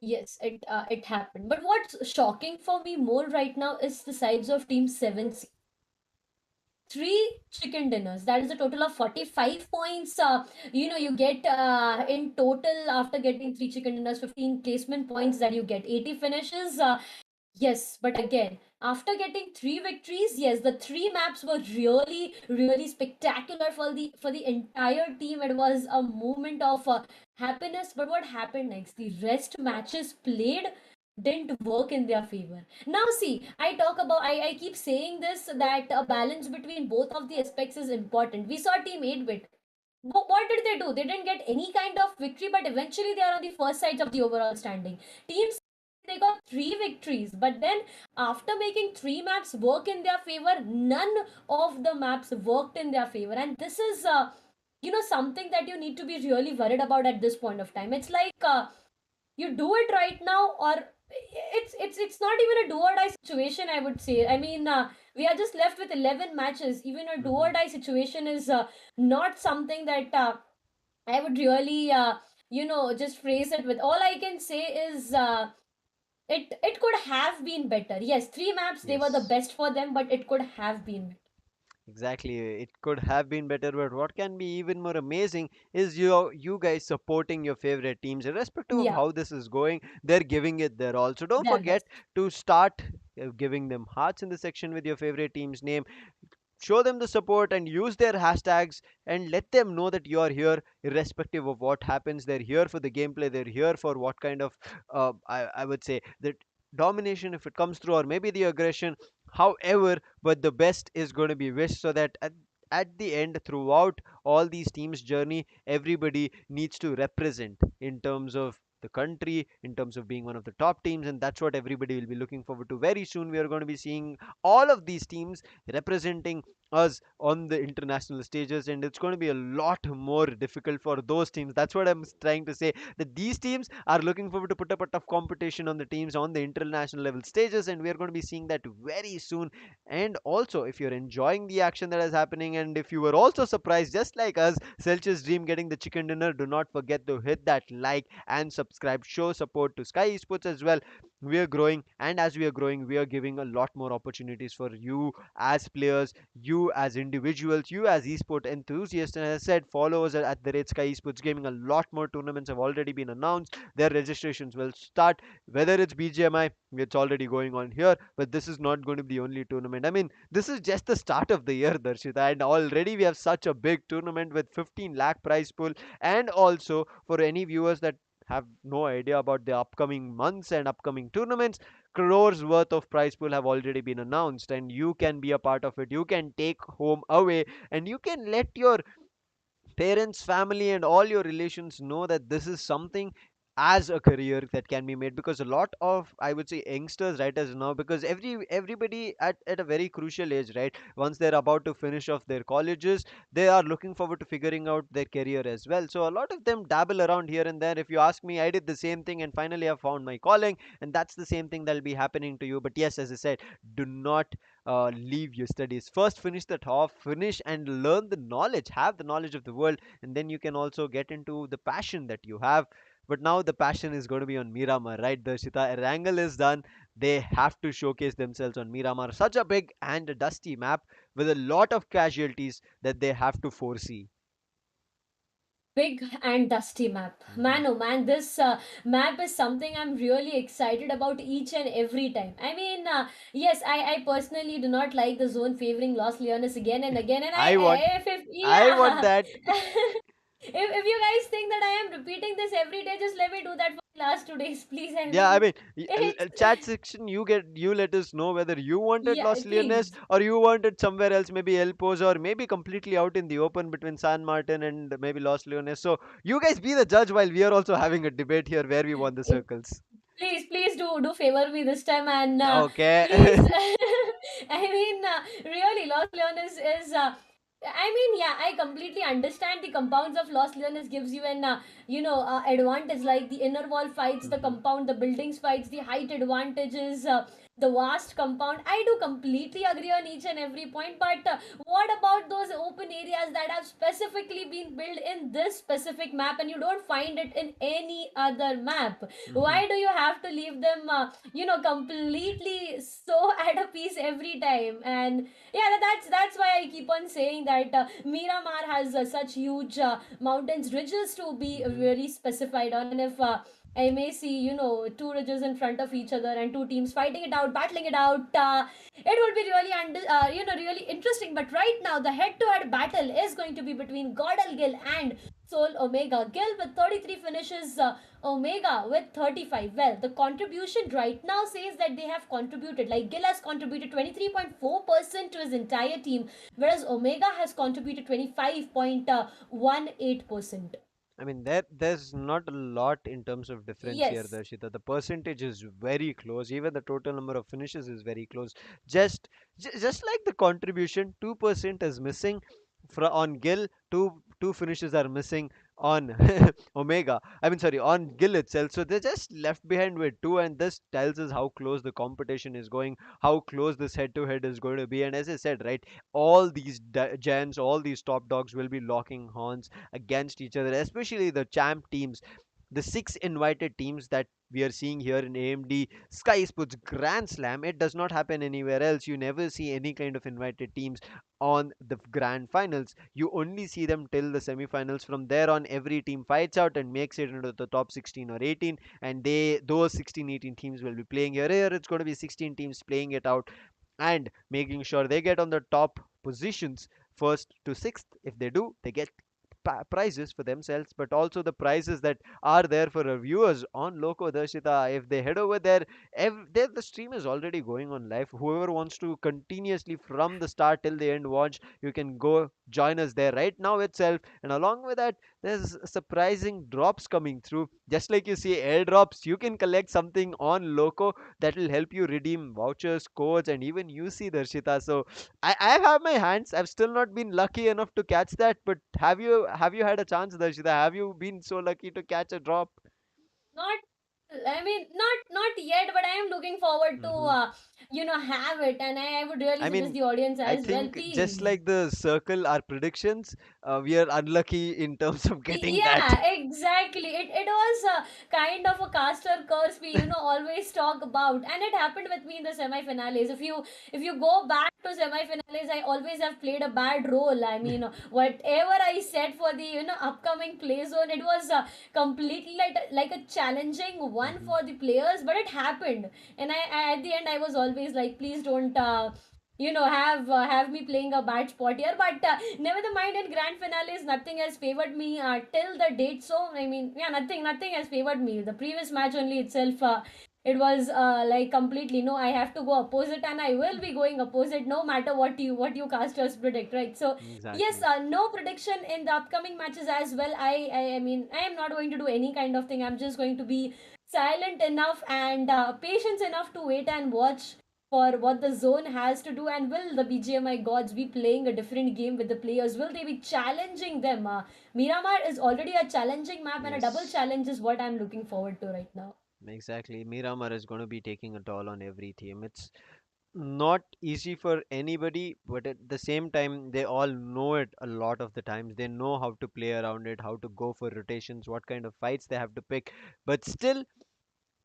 Yes, it happened. But what's shocking for me more right now is the sides of Team 7C. Three chicken dinners, that is a total of 45 points. You get in total, after getting three chicken dinners, 15 placement points, that you get 80 finishes. Yes, but again, after getting three victories, yes, the three maps were really, really spectacular for the entire team. It was a moment of happiness. But what happened next? The rest matches played didn't work in their favor. Now, see, I keep saying this, that a balance between both of the aspects is important. We saw Team 8-bit. What did they do? They didn't get any kind of victory, but eventually they are on the first side of the overall standing. Teams, they got three victories, but then after making three maps work in their favor, none of the maps worked in their favor. And this is something that you need to be really worried about at this point of time. It's like, you do it right now, or it's not even a do or die situation, I would say. I mean, we are just left with 11 matches. Even a do or
Mhm.
die situation is not something that I would really just phrase it with. All I can say is, it could have been better. Yes, three maps, they were the
Yes.
best for them, but it could have been better.
Exactly. It could have been better, but what can be even more amazing is you guys supporting your favorite teams, irrespective of
Yeah,
how this is going. They're giving it their all. So don't
their
forget
best.
to start giving them hearts in the section with your favorite team's name. Show them the support and use their hashtags, and let them know that you are here irrespective of what happens. They're here for the gameplay, they're here for what kind of I would say that domination, if it comes through, or maybe the aggression, however, but the best is going to be wished, so that at the end, throughout all these teams journey, everybody needs to represent in terms of the country in terms of being one of the top teams, and that's what everybody will be looking forward to. Very soon we are going to be seeing all of these teams representing us on the international stages, and it's going to be a lot more difficult for those teams. That's what I'm trying to say, that these teams are looking forward to put up a tough competition on the teams on the international level stages, and we are going to be seeing that very soon. And also, if you're enjoying the action that is happening, and if you were also surprised just like us, Selch's dream getting the chicken dinner, do not forget to hit that like and subscribe. Show support to Sky Esports as well. We are growing, and as we are growing, we are giving a lot more opportunities for you as players, you as individuals, you as esport enthusiasts. And as I said, follow us at the rate Sky Esports Gaming. A lot more tournaments have already been announced. Their registrations will start. Whether it's BGMI, it's already going on here, but this is not going to be the only tournament. I mean, this is just the start of the year, Darshita, and already we have such a big tournament with 15 lakh prize pool. And also, for any viewers that have no idea about the upcoming months and upcoming tournaments, crores worth of prize pool have already been announced, and you can be a part of it. You can take home away, and you can let your parents, family, and all your relations know that this is something as a career that can be made. Because a lot of, I would say, youngsters right as now, because everybody at a very crucial age, right, once they're about to finish off their colleges, they are looking forward to figuring out their career as well. So a lot of them dabble around here and there. If you ask me, I did the same thing, and finally I found my calling, and that's the same thing that'll be happening to you. But yes, as I said, do not leave your studies. First, finish the top, finish and learn the knowledge, have the knowledge of the world, and then you can also get into the passion that you have. But now the passion is going to be on Miramar, right, Darshita? Erangel is done. They have to showcase themselves on Miramar, such a big and a dusty map with a lot of casualties that they have to foresee.
Big and dusty map.
Mhm.
Man, oh man, this map is something I'm really excited about each and every time. I mean, yes, I personally do not like the zone favoring Los Leones again and again. And
I want, I want
yeah.
that.
If you guys think that I am repeating this every day, just let me do that for the last 2 days, please. I
Yeah, I
mean,
mean,
it's
chat section, you let us know whether you wanted
yeah,
Los Leones
please.
or you wanted somewhere else, maybe El Pozo, or maybe completely out in the open between San Martin and maybe Los Leones. So you guys be the judge while we are also having a debate here where we want the circles.
Please do favor me this time, and
Okay.
please. I mean, really, Los Leones is. I mean, yeah, I completely understand the compounds of Los Leones gives you an advantage, like the inner wall fights, the
Mhm,
compound, the buildings fights, the height advantages, the vast compound. I do completely agree on each and every point, but what about those open areas that have specifically been built in this specific map, and you don't find it in any other map?
mhm.
Why do you have to leave them completely so at a piece every time? And yeah, that's why I keep on saying that Miramar has such huge mountains, ridges to be
Mhm.
very specified on. And if I may see, two ridges in front of each other and two teams fighting it out, battling it out. It would be really, really interesting. But right now, the head-to-head battle is going to be between GodL Gill and Soul Omega. Gill with 33 finishes, Omega with 35. Well, the contribution right now says that they have contributed. Like Gill has contributed 23.4% to his entire team, whereas Omega has contributed 25.18%.
I mean, there's not a lot in terms of difference here,
Yes.
Darshita. The percentage is very close. Even the total number of finishes is very close. Just just like the contribution, 2% is missing on Gill. Two finishes are missing on Omega. I mean, sorry, on Gill itself. So they're just left behind with two, and this tells us how close the competition is going, how close this head-to-head is going to be. And as I said, right, all these giants, all these top dogs will be locking horns against each other, especially the champ teams. The six invited teams that we are seeing here in AMD Sky Sports Grand Slam, it does not happen anywhere else. You never see any kind of invited teams on the grand finals. You only see them till the semifinals. From there on, every team fights out and makes it into the top 16 or 18, and those 16, 18 teams will be playing here. Here, it's going to be 16 teams playing it out and making sure they get on the top positions first to sixth. If they do, they get prizes for themselves, but also the prizes that are there for our viewers on Loco Darshita. If they head over there, there the stream is already going on live. Whoever wants to continuously from the start till the end watch, you can go join us there right now itself. And along with that, there's surprising drops coming through. Just like you see airdrops, you can collect something on Loco that will help you redeem vouchers, codes, and even UC, Darshita. So I have my hands. I've still not been lucky enough to catch that. But have you had a chance, Darshita? Have you been so lucky to catch a drop?
Not, I mean, not yet, but I am looking forward to
Hmm.
have it, and I would really
I
suggest
mean,
the audience
I
as well,
think just
please.
like the circle, our predictions, we are unlucky in terms of getting that.
Yeah, exactly. It was a kind of a caster curse we always talk about, and it happened with me in the semi-finales. If you go back to semi-finales, I always have played a bad role. I mean, whatever I said for the upcoming play zone, it was completely like a challenging one
Mhm.
for the players, but it happened, and I at the end I was always like, please don't. Have me playing a bad spot here, but never the mind. In grand finales, nothing has favored me till the date. So I mean, yeah, nothing has favored me. The previous match only itself, it was like completely no. I have to go opposite, and I will be going opposite no matter what you casters predict, right? So yes,
Exactly.
no prediction in the upcoming matches as well. I mean, I am not going to do any kind of thing. I'm just going to be silent enough and patience enough to wait and watch for what the zone has to do, and will the BGMI gods be playing a different game with the players? Will they be challenging them? Miramar is already a challenging map, and a double
Yes.
challenge is what I'm looking forward to right now.
Exactly. Miramar is going to be taking a toll on every team. It's not easy for anybody, but at the same time, they all know it a lot of the times. They know how to play around it, how to go for rotations, what kind of fights they have to pick. But still,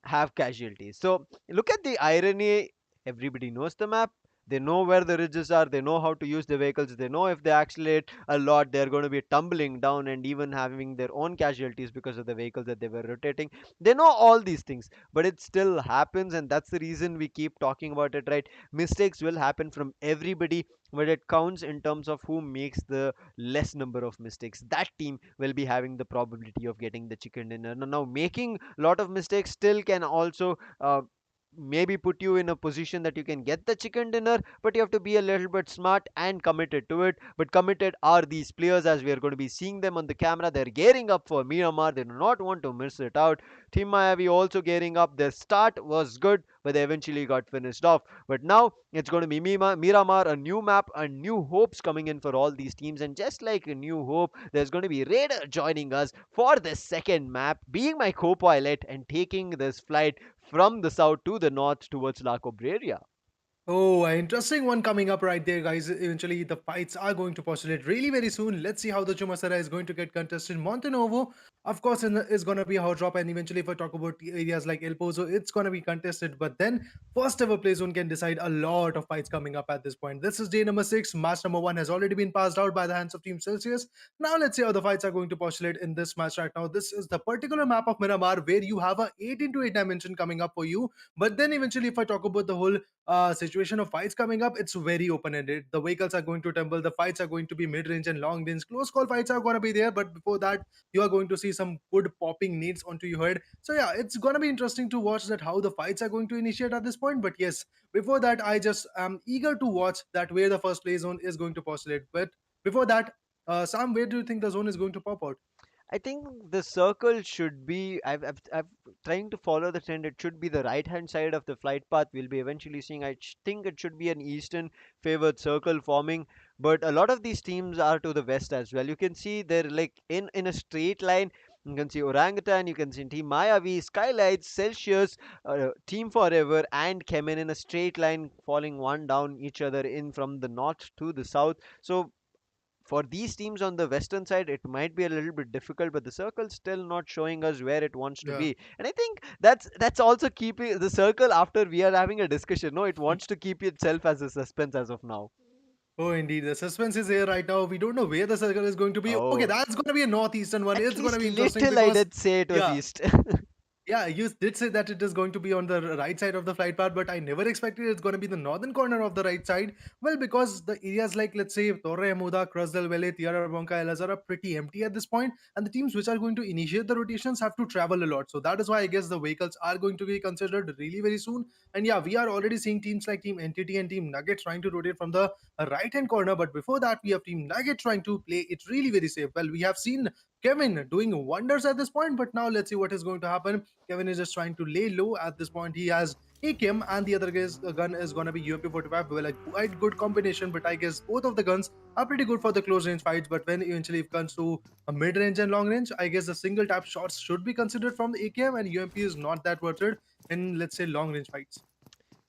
have casualties. So look at the irony. Everybody knows the map. They know where the ridges are. They know how to use the vehicles. They know if they accelerate a lot, they're going to be tumbling down and even having their own casualties because of the vehicles that they were rotating. They know all these things, but it still happens, and that's the reason we keep talking about it, right? Mistakes will happen from everybody, but it counts in terms of who makes the less number of mistakes. That team will be having the probability of getting the chicken dinner. Now making a lot of mistakes still can also maybe put you in a position that you can get the chicken dinner, but you have to be a little bit smart and committed to it. But committed are these players, as we are going to be seeing them on the camera. They're gearing up for Miramar. They do not want to miss it out. Team Mayavi also gearing up. Their start was good, but they eventually got finished off. But now it's going to be Miramar, a new map and new hopes coming in for all these teams. And just like a new hope, there's going to be Raider joining us for the second map, being my co-pilot and taking this flight from the south to the north towards La Cobreria.
Oh, an interesting one coming up right there, guys. Eventually, the fights are going to postulate really very soon. Let's see how the Chumasara is going to get contested. Montenovo, of course, is going to be a hot drop. And eventually, if I talk about areas like El Pozo, it's going to be contested. But then, first ever play zone can decide a lot of fights coming up at this point. This is day number 6. Match number 1 has already been passed out by the hands of Team Celsius. Now, let's see how the fights are going to postulate in this match right now. This is the particular map of Miramar where you have a 8 into 8 dimension coming up for you. But then, eventually, if I talk about the whole situation of fights coming up, it's very open-ended. The vehicles are going to tumble. The fights are going to be mid-range and long-range. Close call fights are going to be there, but before that, you are going to see some good popping nades onto your head. So yeah, it's going to be interesting to watch that how the fights are going to initiate at this point. But yes, before that, I just am eager to watch that where the first play zone is going to postulate. But before that, Sam, where do you think the zone is going to pop out?
I think the circle should be. I've trying to follow the trend. It should be the right hand side of the flight path. We'll be eventually seeing. Think it should be an eastern favored circle forming. But a lot of these teams are to the west as well. You can see they're like in a straight line. You can see Orangutan. You can see Team Mayavi, Skylightz, Celsius, Team Forever, and Chemin in a straight line, falling one down each other in from the north to the south. So for these teams on the western side, it might be a little bit difficult, but the circle's still not showing us where it wants to
Yeah.
be. And I think that's also keeping the circle after we are having a discussion. No, it wants to keep itself as a suspense as of now.
Oh, indeed. The suspense is here right now. We don't know where the circle is going to be. Okay,
Oh,
that's going to be a northeastern one.
at
It's going to
least
be interesting
little I
because,
did say it was
yeah,
east.
Yeah, you did say that it is going to be on the right side of the flight path, but I never expected it's going to be the northern corner of the right side. Well, because the areas like, let's say, Torre Muda, Cruz del Valle, Tierra Blanca, El Azhar are pretty empty at this point, and the teams which are going to initiate the rotations have to travel a lot. So that is why I guess the vehicles are going to be considered really very soon. And yeah, we are already seeing teams like Team Entity and Team Nugget trying to rotate from the right hand corner, but before that, we have Team Nugget trying to play it really very safe. Well, we have seen Kevin doing wonders at this point, but now let's see what is going to happen. Kevin is just trying to lay low at this point. He has AKM and the other guy's gun is going to be UMP 45. Well, a quite good combination, but I guess both of the guns are pretty good for the close range fights. But when eventually it comes to a mid range and long range, I guess the single tap shots should be considered from the AKM, and UMP is not that worth it in, let's say, long range fights.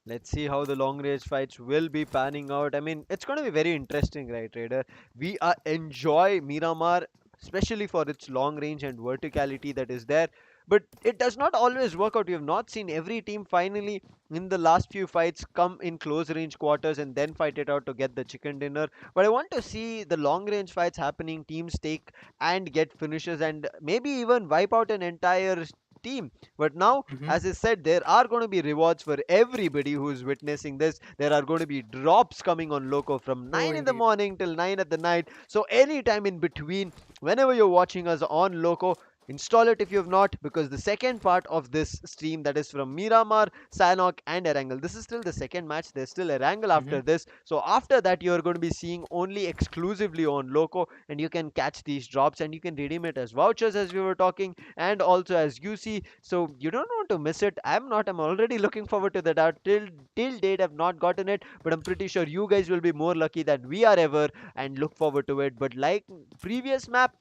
Let's see how the long range fights will be panning out. I mean, it's going to be very interesting, right, Raider? We enjoy Miramar, especially for its long range and verticality that is there. But it does not always work out. We have not seen every team finally in the last few fights come in close range quarters and then fight it out to get the chicken dinner. But I want to see the long range fights happening, teams take and get finishes and maybe even wipe out an entire team. But now,
Mhm.
as I said, there are going to be rewards for everybody who is witnessing this. There are going to be drops coming on Loco from
Oh,
9 in the
indeed.
morning till 9 at the night. So, anytime in between, whenever you're watching us on Loco, install it if you have not, because the second part of this stream, that is from Miramar, Sanok, and Erangel. This is still the second match. There's still Erangel after
Mhm.
this. So after that, you're going to be seeing only exclusively on Loco, and you can catch these drops and you can redeem it as vouchers, as we were talking, and also as UC. So you don't want to miss it. I'm not. I'm already looking forward to that. Till date, I've not gotten it, but I'm pretty sure you guys will be more lucky than we are ever, and look forward to it. But like previous map,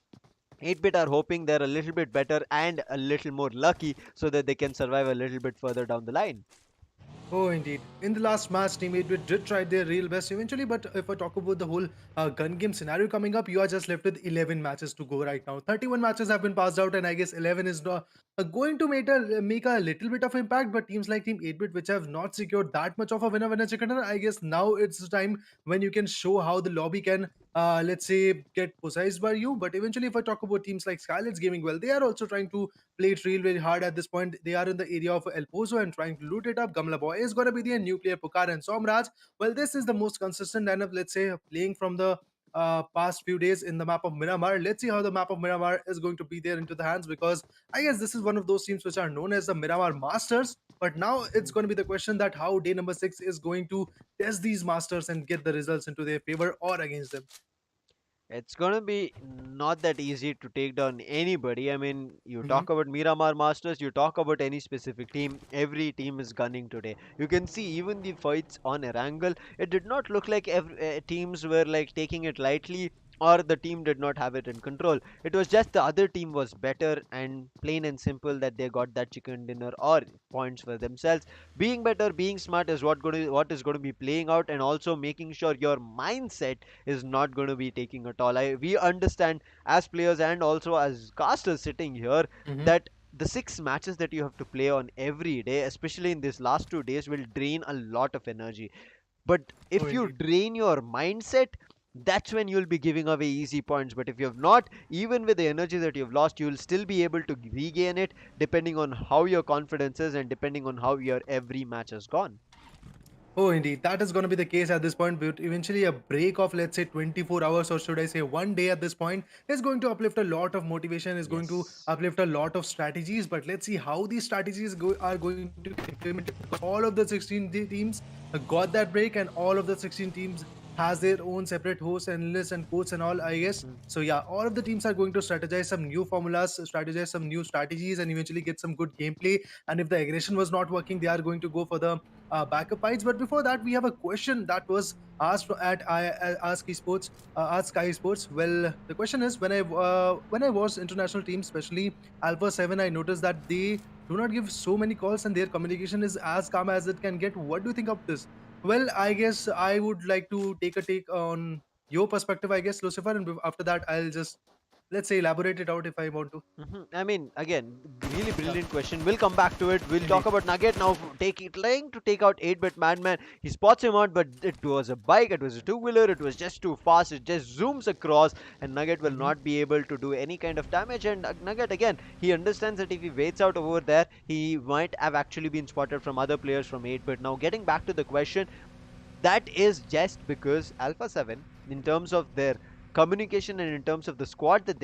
8-bit are hoping they're a little bit better and a little more lucky so that they can survive a little bit further down the line.
Oh, indeed. In the last match, Team 8 did try their real best eventually, but if I talk about the whole gun game scenario coming up, you are just left with 11 matches to go right now. 31 matches have been passed out, and I guess 11 is not, going to make a little bit of impact. But teams like Team 8-bit, which have not secured that much of a winner chicken dinner, I guess now it's the time when you can show how the lobby can, let's say, get possessed by you. But eventually, if I talk about teams like Skylightz Gaming, well, they are also trying to play it real very hard at this point. They are in the area of El Pozo and trying to loot it up. Gamla Boy is going to be there. Nuclear, Pukar, and Somraj. Well, this is the most consistent lineup, let's say, playing from the past few days in the map of Miramar. Let's see how the map of Miramar is going to be there into the hands, because I guess this is one of those teams which are known as the Miramar Masters. But now it's going to be the question that how day number 6 is going to test these masters and get the results into their favor or against them.
It's gonna be not that easy to take down anybody. I mean, you
Mhm.
talk about Miramar Masters, you talk about any specific team, every team is gunning today. You can see even the fights on Erangel, it did not look like teams were like taking it lightly or the team did not have it in control. It was just the other team was better and plain and simple that they got that chicken dinner or points for themselves. Being better, being smart is what is going to be playing out, and also making sure your mindset is not going to be taking at all. We understand as players and also as casters sitting here
Mhm.
that the 6 matches that you have to play on every day, especially in these last 2 days, will drain a lot of energy. But
Oh,
if you
indeed.
drain your mindset, that's when you'll be giving away easy points. But if you have not, even with the energy that you've lost, you'll still be able to regain it depending on how your confidence is and depending on how your every match has gone.
Oh, indeed. That is going to be the case at this point. But eventually, a break of, let's say, 24 hours, or should I say one day at this point, is going to uplift a lot of motivation, is going to
Yes.
uplift a lot of strategies. But let's see how these strategies are going to get implemented, because all of the 16 teams got that break, and all of the 16 teams has their own separate hosts and lists and codes and all, I guess. So yeah, all of the teams are going to strategize some new formulas, strategize some new strategies, and eventually get some good gameplay. And if the aggression was not working, they are going to go for the backup fights. But before that, we have a question that was asked at Ask Esports, Ask Sky Sports. Well, the question is, when I watched international teams, especially Alpha 7, I noticed that they do not give so many calls and their communication is as calm as it can get. What do you think of this? Well, I guess I would like to take a take on your perspective, I guess, Lucifer, and after that, I'll just let's say elaborate it out if I want to.
I mean, again, really
Yeah,
brilliant question. We'll come back to it. We'll talk
indeed.
about Nugget now. Trying to take out 8-bit Madman. He spots him out, but it was a bike. It was a two-wheeler. It was just too fast. It just zooms across, and Nugget will
Hmm.
not be able to do any kind of damage. And Nugget again, he understands that if he waits out over there, he might have actually been spotted from other players from 8-bit. Now, getting back to the question, that is just because Alpha 7, in terms of their communication and in terms of the squad that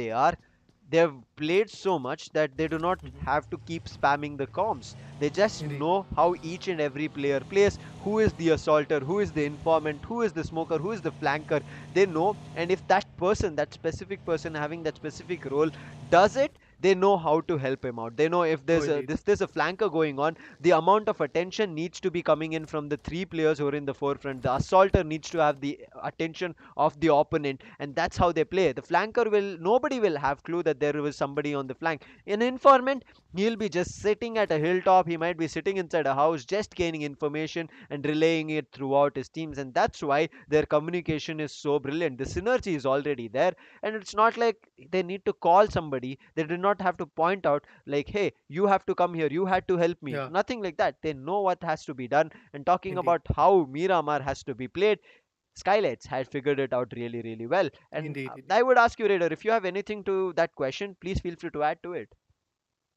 they've played so much that they do not
Hmm.
have to keep spamming the comms. They just
Indeed.
know how each and every player plays, who is the assaulter, who is the informant, who is the smoker, who is the flanker. They know, and if that person, that specific person having that specific role, does it, they know how to help him out. They know if
Oh,
there's a
indeed.
this there's a flanker going on, the amount of attention needs to be coming in from the three players who are in the forefront. The assaulter needs to have the attention of the opponent, and that's how they play. The flanker will nobody will have clue that there was somebody on the flank. An informant, he'll be just sitting at a hilltop, he might be sitting inside a house just gaining information and relaying it throughout his teams, and that's why their communication is so brilliant. The synergy is already there, and it's not like they need to call somebody. They do not have to point out like, hey, you have to come here, you had to help me.
Yeah,
Nothing like that. They know what has to be done. And talking
indeed.
about how Miramar has to be played, Skylights had figured it out really, really well. And
Indeed. Indeed.
I would ask you, Raider, if you have anything to that question, please feel free to add to it.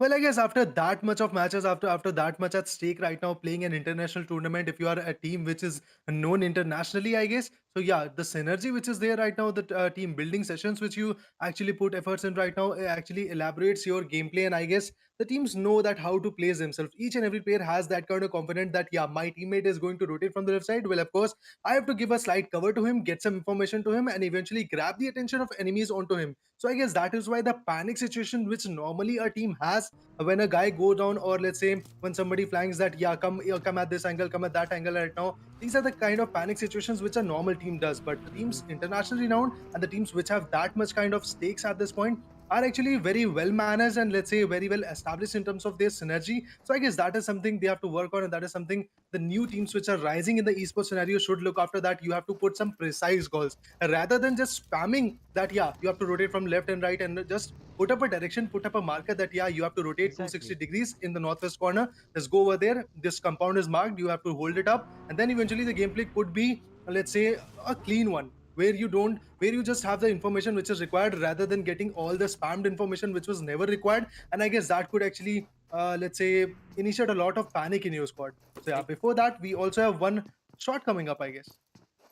Well, I guess after that much of matches, after that much at stake right now, playing an international tournament, if you are a team which is known internationally, I guess. So yeah, the synergy which is there right now, the team building sessions which you actually put efforts in right now, actually elaborates your gameplay, and I guess the teams know that how to place themselves. Each and every player has that kind of confidence that yeah, my teammate is going to rotate from the left side. Well, of course, I have to give a slight cover to him, get some information to him, and eventually grab the attention of enemies onto him. So I guess that is why the panic situation which normally a team has when a guy go down, or let's say when somebody flanks that yeah, come at this angle, come at that angle right now, these are the kind of panic situations which a normal team does. But the teams internationally renowned and the teams which have that much kind of stakes at this point are actually very well managed and let's say very well established in terms of their synergy. So I guess that is something they have to work on, and that is something the new teams which are rising in the esports scenario should look after. That you have to put some precise goals rather than just spamming that yeah, you have to rotate from left and right, and just put up a direction, put up a marker that yeah, you have to rotate 260
Exactly.
degrees in the northwest corner. Just go over there. This compound is marked. You have to hold it up, and then eventually the gameplay could be, let's say, a clean one where you just have the information which is required rather than getting all the spammed information which was never required. And I guess that could actually, let's say, initiate a lot of panic in your squad. So yeah, before that, we also have one shot coming up, I guess.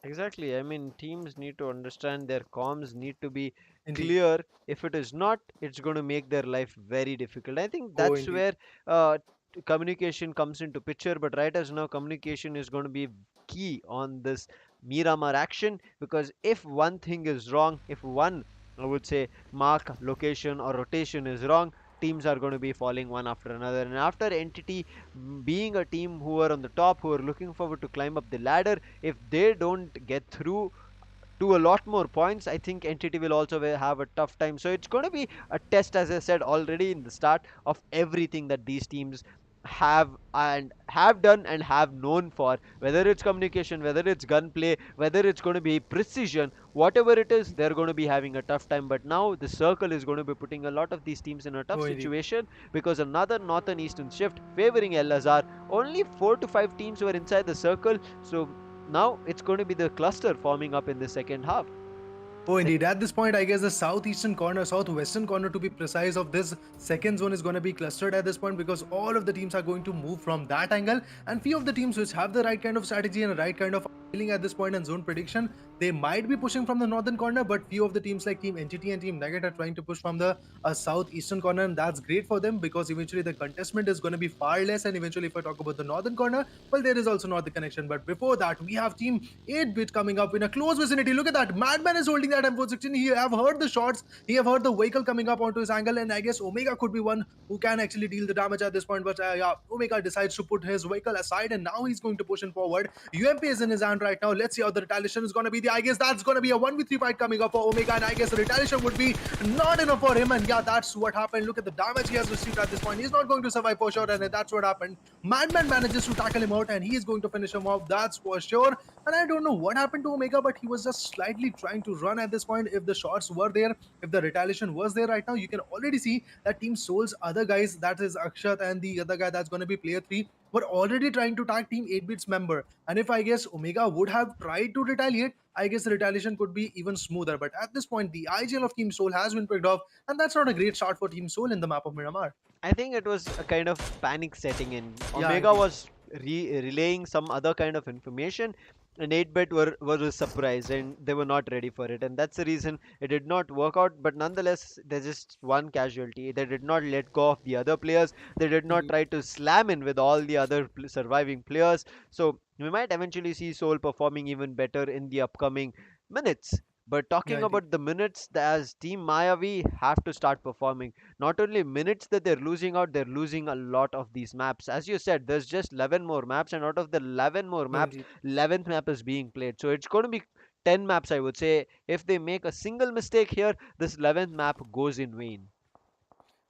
Exactly. I mean, teams need to understand their comms need to be
Indeed.
clear. If it is not, it's going to make their life very difficult. I think
Oh,
that's
indeed.
where communication comes into picture. But right as now, communication is going to be key on this Miramar action, because if one thing is wrong, if one, I would say, mark, location, or rotation is wrong, teams are going to be falling one after another. And after Entity being a team who are on the top, who are looking forward to climb up the ladder, if they don't get through to a lot more points, I think Entity will also have a tough time. So it's going to be a test, as I said already in the start, of everything that these teams have done and have known for, whether it's communication, whether it's gunplay, whether it's going to be precision, whatever it is, they're going to be having a tough time. But now the circle is going to be putting a lot of these teams in a tough
Oh, indeed.
situation, because another northern eastern shift favoring LSR. Only 4 to 5 teams were inside the circle, so now it's going to be the cluster forming up in the second half.
Oh, indeed. At this point, I guess the southeastern corner, southwestern corner to be precise, of this second zone is going to be clustered at this point, because all of the teams are going to move from that angle. And few of the teams which have the right kind of strategy and the right kind of feeling at this point and zone prediction, they might be pushing from the northern corner, but few of the teams like Team NTT and Team Nugget are trying to push from the southeastern corner, and that's great for them because eventually the contestment is going to be far less. And eventually, if I talk about the northern corner, well, there is also not the connection. But before that, we have Team 8-bit coming up in a close vicinity. Look at that. Madman is holding that M416. He have heard the shots. He have heard the vehicle coming up onto his angle. And I guess Omega could be one who can actually deal the damage at this point. But yeah, Omega decides to put his vehicle aside. And now he's going to push in forward. UMP is in his hand front right now. Let's see how the retaliation is going to be. I guess that's going to be a 1v3 fight coming up for Omega, and I guess the retaliation would be not enough for him. And yeah, that's what happened. Look at the damage he has received at this point. He's not going to survive for sure, and that's what happened. Madman manages to tackle him out, and he is going to finish him off. That's for sure. And I don't know what happened to Omega, but he was just slightly trying to run at this point. If the shots were there, if the retaliation was there right now, you can already see that Team Soul's other guys, that is Akshat and the other guy that's going to be player 3, were already trying to tag Team 8-Bits member. And if I guess Omega would have tried to retaliate, I guess the retaliation could be even smoother. But at this point, the IGL of Team Soul has been picked off, and that's not a great start for Team Soul in the map of Miramar.
I think it was a kind of panic setting in.
Yeah,
Omega
indeed.
was relaying some other kind of information, and 8-bit was surprised and they were not ready for it. And that's the reason it did not work out. But nonetheless, there's just one casualty. They did not let go of the other players. They did not
Indeed.
try to slam in with all the other surviving players. So we might eventually see Soul performing even better in the upcoming minutes. But
Yeah,
talking
indeed.
about the minutes, as Team Mayavi have to start performing. Not only minutes that they're losing out, they're losing a lot of these maps. As you said, there's just 11 more maps, and out of the 11 more
Yeah,
maps,
indeed.
11th map is being played. So it's going to be 10 maps, I would say. If they make a single mistake here, this 11th map goes in vain.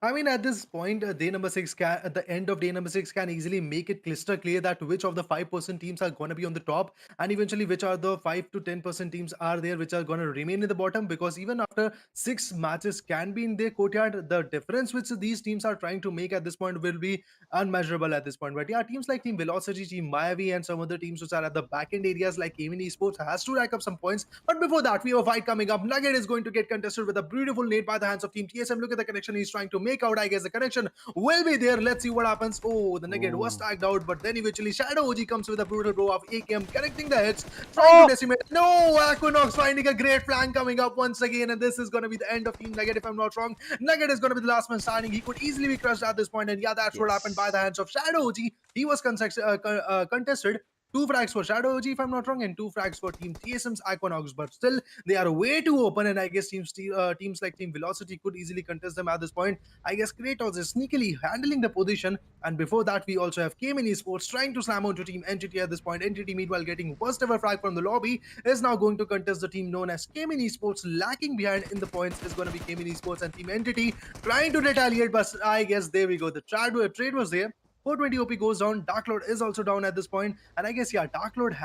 I mean, at this point, day number 6 can, at the end of day number 6 can easily make it crystal clear that which of the 5% teams are going to be on the top, and eventually which are the 5 to 10% teams are there which are going to remain in the bottom. Because even after 6 matches can be in their courtyard, the difference which these teams are trying to make at this point will be unmeasurable at this point. But yeah, teams like Team Velocity, Team Mayavi, and some other teams which are at the back end areas like Chemin Esports has to rack up some points. But before that, we have a fight coming up. Nugget is going to get contested with a beautiful nade by the hands of Team TSM. Look at the connection he's trying to make out. I guess the connection will be there. Let's see what happens. Oh, the Nugget was
Ooh.
tagged out, but then eventually Shadow OG comes with a brutal blow of AKM, connecting the hits, trying to
Oh!
decimate. No, Equinox finding a great flank coming up once again, and this is going to be the end of Team Nugget if I'm not wrong. Nugget is going to be the last man standing. He could easily be crushed at this point, and yeah, that's what happened by
Yes.
the hands of Shadow OG. He was contested. 2 frags for Shadow OG, if I'm not wrong, and 2 frags for Team TSM's Equinox. But still, they are way too open, and I guess teams like Team Velocity could easily contest them at this point. I guess Kratos is sneakily handling the position, and before that, we also have Chemin Esports trying to slam onto Team Entity at this point. Entity, meanwhile, getting first ever frag from the lobby, is now going to contest the team known as Chemin Esports. Lacking behind in the points is going to be Chemin Esports, and Team Entity trying to retaliate, but I guess there we go. The trade was there. 420 OP goes down. Dark Lord is also down at this point, and I guess yeah, Dark Lord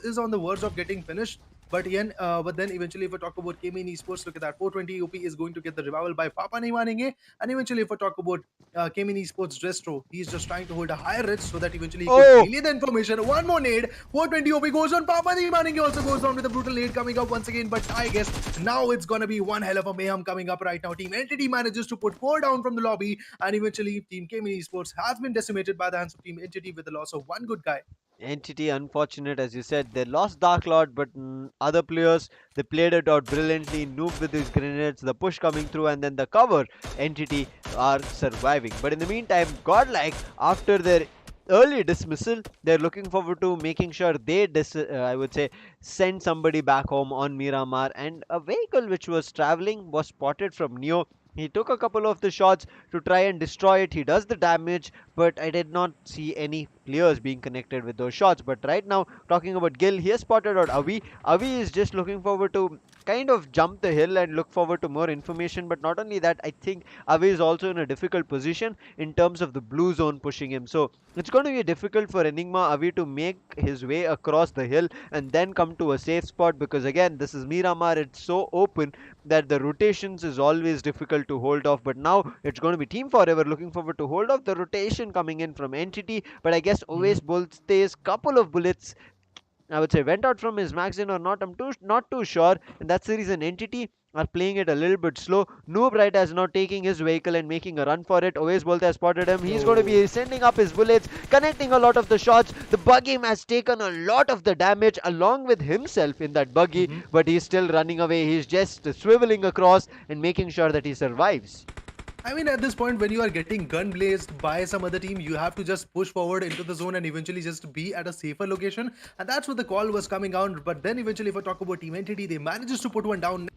is on the verge of getting finished. But then eventually, if we talk about Chemin Esports, look at that. 420 OP is going to get the revival by Papa Nimanenge, and eventually, if we talk about Chemin Esports Destro, he's just trying to hold a higher reach so that eventually he could
Oh!
relay the information. One more nade. 420 OP goes on. Papa Nimanenge also goes down with a brutal nade coming up once again. But I guess now it's gonna be one hell of a mayhem coming up right now. Team Entity manages to put 4 down from the lobby, and eventually Team Chemin Esports has been decimated by the hands of Team Entity with the loss of one good guy.
Entity, unfortunate as you said, they lost Dark Lord, but other players they played it out brilliantly. Noob with his grenades, the push coming through, and then the cover. Entity are surviving, but in the meantime, Godlike after their early dismissal, they're looking forward to making sure they I would say send somebody back home on Miramar. And a vehicle which was traveling was spotted from Neo. He took a couple of the shots to try and destroy it. He does the damage, but I did not see any players being connected with those shots. But right now, talking about Gil, he has spotted out Avi. Avi is just looking forward to kind of jump the hill and look forward to more information. But not only that, I think Avi is also in a difficult position in terms of the blue zone pushing him. So it's going to be difficult for Enigma Avi to make his way across the hill and then come to a safe spot, because again, this is Miramar. It's so open that the rotations is always difficult to hold off. But now it's going to be Team Forever looking forward to hold off the rotation coming in from Entity. But I guess
Mhm.
always Bolte's couple of bullets, I would say, went out from his magazine or not. I'm not too sure, and that's the reason Entity are playing it a little bit slow. Noob right is now taking his vehicle and making a run for it. Always Bolte has spotted him. He's going to
Oh.
be sending up his bullets, connecting a lot of the shots. The buggy has taken a lot of the damage along with himself in that buggy,
Mhm.
but he's still running away. He's just swiveling across and making sure that he survives.
I mean, at this point, when you are getting gun blazed by some other team, you have to just push forward into the zone and eventually just be at a safer location. And that's what the call was coming out. But then eventually, if I talk about Team Entity, they manages to put one down.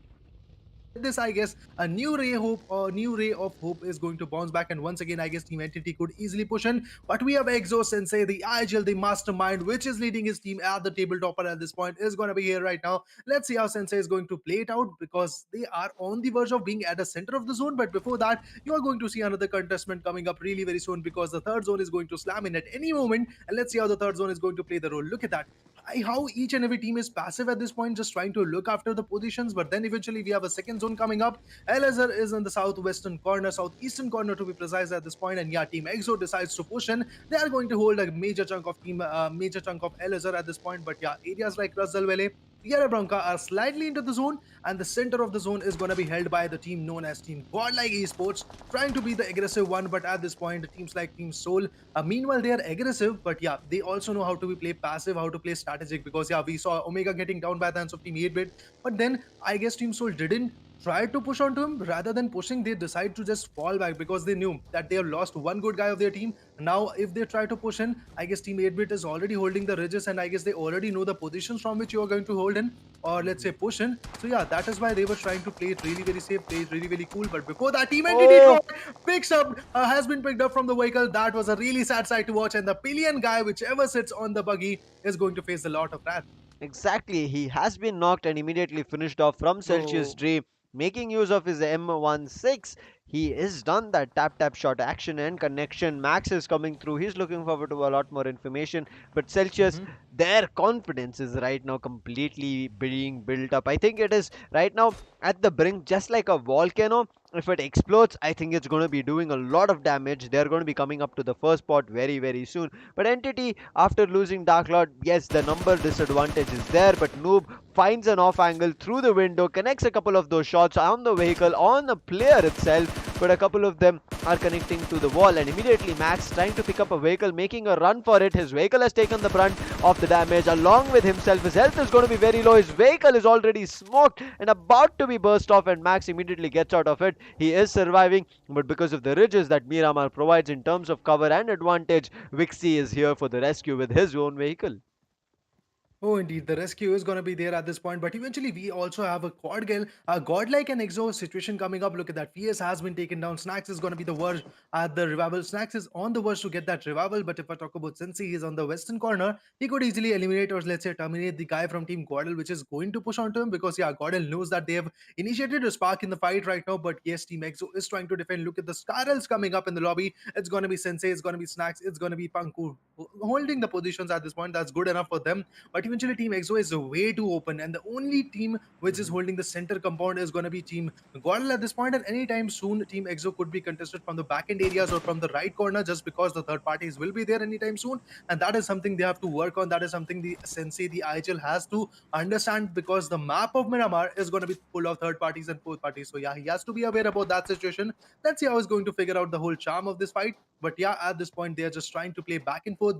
with this, I guess a new ray of hope is going to bounce back, and once again, I guess Team Entity could easily push in. But we have Exo Sensei, the IGL, the mastermind, which is leading his team at the tabletopper at this point, is going to be here right now. Let's see how Sensei is going to play it out, because they are on the verge of being at the center of the zone. But before that, you are going to see another contestant coming up really very soon, because the third zone is going to slam in at any moment. And let's see how the third zone is going to play the role. Look at that. How each and every team is passive at this point, just trying to look after the positions. But then eventually we have a second zone coming up. Elazar is in the southwestern corner, southeastern corner to be precise at this point. And yeah, Team Exo decides to push in. They are going to hold a major chunk of Elazar at this point. But yeah, areas like Russell Valley, Sierra Bronca are slightly into the zone, and the center of the zone is going to be held by the team known as Team Godlike Esports, trying to be the aggressive one. But at this point, teams like Team Soul, meanwhile, they are aggressive, but yeah, they also know how to play passive, how to play strategic. Because yeah, we saw Omega getting down by the hands of Team 8-bit, but then I guess Team Soul didn't try to push onto him. Rather than pushing, they decide to just fall back, because they knew that they have lost one good guy of their team. Now if they try to push in, I guess Team 8-bit is already holding the ridges, and I guess they already know the positions from which you are going to hold in, or let's say push in. So yeah, that is why they were trying to play it really very safe, play it really very cool. But before that, Team Entity
Oh,
picks up has been picked up from the vehicle. That was a really sad sight to watch, and the pillion guy, whichever sits on the buggy, is going to face a lot of wrath.
exactly. He has been knocked and immediately finished off from Celsius
Oh.
Dream, making use of his M16. He is done that tap tap shot action and connection. Max is coming through. He's looking forward to a lot more information. But Celsius,
Mhm.
their confidence is right now completely being built up. I think it is right now at the brink, just like a volcano. If it explodes, I think it's going to be doing a lot of damage. They're going to be coming up to the first spot very, very soon. But Entity, after losing Dark Lord, yes, the number disadvantage is there. But Noob finds an off angle through the window, connects a couple of those shots on the vehicle, on the player itself. But a couple of them are connecting to the wall, and immediately Max trying to pick up a vehicle, making a run for it. His vehicle has taken the brunt of the damage along with himself. His health is going to be very low. His vehicle is already smoked and about to be burst off, and Max immediately gets out of it. He is surviving, but because of the ridges that Miramar provides in terms of cover and advantage, Vixie is here for the rescue with his own vehicle.
Oh, indeed, the rescue is going to be there at this point, but eventually we also have a godlike and exo situation coming up. Look at that. VS has been taken down. Snacks is going to be the verge at the revival. Snacks is on the verge to get that revival, but if I talk about Sensei, he's on the western corner. He could easily eliminate, or let's say terminate, the guy from Team GodL, which is going to push onto him, because yeah, GodL knows that they have initiated a spark in the fight right now. But yes, Team Exo is trying to defend. Look at the Scarrels coming up in the lobby. It's going to be Sensei, it's going to be Snacks, it's going to be Panku holding the positions at this point. That's good enough for them, but eventually Team Exo is way too open, and the only team which is
Mhm.
holding the center compound is going to be Team GodL at this point. And anytime soon, Team Exo could be contested from the back end areas or from the right corner, just because the third parties will be there anytime soon. And that is something they have to work on. That is something the Sensei, the IHL, has to understand, because the map of Miramar is going to be full of third parties and fourth parties. So yeah, he has to be aware about that situation. Let's see how he's going to figure out the whole charm of this fight. But yeah, at this point, they're just trying to play back and forth,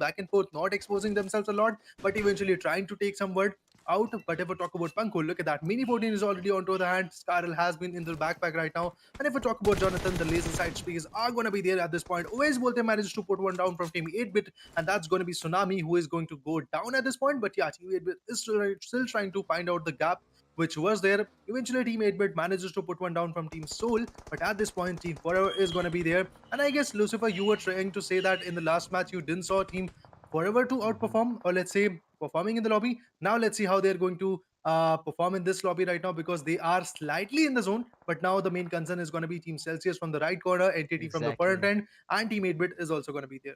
not exposing themselves a lot, but eventually trying to take some word out. But if I talk about Panko, look at that. Mini 14 is already onto the hand. Scarrel has been in the backpack right now. And if I talk about Jonathan, the laser side speakers are going to be there at this point. Always Volte manages to put one down from Team 8-bit, and that's going to be Tsunami, who is going to go down at this point. But yeah, Team 8-bit is still trying to find out the gap which was there. Eventually, Team 8-bit manages to put one down from Team Soul, but at this point, Team Forever is going to be there. And I guess, Lucifer, you were trying to say that in the last match you didn't saw Team Forever to
Mhm.
outperform, or let's say performing in the lobby. Now let's see how they're going to perform in this lobby right now, because they are slightly in the zone. But now the main concern is going to be Team Celsius from the right corner, Entity from the front
Exactly.
end, and Team 8-bit is also going to be there.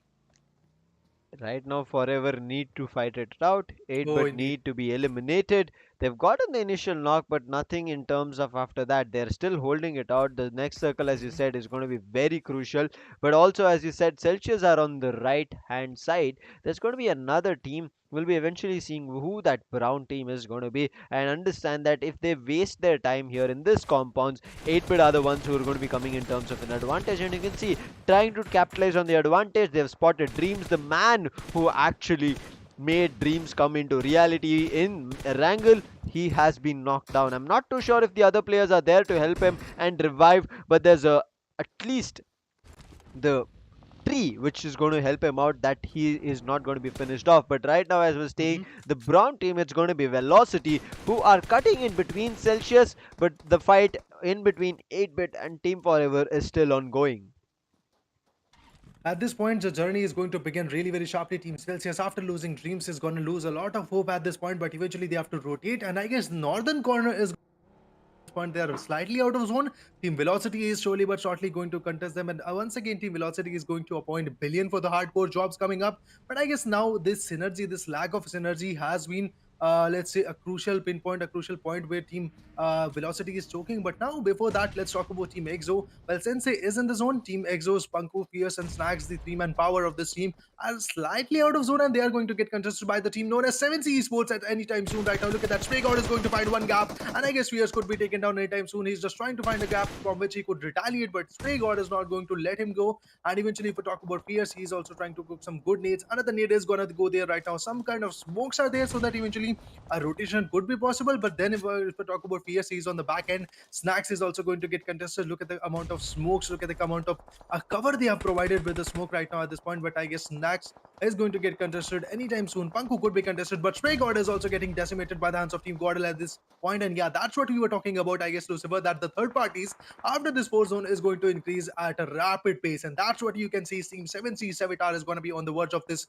Right now, Forever need to fight it out. 8
Oh,
but
indeed.
need to be eliminated. They've gotten the initial knock, but nothing in terms of after that. They're still holding it out. The next circle, as you
Mhm.
said, is going to be very crucial. But also, as you said, Celsius are on the right hand side. There's going to be another team. We'll be eventually seeing who that brown team is going to be, and understand that if they waste their time here in this compounds, 8-bit are the ones who are going to be coming in terms of an advantage. And you can see, trying to capitalize on the advantage, they've spotted Dreams, the man who actually made dreams come into reality in Wrangle. He has been knocked down. I'm not too sure if the other players are there to help him and revive, but there's a at least the tree which is going to help him out, that he is not going to be finished off. But right now, as we're saying, the brown team, it's going to be Velocity who are cutting in between Celsius, but the fight in between 8-bit and Team Forever is still ongoing.
At this point, the journey is going to begin really very sharply. Team Celsius, after losing Dreams, is going to lose a lot of hope at this point, but eventually they have to rotate. And I guess Northern Corner is point, they are slightly out of zone. Team Velocity is surely but shortly going to contest them, and once again Team Velocity is going to appoint billion for the hardcore jobs coming up. But I guess now this synergy, this lack of synergy has been let's say a crucial pinpoint, a crucial point where Team Velocity is choking. But now before that, let's talk about Team Exo. Well, Sensei is in the zone. Team Exo's Punko, Fierce and Snacks, the three-man power of this team, are slightly out of zone, and they are going to get contested by the team known as 7C Esports at any time soon. Right now, look at that. Stray God is going to find one gap, and I guess Fierce could be taken down anytime soon. He's just trying to find a gap from which he could retaliate, but Stray God is not going to let him go. And eventually, if we talk about Fierce, he's also trying to cook some good nades. Another nade is gonna go there right now. Some kind of smokes are there so that eventually a rotation could be possible. But then if we talk about Fierce, he's on the back end. Snacks is also going to get contested. Look at the amount of smokes. Look at the amount of cover they have provided with the smoke right now at this point. But I guess Snacks is going to get contested anytime soon. Punku could be contested, but Stray God is also getting decimated by the hands of Team GodL at this point. And yeah, that's what we were talking about, I guess, Lucifer, that the third parties after this 4 zone is going to increase at a rapid pace. And that's what you can see. Team 7C Savitar is going to be on the verge of this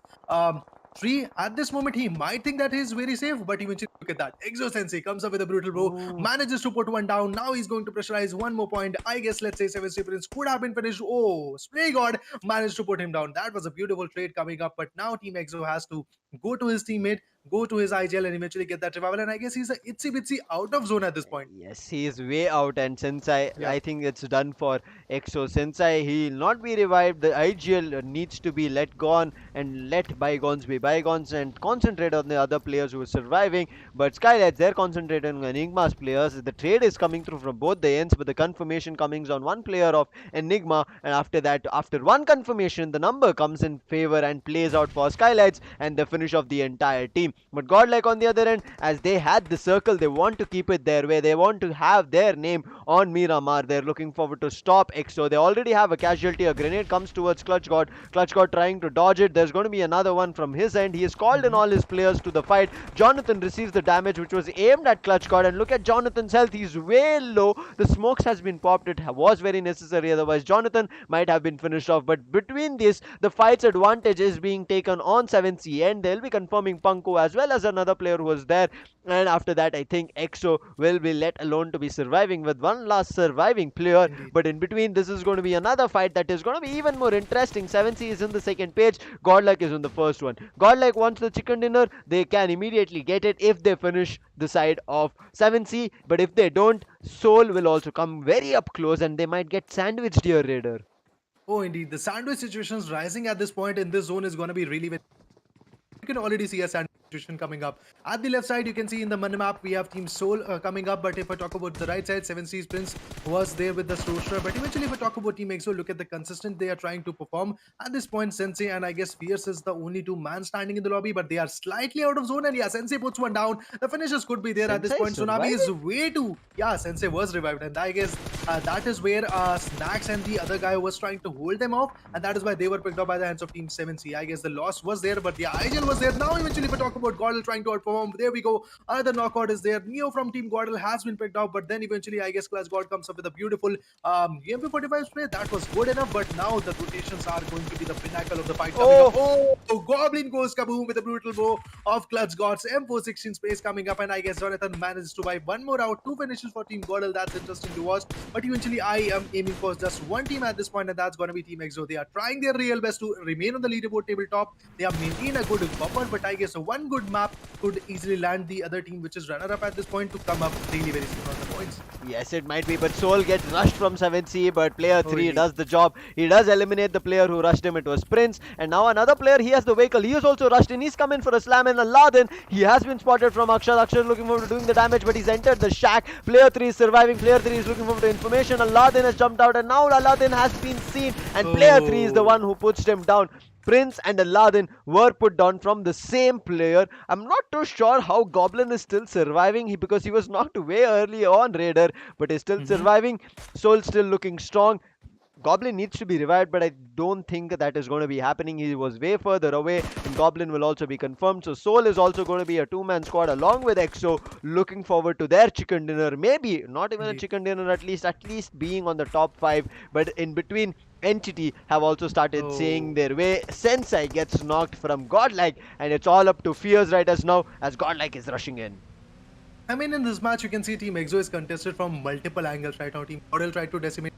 tree. At this moment, he might think that he's very safe, but eventually look at that. Exo Sensei comes up with a brutal blow, manages to put one down. Now he's going to pressurize one more point. I guess, let's say 7C Prince could have been finished. Oh, Stray God managed to put him down. That was a beautiful trade coming up, but now Team Exo has to go to his teammate, go to his IGL, and eventually get that revival. And I guess he's a itsy bitsy out of zone at this point.
Yes, he is way out, and since I think it's done for Exo. Since he'll not be revived, the IGL needs to be let gone and let bygones be bygones and concentrate on the other players who are surviving. But Skylightz, they're concentrating on Enigma's players. The trade is coming through from both the ends, but the confirmation coming on one player of Enigma, and after that, after one confirmation, the number comes in favor and plays out for Skylightz and the finish of the entire team. But Godlike on the other end, as they had the circle, they want to keep it their way. They want to have their name on Miramar. They're looking forward to stop Exo. They already have a casualty. A grenade comes towards Clutch God. Clutch God trying to dodge it. There's going to be another one from his end. He has called in all his players to the fight. Jonathan receives the damage which was aimed at Clutch God. And look at Jonathan's health. He's way low. The smokes has been popped. It was very necessary. Otherwise, Jonathan might have been finished off. But between this, the fight's advantage is being taken on 7C. And they'll be confirming Punko as well as another player who was there. And after that, I think Exo will be let alone to be surviving with one last surviving player. But in between, this is going to be another fight that is going to be even more interesting. 7C is in the second page. Godlike is on the first one. Godlike wants the chicken dinner. They can immediately get it if they finish the side of 7C. But if they don't, Soul will also come very up close and they might get sandwiched here, Raider.
Oh, indeed. The sandwich situation is rising at this point in this zone is going to be really very. You can already see a sandwich situation coming up. At the left side, you can see in the minimap, we have Team Soul coming up. But if I talk about the right side, 7C's Prince was there with the Sorcerer. But eventually, if I talk about Team Exo, look at the consistent they are trying to perform. At this point, Sensei and I guess Fierce is the only two man standing in the lobby, but they are slightly out of zone. And yeah, Sensei puts one down. The finishers could be there at this point. Tsunami is way too. Yeah, Sensei was revived. And I guess that is where Snacks and the other guy was trying to hold them off. And that is why they were picked up by the hands of Team 7C. I guess the loss was there, but the IGL was there. Now, eventually, if I talk about GodL trying to outperform, there we go. Another knockout is there. Neo from Team GodL has been picked up, but then eventually, I guess Clutch God comes up with a beautiful MP45 spray. That was good enough, but now the rotations are going to be the pinnacle of the fight. Oh, Goblin goes kaboom with a brutal bow of Clutch God's M416 space coming up, and I guess Jonathan manages to wipe one more out. 2 finishes for Team GodL. That's interesting to watch. But eventually, I am aiming for just one team at this point, and that's going to be Team Exo. They are trying their real best to remain on the leaderboard tabletop. They have maintained a good buffer, but I guess one good map could easily land the other team, which is runner-up at this point, to come up really very soon on the points.
Yes, it might be, but Soul gets rushed from 7C, but player 3 does the job. He does eliminate the player who rushed him. It was Prince, and now another player, he has the vehicle. He is also rushed in. He's come in for a slam, and Aladdin, he has been spotted from Akshat. Akshat looking forward to doing the damage, but he's entered the shack. Player 3 is surviving. Player 3 is looking forward to information. Aladdin has jumped out, and now Aladdin has been seen, and player 3 is the one who puts him down. Prince and Aladdin were put down from the same player. I'm not too sure how Goblin is still surviving because he was knocked way early on, Raider, but he's still surviving. Soul still looking strong. Goblin needs to be revived, but I don't think that is going to be happening. He was way further away, and Goblin will also be confirmed. So Soul is also going to be a two-man squad along with EXO. Looking forward to their chicken dinner. Maybe not even a
Indeed.
chicken dinner, at least being on the top five. But in between, Entity have also started saying
Oh.
their way. Sensei gets knocked from Godlike, and it's all up to Fierce right as now as Godlike is rushing in.
I mean, in this match, you can see Team EXO is contested from multiple angles right now. Team GodL tried to decimate.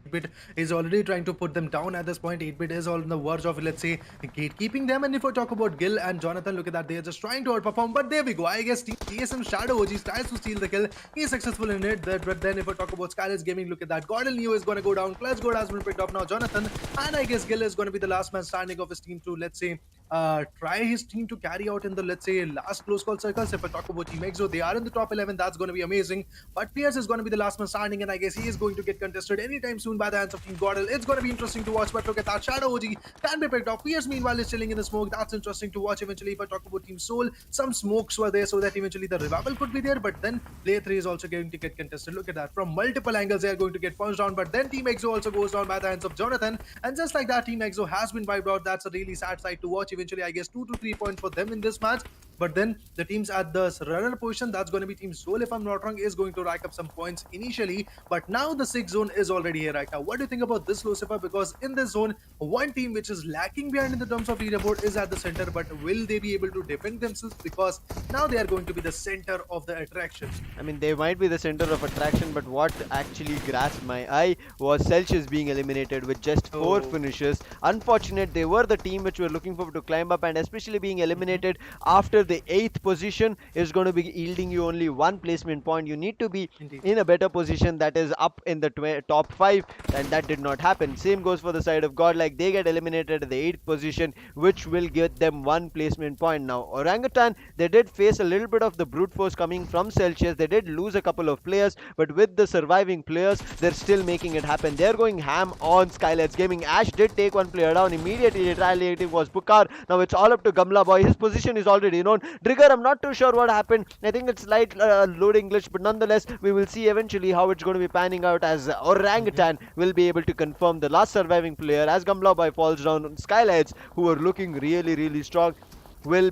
8-bit is already trying to put them down at this point. 8-bit is on the verge of, let's say, gatekeeping them. And if we talk about Gil and Jonathan, look at that. They are just trying to outperform. But there we go. I guess TSM Shadow OG tries to steal the kill. He is successful in it. But then if we talk about Skylightz Gaming, look at that. GodL Neo is going to go down. Clutch Gold has been picked up now. Jonathan. And I guess Gil is going to be the last man standing of his team to, let's say, try his team to carry out in the, let's say, last close call circles. If I talk about Team EXO, they are in the top 11. That's going to be amazing. But Pierce is going to be the last man standing, and I guess he is going to get contested anytime soon by the hands of Team GodL. It's going to be interesting to watch. But look at that, Shadow OG can be picked off. Pierce meanwhile is chilling in the smoke. That's interesting to watch. Eventually, if I talk about Team Soul, some smokes were there so that eventually the revival could be there. But then Player 3 is also going to get contested. Look at that, from multiple angles they are going to get punched down. But then Team EXO also goes down by the hands of Jonathan, and just like that, Team EXO has been wiped out. That's a really sad sight to watch. Eventually, I guess 2 to 3 points for them in this match. But then the teams at the runner position, that's going to be Team Soul, if I'm not wrong, is going to rack up some points initially. But now the 6th zone is already here right now. What do you think about this, Lucifer? Because in this zone, one team which is lacking behind in the terms of leaderboard is at the center. But will they be able to defend themselves? Because now they are going to be the center of the attraction.
I mean, they might be the center of attraction, but what actually grasped my eye was Celsius being eliminated with just 4
Oh.
finishes. Unfortunate, they were the team which were looking forward to climb up, and especially being eliminated after the 8th position is going to be yielding you only 1 placement point. You need to be
Indeed.
in a better position that is up in the top 5, and that did not happen. Same goes for the side of God, like they get eliminated at the 8th position, which will give them 1 placement point. Now, Orangutan, they did face a little bit of the brute force coming from Celsius. They did lose a couple of players, but with the surviving players, they're still making it happen. They're going ham on Skylightz Gaming. Ash did take one player down. Immediately retaliating was Bukar. Now it's all up to Gamla Boy. His position is already known. Trigger, I'm not too sure what happened. I think it's light loading glitch, but nonetheless, we will see eventually how it's going to be panning out, as Orangutan will be able to confirm the last surviving player as Gamla Boy falls down. Skylightz, who are looking really, really strong, will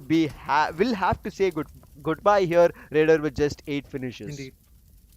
have to say goodbye here. Raider with just 8 finishes.
Indeed.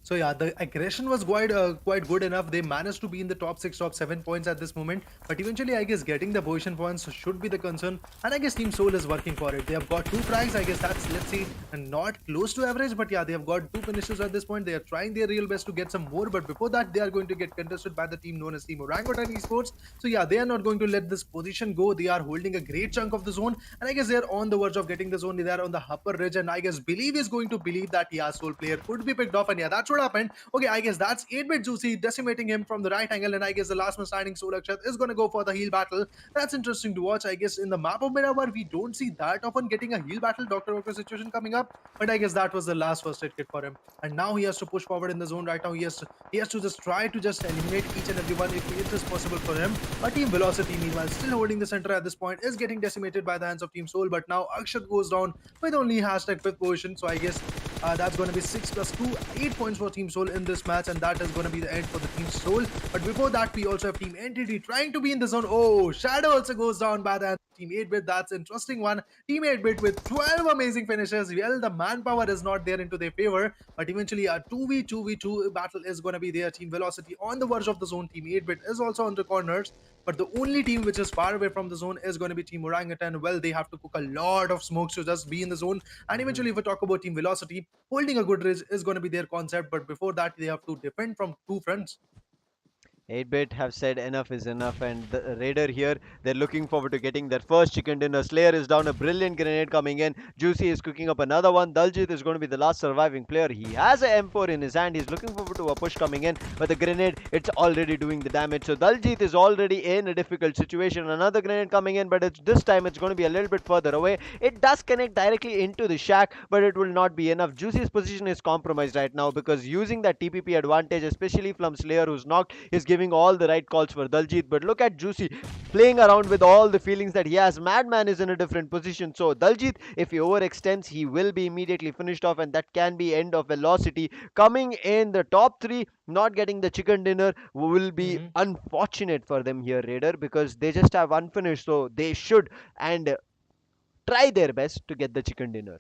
So yeah, the aggression was quite good enough. They managed to be in the top 6, top 7 points at this moment. But eventually, I guess getting the position points should be the concern. And I guess Team Soul is working for it. They have got 2 frags. I guess that's, let's see, not close to average. But yeah, they have got 2 finishes at this point. They are trying their real best to get some more. But before that, they are going to get contested by the team known as Team Orangutan Esports. So yeah, they are not going to let this position go. They are holding a great chunk of the zone. And I guess they are on the verge of getting the zone. They are on the upper ridge. And I guess Believe is going to believe that, yeah, Soul player could be picked off. And yeah, that's what happened. Okay, I guess that's 8-bit Juicy decimating him from the right angle, and I guess the last man standing, Soul Akshat, is going to go for the heal battle. That's interesting to watch. I guess in the map of Miramar, we don't see that often getting a heal battle, Dr. Walker situation coming up, but I guess that was the last first aid kit for him. And now he has to push forward in the zone right now. He has to just try to just eliminate each and every one if it is possible for him. But Team Velocity, meanwhile, still holding the center at this point, is getting decimated by the hands of Team Soul, but now Akshat goes down with only hashtag 5th position, so I guess that's going to be 6 plus 2, 8 points for Team Soul in this match, and that is going to be the end for the Team Soul. But before that, we also have Team Entity trying to be in the zone. Oh, Shadow also goes down by the Team 8-bit. That's interesting one. Team 8-bit with 12 amazing finishes. Well, the manpower is not there into their favor, but eventually a 2v2v2 battle is going to be there. Team Velocity on the verge of the zone. Team 8-bit is also on the corners, but the only team which is far away from the zone is going to be Team Orangutan. Well, they have to cook a lot of smokes to just be in the zone. And eventually, if we talk about Team Velocity, holding a good ridge is going to be their concept, but before that, they have to defend from 2 fronts.
8-bit have said enough is enough, and the Raider here, they're looking forward to getting their first chicken dinner. Slayer is down, a brilliant grenade coming in. Juicy is cooking up another one. Daljit is going to be the last surviving player. He has a M4 in his hand. He's looking forward to a push coming in, but the grenade, it's already doing the damage. So Daljit is already in a difficult situation. Another grenade coming in, but this time it's going to be a little bit further away. It does connect directly into the shack, but it will not be enough. Juicy's position is compromised right now because using that TPP advantage, especially from Slayer who's knocked, is giving giving all the right calls for Daljit. But look at Juicy playing around with all the feelings that he has. Madman is in a different position. So Daljit, if he overextends, he will be immediately finished off, and that can be end of velocity. Coming in the top three, not getting the chicken dinner will be
Mhm.
unfortunate for them here, Raider, because they just have one finish. So they should and try their best to get the chicken dinner.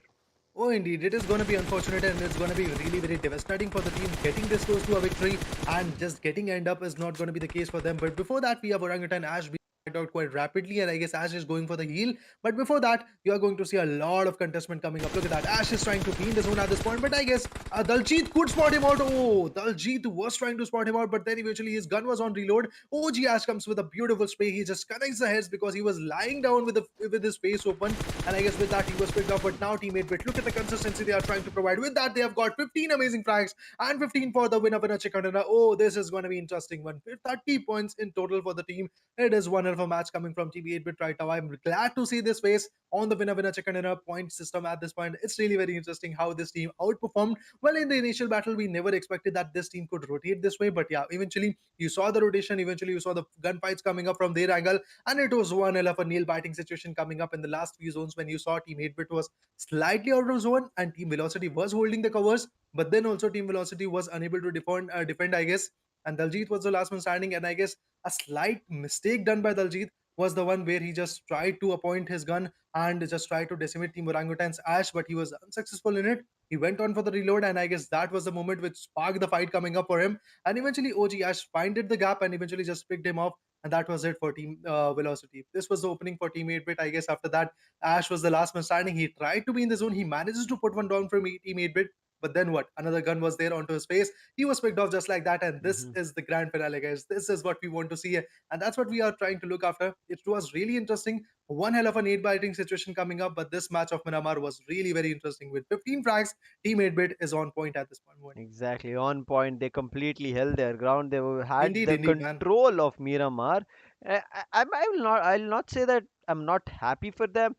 Oh, indeed, it is going to be unfortunate and it's going to be really very devastating for the team getting this close to a victory, and just getting end up is not going to be the case for them. But before that, we have Orangutan Ash being knocked out quite rapidly, and I guess Ash is going for the heal. But before that, you are going to see a lot of contestment coming up. Look at that, Ash is trying to be in the zone at this point, but I guess Daljit could spot him out. Oh, Daljit was trying to spot him out, but then eventually his gun was on reload. OG Ash comes with a beautiful spray. He just connects the heads because he was lying down with his face open, and I guess with that he was picked up. But now teammate Bit, look at the consistency they are trying to provide. With that, they have got 15 amazing frags and 15 for the winner chicken dinner. Oh, this is going to be interesting one. 30 points in total for the team. It is one of a match coming from TB8-Bit right now. I'm glad to see this face on the winner chicken dinner point system at this point. It's really very interesting how this team outperformed. Well, in the initial battle, we never expected that this team could rotate this way, but yeah, eventually you saw the rotation. Eventually, you saw the gunfights coming up from their angle, and it was one hell of a nail biting situation coming up in the last few zones when you saw Team 8-Bit was slightly out of zone and Team Velocity was holding the covers, but then also Team Velocity was unable to defend, I guess. And Daljit was the last one standing, and I guess a slight mistake done by Daljit was the one where he just tried to appoint his gun and just tried to decimate Team Orangutan's Ash, but he was unsuccessful in it. He went on for the reload, and I guess that was the moment which sparked the fight coming up for him. And eventually, OG Ash finded the gap and eventually just picked him off. And that was it for Team Velocity. This was the opening for Team 8-Bit. I guess after that, Ash was the last man standing. He tried to be in the zone. He manages to put one down for Team 8-Bit. But then what? Another gun was there onto his face. He was picked off just like that. And this
Mhm.
is the grand finale, guys. This is what we want to see. And that's what we are trying to look after. It was really interesting. One hell of an 8-biting situation coming up. But this match of Miramar was really very interesting. With 15 frags, Team 8-Bit is on point at this point.
Exactly, on point. They completely held their ground. Had
Indeed,
the
indeed, man.
control of Miramar. I will not. I'll not say that I'm not happy for them,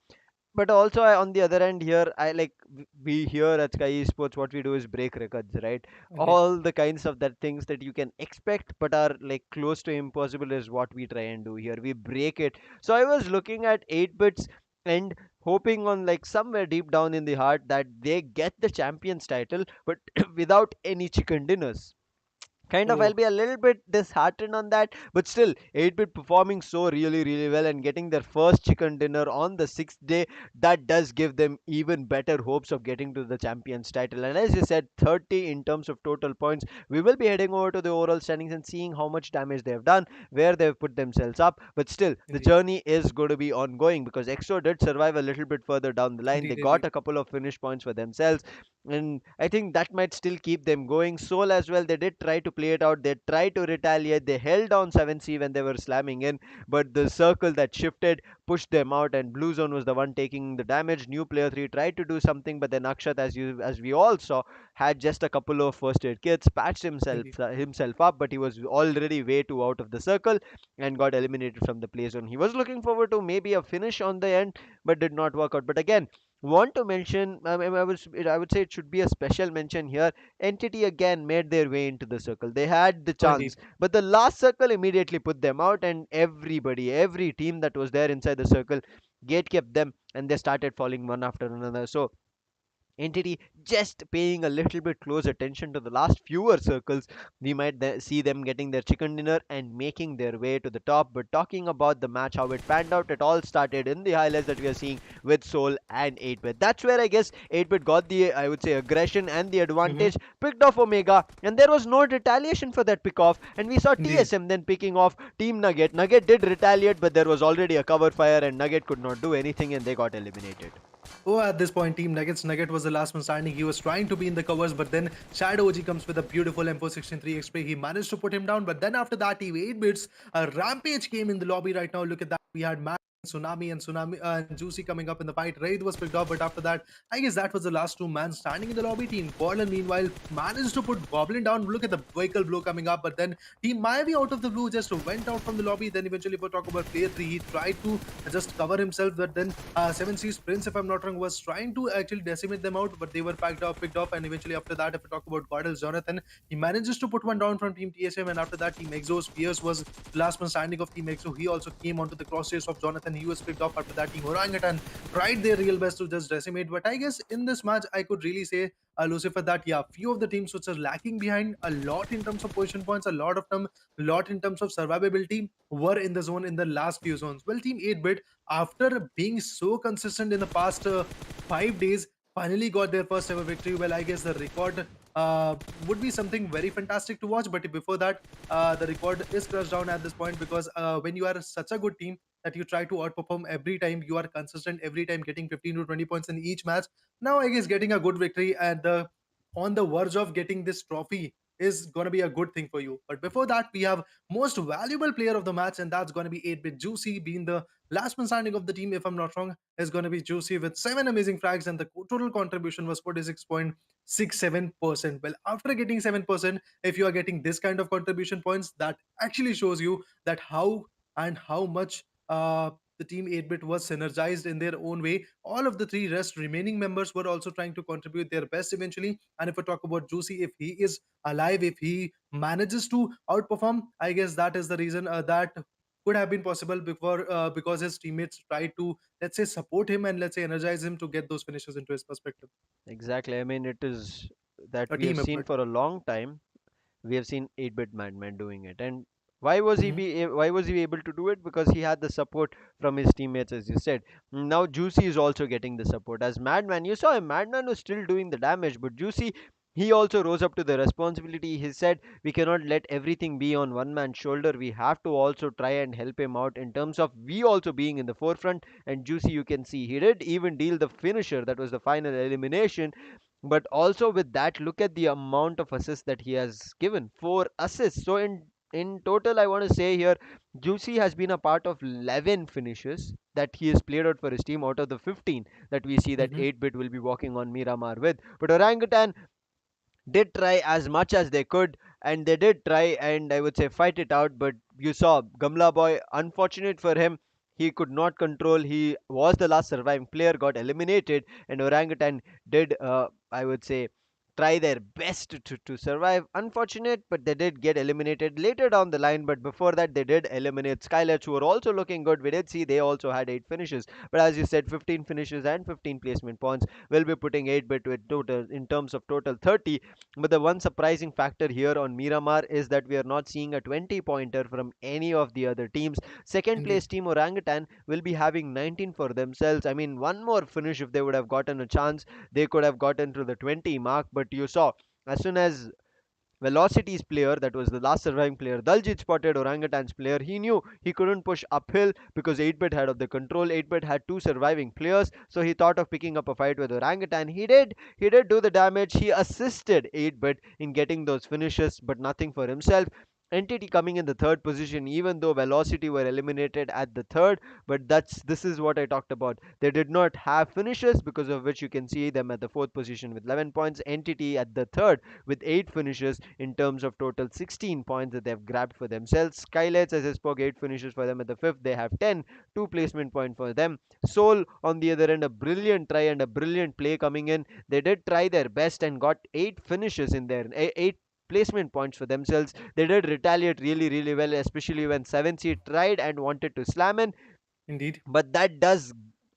but also on the other end here, I like we here at Sky Esports, what we do is break records, right?
Okay.
All the kinds of that things that you can expect but are like close to impossible is what we try and do here. We break it. So I was looking at 8 bits and hoping on like somewhere deep down in the heart that they get the champions title, but without any chicken dinners. Kind of, I'll
Oh,
be a little bit disheartened on that, but still 8-bit performing so really well and getting their first chicken dinner on the sixth day, that does give them even better hopes of getting to the champions title. And as you said, 30 in terms of total points. We will be heading over to the overall standings and seeing how much damage they have done, where they've put themselves up, but still the
indeed.
journey is going to be ongoing because EXO did survive a little bit further down the line. They
Indeed,
got
indeed.
a couple of finish points for themselves, and I think that might still keep them going. Soul as well, they did try to play it out. They tried to retaliate. They held down 7C when they were slamming in, but the circle that shifted pushed them out, and Blue Zone was the one taking the damage. New player 3 tried to do something, but then Akshat, as we all saw, had just a couple of first aid kits, patched
Indeed.
himself up, but he was already way too out of the circle and got eliminated from the play zone. He was looking forward to maybe a finish on the end, but did not work out. But again, want to mention, I would say it should be a special mention here. Entity again made their way into the circle. They had the
Oh,
chance,
indeed.
but the last circle immediately put them out, and every team that was there inside the circle gate kept them, and they started falling one after another. So Entity just paying a little bit close attention to the last fewer circles, we might see them getting their chicken dinner and making their way to the top. But talking about the match, how it panned out, it all started in the highlights that we are seeing with Soul and 8-bit. That's where I guess 8-bit got the, I would say, aggression and the
Hmm.
advantage, picked off Omega, and there was no retaliation for that pick off. And we saw
Indeed.
TSM then picking off Team Nugget. Nugget did retaliate, but there was already a cover fire, and Nugget could not do anything, and they got eliminated.
Oh, at this point, Team Nuggets. Nugget was the last man standing. He was trying to be in the covers, but then Shadow OG comes with a beautiful M463 X-Ray. He managed to put him down, but then after that, Team 8 bits, a rampage came in the lobby right now. Look at that. We had Tsunami and Juicy coming up in the fight. Wraith was picked up, but after that, I guess that was the last two man standing in the lobby. Team GodL meanwhile managed to put Goblin down. Look at the vehicle blow coming up, but then Team Mayavi out of the blue just went out from the lobby. Then eventually, if we talk about player three, he tried to just cover himself. But then Seven Seas Prince, if I'm not wrong, was trying to actually decimate them out, but they were picked up, and eventually after that, if we talk about GodL Jonathan, he manages to put one down from Team TSM, and after that, Team Exo's Pierce was the last man standing of Team Exo. He also came onto the crosshairs of Jonathan. He was picked up. After that, Team Orangutan tried their real best to just decimate. But I guess in this match, I could really say, Lucifer, that yeah, few of the teams which are lacking behind a lot in terms of position points, a lot in terms of survivability, were in the zone in the last few zones. Well, Team 8-bit, after being so consistent in the past 5 days, finally got their first ever victory. Well, I guess the record would be something very fantastic to watch. But before that, the record is crushed down at this point, because when you are such a good team that you try to outperform every time, you are consistent every time, getting 15 to 20 points in each match. Now, I guess getting a good victory and on the verge of getting this trophy is going to be a good thing for you. But before that, we have most valuable player of the match, and that's going to be 8-bit Juicy, being the last man standing of the team. If I'm not wrong, is going to be Juicy with 7 amazing frags, and the total contribution was 46.67%. Well, after getting 7%, if you are getting this kind of contribution points, that actually shows you that how much the team 8-bit was synergized in their own way. All of the three rest remaining members were also trying to contribute their best eventually. And if we talk about Juicy, if he is alive, if he manages to outperform, I guess that is the reason that could have been possible before, because his teammates tried to, let's say, support him and, let's say, energize him to get those finishes into his perspective.
Exactly. I mean, it is that
A
we have
team
seen
effort.
for a long time. We have seen 8-bit Madman doing it, and why was he able to do it? Because he had the support from his teammates, as you said. Now Juicy is also getting the support. As Madman, you saw him. Madman was still doing the damage, but Juicy, he also rose up to the responsibility. He said we cannot let everything be on one man's shoulder. We have to also try and help him out in terms of we also being in the forefront. And Juicy, you can see he did even deal the finisher, that was the final elimination. But also with that, look at the amount of assists that he has given, 4 assists. So in total, I want to say here, Juicy has been a part of 11 finishes that he has played out for his team out of the 15 that we see that
Mhm.
8-bit will be walking on Miramar with. But Orangutan did try as much as they could, and they did try and I would say fight it out. But you saw Gamla Boy, unfortunate for him, he could not control. He was the last surviving player, got eliminated, and Orangutan did, I would say, try their best to survive. Unfortunate, but they did get eliminated later down the line. But before that, they did eliminate Skylightz, who were also looking good. We did see they also had 8 finishes. But as you said, 15 finishes and 15 placement points will be putting 8-bit with total in terms of total 30. But the one surprising factor here on Miramar is that we are not seeing a 20 pointer from any of the other teams. Second
Indeed.
place team Orangutan will be having 19 for themselves. I mean, one more finish if they would have gotten a chance, they could have gotten to the 20 mark. But you saw, as soon as Velocity's player, that was the last surviving player, Daljit spotted Orangutan's player. He knew he couldn't push uphill because 8-bit had of the control. 8-bit had two surviving players, so he thought of picking up a fight with Orangutan. He did. He did do the damage. He assisted 8-bit in getting those finishes, but nothing for himself. Entity coming in the third position, even though Velocity were eliminated at the third. But this is what I talked about. They did not have finishes, because of which you can see them at the fourth position with 11 points. Entity at the third with 8 finishes in terms of total 16 points that they've grabbed for themselves. Skylightz, as I spoke, 8 finishes for them at the fifth. They have 10, 2 placement point for them. Soul, on the other end, a brilliant try and a brilliant play coming in. They did try their best and got 8 finishes in there, 8 placement points for themselves. They did retaliate really, really well, especially when 7C tried and wanted to slam in.
Indeed.
But that does,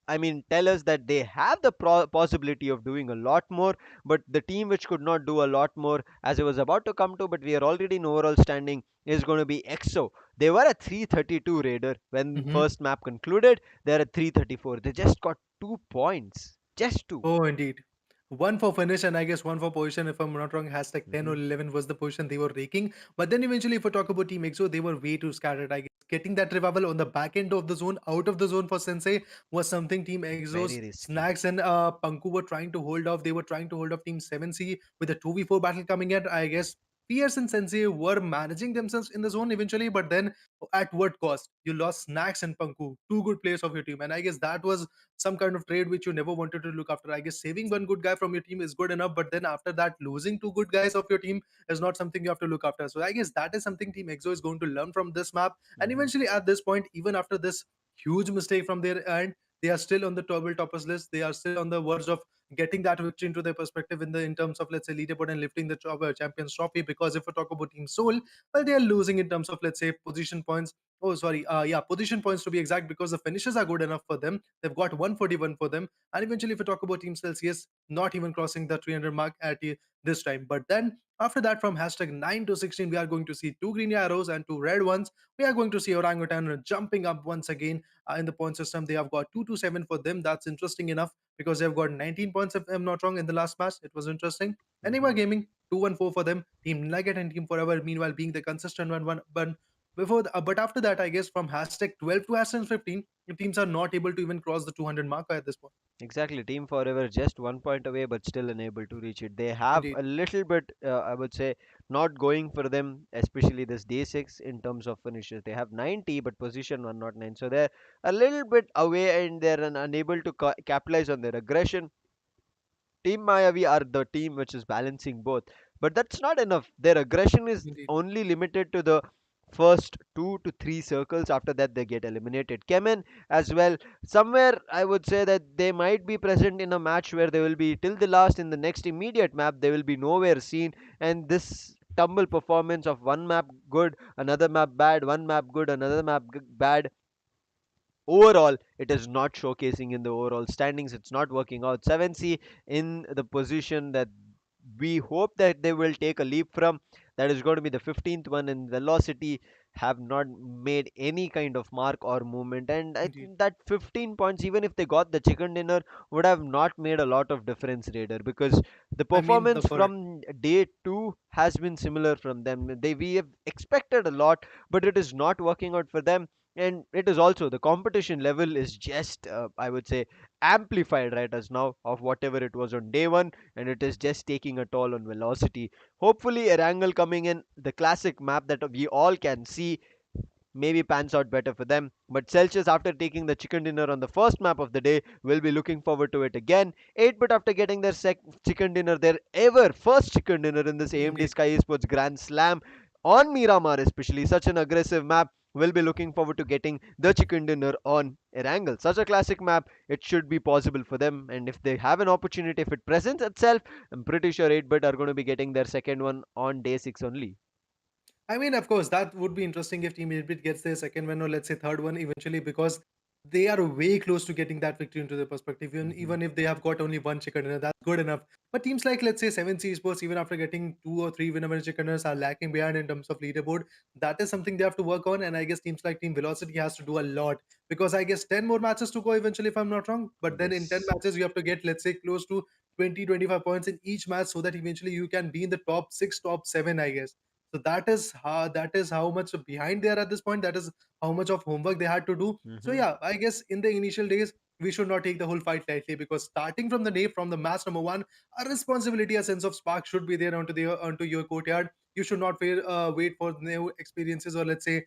I mean, tell us that they have the possibility of doing a lot more. But the team which could not do a lot more, as I was about to come to, but we are already in overall standing, is going to be EXO. They were at 332 Raider when
Mhm.
first map concluded. They're at 334. They just got 2 points, just 2.
Oh, indeed. One for finish and I guess one for position. If I'm not wrong, hashtag 10 or
Mhm.
11 was the position they were raking. But then eventually, if we talk about Team EXO, they were way too scattered. I guess getting that revival on the back end of the zone, out of the zone for Sensei, was something Team EXO's
Very risky.
Snacks and Panku were trying to hold off. They were trying to hold off Team 7C with a 2v4 battle coming at, I guess. Fierce and Sensei were managing themselves in the zone eventually, but then at what cost? You lost Snacks and Panku, two good players of your team. And I guess that was some kind of trade which you never wanted to look after. I guess saving one good guy from your team is good enough, but then after that, losing two good guys of your team is not something you have to look after. So I guess that is something Team EXO is going to learn from this map. And
Hmm.
eventually, at this point, even after this huge mistake from their end, they are still on the table toppers list. They are still on the verge of getting that victory into their perspective in terms of, let's say, leaderboard and lifting the champions trophy. Because if we talk about Team Soul, well, they are losing in terms of, let's say, position points. Oh, sorry, yeah, position points to be exact, because the finishes are good enough for them. They've got 141 for them. And eventually, if we talk about Team Celsius, not even crossing the 300 mark at this time. But then after that, from hashtag 9 to 16, we are going to see two green arrows and two red ones. We are going to see Orangutan jumping up once again in the point system. They have got 2 to 7 for them. That's interesting enough, because they've got 19 points, if I'm not wrong, in the last match. It was interesting. Enigma
Hmm.
Gaming, 2-1-4 for them. Team Nugget and Team Forever, meanwhile, being the consistent one. But after that, I guess from hashtag 12 to hashtag 15, the teams are not able to even cross the 200 marker at this point.
Exactly, Team Forever just 1 point away, but still unable to reach it. They have
Indeed.
a little bit, I would say, not going for them, especially this day six in terms of finishes. They have 90, but position one, not nine. So they're a little bit away, and they're unable to capitalize on their aggression. Team Mayavi are the team which is balancing both, but that's not enough. Their aggression is
Indeed.
only limited to the first 2 to 3 circles. After that, they get eliminated. Chemin as well. Somewhere I would say that they might be present in a match where they will be till the last. In the next immediate map, they will be nowhere seen. And this tumble performance of one map good, another map bad, one map good, another map bad, overall it is not showcasing in the overall standings. It's not working out. 7C in the position that we hope that they will take a leap from, that is going to be the 15th one in velocity, have not made any kind of mark or movement. And I
Indeed.
think that 15 points, even if they got the chicken dinner, would have not made a lot of difference, Raider, because the
I mean, the
performance
bird.
from day 2 has been similar from them. We have expected a lot, but it is not working out for them. And it is also the competition level is just, I would say, amplified right as now of whatever it was on day 1, and it is just taking a toll on velocity. Hopefully a wrangle coming in the classic map that we all can see maybe pans out better for them. But Celsius, after taking the chicken dinner on the first map of the day, will be looking forward to it again. 8-bit, after getting their chicken dinner, their ever first chicken dinner in this AMD
Indeed.
Sky Esports Grand Slam on Miramar, especially such an aggressive map, will be looking forward to getting the chicken dinner on Erangel. Such a classic map, it should be possible for them. And if they have an opportunity, if it presents itself, I'm pretty sure 8-bit are going to be getting their second one on day 6 only.
I mean, of course, that would be interesting if Team 8-bit gets their second one, or let's say third one eventually, because they are way close to getting that victory into their perspective.
Hmm.
Even if they have got only one chicken dinner, that's good enough. But teams like, let's say, 7C Sports, even after getting two or three winner chicken dinners, are lacking behind in terms of leaderboard. That is something they have to work on. And I guess teams like Team Velocity has to do a lot, because I guess 10 more matches to go eventually, if I'm not wrong. But then in 10
Yes.
matches, you have to get, let's say, close to 20-25 points in each match, so that eventually you can be in the top six, top seven, I guess. So that is how much behind they are at this point. That is how much of homework they had to do. So
Hmm.
yeah, I guess in the initial days we should not take the whole fight lightly, because starting from the day, from the match number one, a responsibility, a sense of spark should be there onto your courtyard. You should not wait for new experiences, or let's say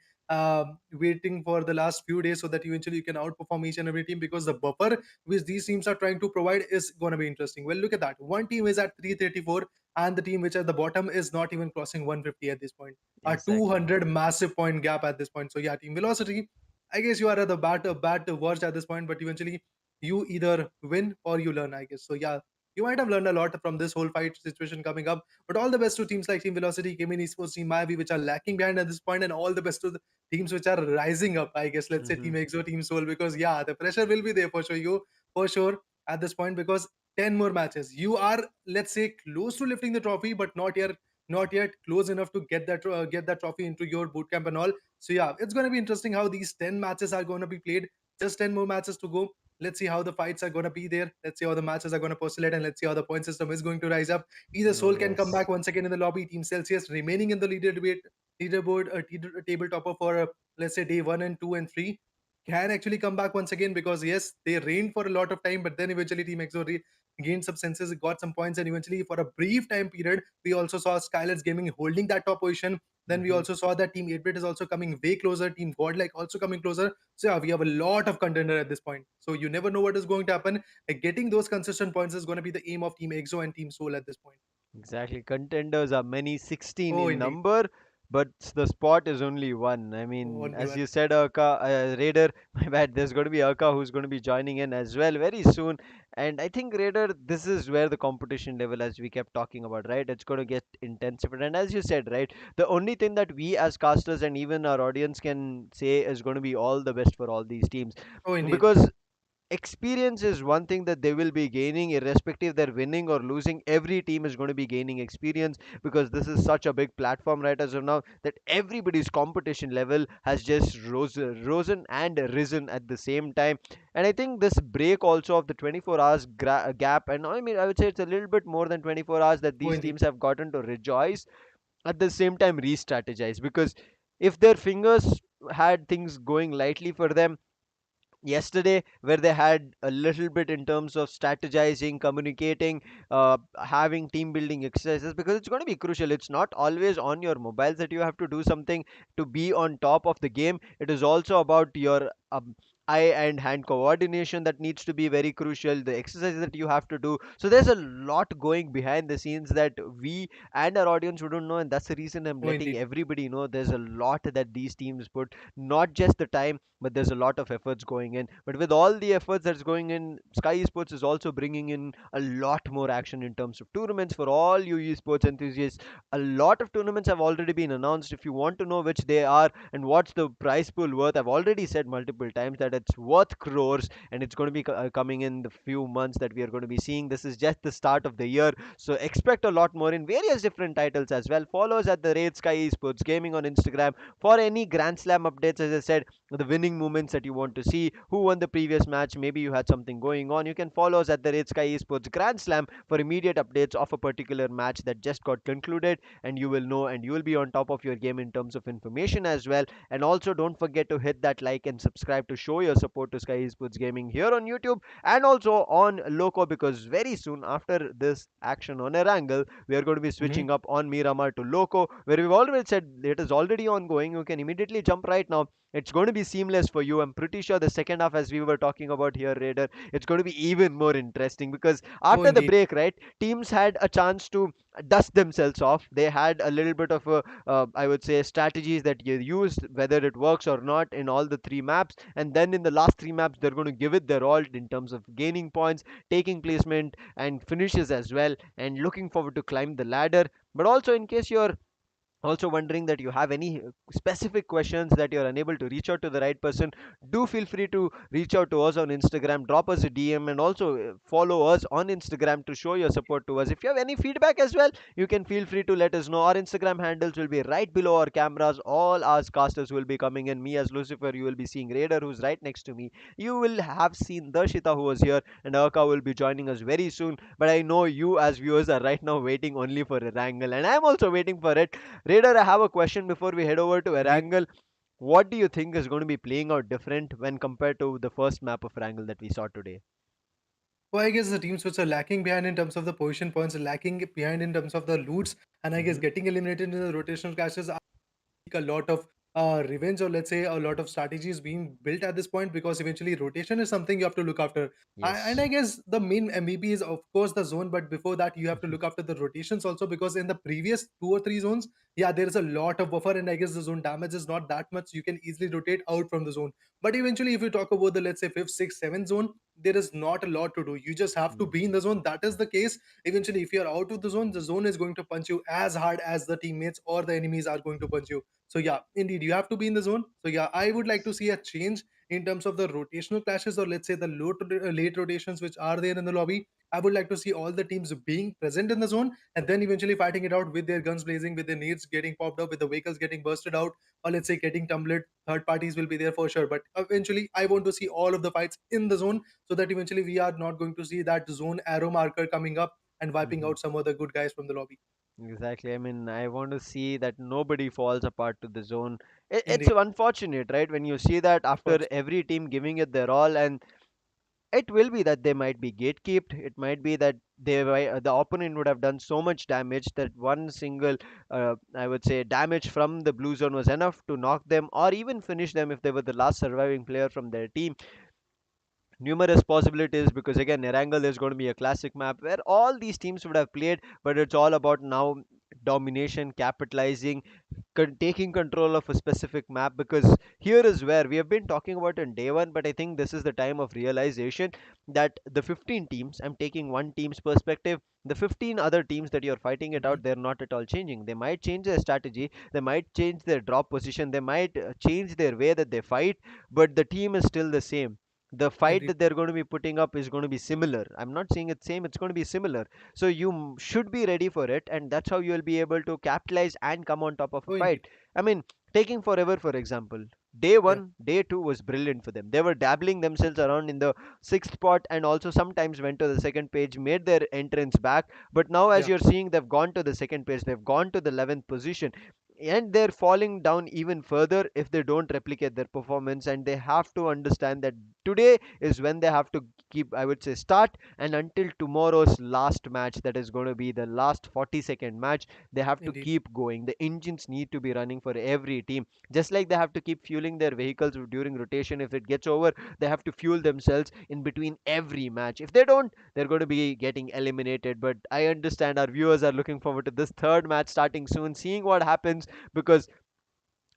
waiting for the last few days, so that eventually you can outperform each and every team, because the buffer which these teams are trying to provide is going to be interesting. Well, look at that. One team is at 334, and the team which at the bottom is not even crossing 150 at this point. A
Exactly.
200 massive point gap at this point. So yeah, Team Velocity, I guess you are at the bad worst at this point, but eventually you either win or you learn, I guess. So yeah, you might have learned a lot from this whole fight situation coming up. But all the best to teams like Team Velocity, Chemin Esports, Team Mayavi, which are lacking behind at this point, and all the best to the teams which are rising up, I guess. Let's say
Hmm.
Team EXO, Team Soul, because yeah, the pressure will be there for sure. You for sure at this point, because 10 more matches. You are, let's say, close to lifting the trophy, but not yet close enough to get that trophy into your boot camp and all. So yeah, it's going to be interesting how these 10 matches are going to be played. Just 10 more matches to go. Let's see how the fights are going to be there. Let's see how the matches are going to postulate, and let's see how the point system is going to rise up. Either
Oh
Soul can come
yes.
back once again in the lobby. Team Celsius remaining in the leaderboard, table topper for let's say day 1 and 2 and 3, can actually come back once again, because yes, they reigned for a lot of time, but then eventually Team EXO gained some senses, got some points, and eventually for a brief time period, we also saw Skylightz Gaming holding that top position. Then we
Hmm.
also saw that Team 8-Bit is also coming way closer, Team Godlike also coming closer. So yeah, we have a lot of contender at this point. So you never know what is going to happen. Getting those consistent points is going to be the aim of Team Exo and Team Soul at this point.
Exactly. Contenders are many, 16
Oh,
in
indeed.
number, but the spot is only one. I mean,
Only
as
one.
you said, Urka, Raider, my bad, there's going to be Urka who's going to be joining in as well very soon. And I think Raider, this is where the competition level, as we kept talking about, right? It's going to get intensified. And as you said, right, the only thing that we as casters and even our audience can say is going to be all the best for all these teams.
Oh, indeed.
Because experience is one thing that they will be gaining irrespective they're winning or losing. Every team is going to be gaining experience because this is such a big platform right as of now that everybody's competition level has just risen and risen at the same time. And I think this break also of the 24 hours gap, and I mean I would say it's a little bit more than 24 hours that
Oh,
these
indeed.
teams have gotten to rejoice, at the same time re-strategize, because if their fingers had things going lightly for them yesterday, where they had a little bit in terms of strategizing, communicating, having team building exercises, because it's going to be crucial. It's not always on your mobiles that you have to do something to be on top of the game. It is also about your eye and hand coordination that needs to be very crucial, the exercises that you have to do. So there's a lot going behind the scenes that we and our audience wouldn't know, and that's the reason I'm
Oh,
letting
indeed.
everybody know there's a lot that these teams put, not just the time, but there's a lot of efforts going in. But with all the efforts that's going in, Sky Esports is also bringing in a lot more action in terms of tournaments for all you esports enthusiasts. A lot of tournaments have already been announced. If you want to know which they are and what's the prize pool worth, I've already said multiple times that it's worth crores, and it's going to be coming in the few months that we are going to be seeing. This is just the start of the year, so expect a lot more in various different titles as well. Follow us at the rate Sky Esports Gaming on Instagram for any Grand Slam updates. As I said, the winning moments that you want to see, who won the previous match, maybe you had something going on. You can follow us at the Red Sky Esports Grand Slam for immediate updates of a particular match that just got concluded, and you will know and you will be on top of your game in terms of information as well. And also, don't forget to hit that like and subscribe to show your support to Sky Esports Gaming here on YouTube and also on Loco, because very soon after this action on Erangel, we are going to be
Mhm.
switching up on Miramar to Loco, where we've already said it is already ongoing. You can immediately jump right now. It's going to be seamless for you. I'm pretty sure the second half, as we were talking about here, Raider, it's going to be even more interesting because
Oh,
after the
indeed.
break, right, teams had a chance to dust themselves off. They had a little bit of a, I would say, strategies that you used, whether it works or not, in all the three maps. And then in the last three maps, they're going to give it their all in terms of gaining points, taking placement, and finishes as well, and looking forward to climb the ladder. But also, in case you're also wondering that you have any specific questions that you're unable to reach out to the right person, do feel free to reach out to us on Instagram, drop us a DM, and also follow us on Instagram to show your support to us. If you have any feedback as well, you can feel free to let us know. Our Instagram handles will be right below our cameras. All our casters will be coming in. Me as Lucifer, you will be seeing Raider, who's right next to me. You will have seen Darshita, who was here, and Arka will be joining us very soon. But I know you as viewers are right now waiting only for a wrangle, and I'm also waiting for it. Raider, I have a question before we head over to
Indeed.
Erangel. What do you think is going to be playing out different when compared to the first map of Erangel that we saw today?
Well, I guess the teams which are lacking behind in terms of the position points, lacking behind in terms of the loots, and I guess
Hmm.
getting eliminated in the rotational clashes a lot of revenge, or let's say a lot of strategies being built at this point, because eventually rotation is something you have to look after. And
Yes.
I guess the main MVP is of course the zone, but before that you have to look after the rotations also, because in the previous two or three zones, yeah, there is a lot of buffer, and I guess the zone damage is not that much. You can easily rotate out from the zone. But eventually, if you talk about the, let's say, fifth, sixth, seventh zone, there is not a lot to do. You just have to be in
Mhm.
the zone. That is the case. Eventually, if you're out of the zone is going to punch you as hard as the teammates or the enemies are going to punch you. So yeah, indeed, you have to be in the zone. So yeah, I would like to see a change in terms of the rotational clashes, or let's say the late rotations which are there in the lobby. I would like to see all the teams being present in the zone, and then eventually fighting it out with their guns blazing, with their nades getting popped up, with the vehicles getting bursted out, or let's say getting tumbler. Third parties will be there for sure. But eventually, I want to see all of the fights in the zone, so that eventually we are not going to see that zone arrow marker coming up and wiping
Mhm.
out some other good guys from the lobby.
Exactly. I mean, I want to see that nobody falls apart to the zone. It's
Indeed,
unfortunate, right? When you see that
of
after
course.
every team giving it their all, and It will be that they might be gatekept. It might be that the opponent would have done so much damage that one single, I would say, damage from the blue zone was enough to knock them or even finish them if they were the last surviving player from their team. Numerous possibilities, because again, Erangel is going to be a classic map where all these teams would have played, but it's all about now domination, capitalizing, taking control of a specific map. Because here is where we have been talking about in day one, but I think this is the time of realization that the 15 teams, I'm taking one team's perspective, the 15 other teams that you're fighting it
Mhm.
out, they're not at all changing. They might change their strategy, they might change their drop position, they might change their way that they fight, but the team is still the same. The fight
Indeed.
that they're going to be putting up is going to be similar. I'm not saying it's same, it's going to be similar. So you should be ready for it, and that's how you will be able to capitalize and come on top of a
Oh, indeed.
fight. I mean, taking forever for example, day
Yeah.
1, day 2 was brilliant for them. They were dabbling themselves around in the sixth spot and also sometimes went to the second page, made their entrance back. But now, as
Yeah.
you're seeing, they've gone to the second page, they've gone to the 11th position, and they're falling down even further if they don't replicate their performance. And they have to understand that today is when they have to keep, I would say, start, and until tomorrow's last match, that is going to be the last 40-second match, they have to
Indeed.
keep going. The engines need to be running for every team, just like they have to keep fueling their vehicles during rotation. If it gets over, they have to fuel themselves in between every match. If they don't, they're going to be getting eliminated. But I understand our viewers are looking forward to this third match starting soon, seeing what happens, because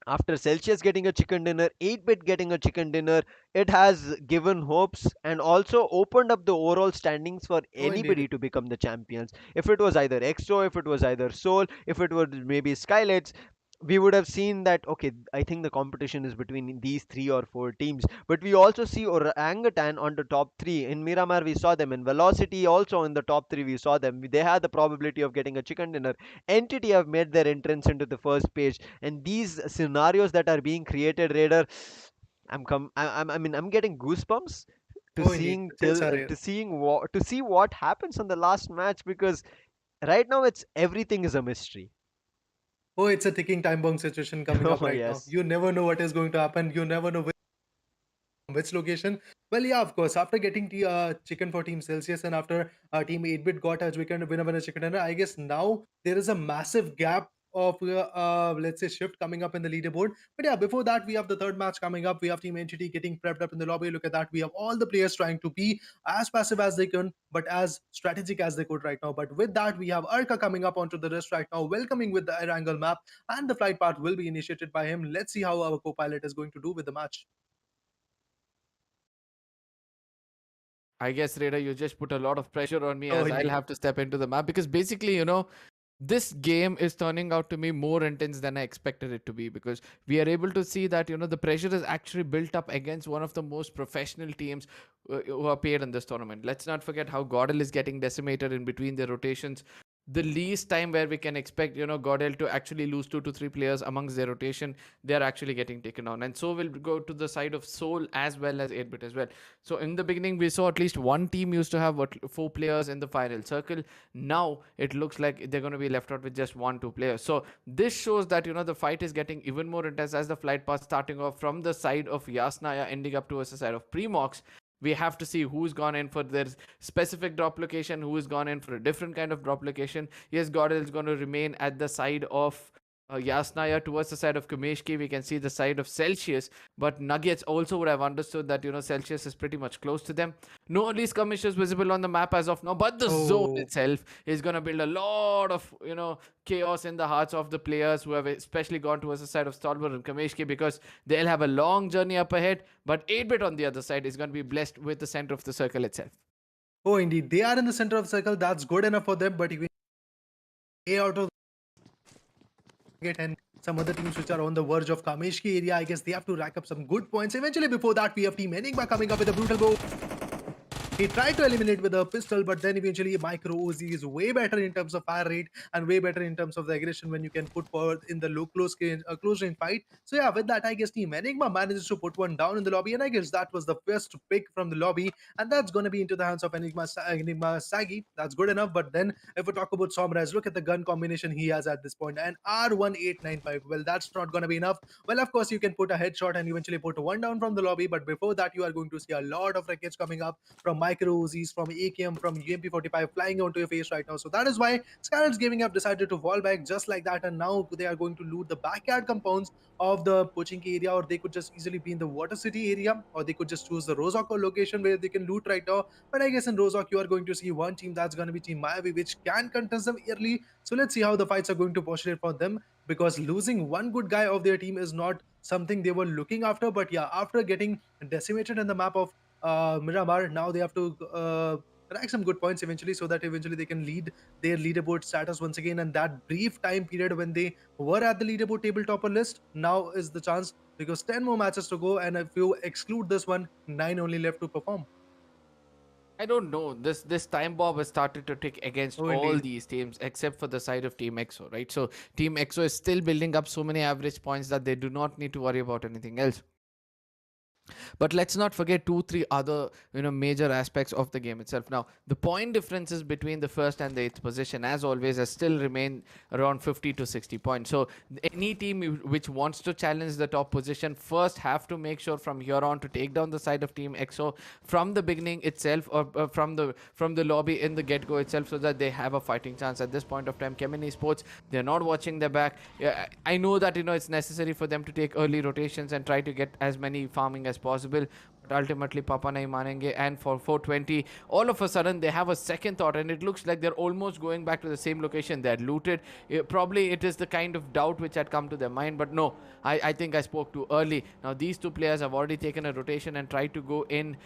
after Celsius getting a chicken dinner, 8-bit getting a chicken dinner, it has given hopes and also opened up the overall standings for
Oh, indeed.
anybody to become the champions. If it was either Exo, if it was either Soul, if it was maybe Skylights, we would have seen that okay, I think the competition is between these 3 or 4 teams. But we also see Orangutan on the top 3. In Miramar we saw them, in Velocity also in the top 3 we saw them. They had the probability of getting a chicken dinner. Entity have made their entrance into the first page, and these scenarios that are being created, Raider, I mean, I'm getting goosebumps to
Oh, indeed.
seeing
The chills are
to
real.
seeing what to see what happens on the last match, because right now it's everything is a mystery.
Oh, it's a ticking time bomb situation coming up
Oh
right now.
yes.
You never know what is going to happen. You never know which location. Well, yeah, of course. After getting the chicken for Team Celsius and after Team 8-bit got a chicken winner chicken dinner, I guess now there is a massive gap of let's say shift coming up in the leaderboard. But yeah, before that we have the third match coming up. We have Team Entity getting prepped up in the lobby. Look at that. We have all the players trying to be as passive as they can, but as strategic as they could right now. But with that, we have Arka coming up onto the list right now, welcoming with the air angle map, and the flight path will be initiated by him. Let's see how our co-pilot is going to do with the match.
I guess, Raider, you just put a lot of pressure on me
Oh,
as I'll
indeed.
have to step into the map because basically, this game is turning out to be more intense than I expected it to be because we are able to see that, the pressure is actually built up against one of the most professional teams who are paired in this tournament. Let's not forget how GodL is getting decimated in between their rotations. The least time where we can expect, GodL to actually lose 2 to 3 players amongst their rotation, they're actually getting taken down. And so we'll go to the side of Soul as well as 8-bit as well. So in the beginning, we saw at least one team used to have 4 players in the final circle. Now it looks like they're going to be left out with just 1-2 players. So this shows that the fight is getting even more intense as the flight path starting off from the side of Yasnaya, ending up towards the side of Premox. We have to see who's gone in for their specific drop location, who's gone in for a different kind of drop location. Yes, GodL is going to remain at the side of Yasnaya towards the side of Kumeshki. We can see the side of Celsius, but Nuggets also would have understood that Celsius is pretty much close to them. No early skirmishes visible on the map as of now, but the zone
Oh,
itself is going to build a lot of chaos in the hearts of the players who have especially gone towards the side of Stolber and Kameshki because they'll have a long journey up ahead. But 8-bit on the other side is going to be blessed with the center of the circle itself.
oh, indeed. They are in the center of the circle. That's good enough for them. But even A out of it and some other teams which are on the verge of Kameshki area, I guess they have to rack up some good points. Eventually, before that, we have Team Enigma coming up with a brutal bow. He tried to eliminate with a pistol, but then eventually Micro Uzi is way better in terms of fire rate and way better in terms of the aggression when you can put forward in the low close range fight. So yeah, with that, I guess Team Enigma manages to put one down in the lobby, and I guess that was the first pick from the lobby, and that's gonna be into the hands of Enigma Sagi. That's good enough. But then if we talk about Somraz, look at the gun combination he has at this point, and R1895. Well, that's not gonna be enough. Well, of course, you can put a headshot and eventually put one down from the lobby, but before that, you are going to see a lot of wreckage coming up from Micro Uzis, from AKM, from UMP45 flying onto your face right now. So that is why Skylightz Gaming have decided to fall back just like that, and now they are going to loot the backyard compounds of the Pochinki area, or they could just easily be in the Water City area, or they could just choose the Rozhok location where they can loot right now. But I guess in Rozhok, you are going to see one team that's going to be Team Mayavi, which can contest them early. So let's see how the fights are going to postulate for them, because losing one good guy of their team is not something they were looking after. But yeah, after getting decimated in the map of Miramar, now they have to rack some good points eventually, so that eventually they can lead their leaderboard status once again. And that brief time period when they were at the leaderboard table topper list, now is the chance, because 10 more matches to go, and if you exclude this one, 9 only left to perform.
I don't know. This time bomb has started to tick against
Oh,
all
indeed.
these teams except for the side of Team EXO, right? So Team EXO is still building up so many average points that they do not need to worry about anything else. But let's not forget two, three other major aspects of the game itself. Now, the point differences between the first and the eighth position, as always, has still remained around 50 to 60 points. So any team which wants to challenge the top position first have to make sure from here on to take down the side of Team EXO from the beginning itself, or from the lobby in the get go itself, so that they have a fighting chance. At this point of time, Chemin Esports, they're not watching their back. Yeah, I know that it's necessary for them to take early rotations and try to get as many farming as possible, but ultimately Papa nahi manenge. And for 420, all of a sudden they have a second thought, and it looks like they're almost going back to the same location they had looted. Probably it is the kind of doubt which had come to their mind, but no, I think I spoke too early. Now these two players have already taken a rotation and tried to go in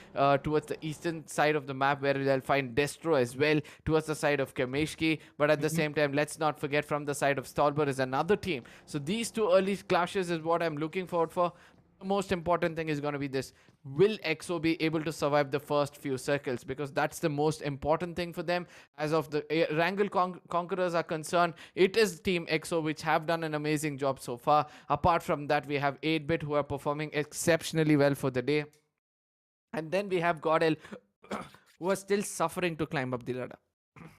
towards the eastern side of the map, where they'll find Destro as well towards the side of Kameshki. But at the same time, let's not forget, from the side of Stolber is another team. So these two early clashes is what I'm looking forward for. The most important thing is going to be this: will EXO be able to survive the first few circles? Because that's the most important thing for them. As of the Wrangle Conquerors are concerned, it is Team EXO which have done an amazing job so far. Apart from that, we have 8-bit who are performing exceptionally well for the day, and then we have GodL who are still suffering to climb up the ladder.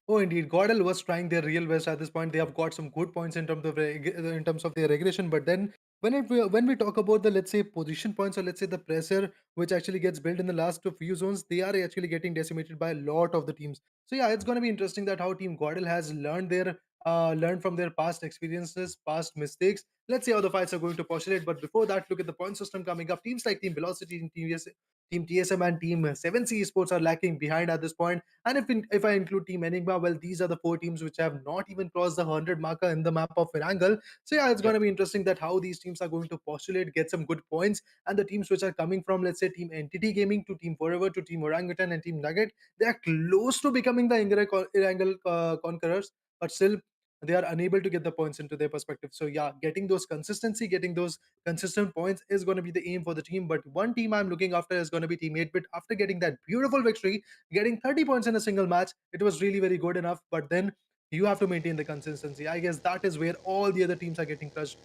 Oh, indeed. GodL was trying their real best at this point. They have got some good points in terms of their regression. But then when we talk about the, let's say, position points, or let's say the pressure which actually gets built in the last few zones, they are actually getting decimated by a lot of the teams. So yeah, it's going to be interesting that how Team GodL has learned from their past experiences, past mistakes. Let's see how the fights are going to postulate. But before that, look at the point system coming up. Teams like Team Velocity and Team TSM and Team 7C Esports are lacking behind at this point. And if I include Team Enigma, well, these are the four teams which have not even crossed the 100 marker in the map of Virangal. So yeah, it's going
Yep.
to be interesting that how these teams are going to postulate, get some good points, and the teams which are coming from, let's say, Team Entity Gaming to Team Forever to Team Orangutan and Team Nugget, they are close to becoming the Irangal conquerors, but still they are unable to get the points into their perspective. So yeah, getting those consistency, getting those consistent points is going to be the aim for the team. But one team I'm looking after is going to be Team 8-bit. After getting that beautiful victory, getting 30 points in a single match, it was really very good enough. But then you have to maintain the consistency. I guess that is where all the other teams are getting crushed.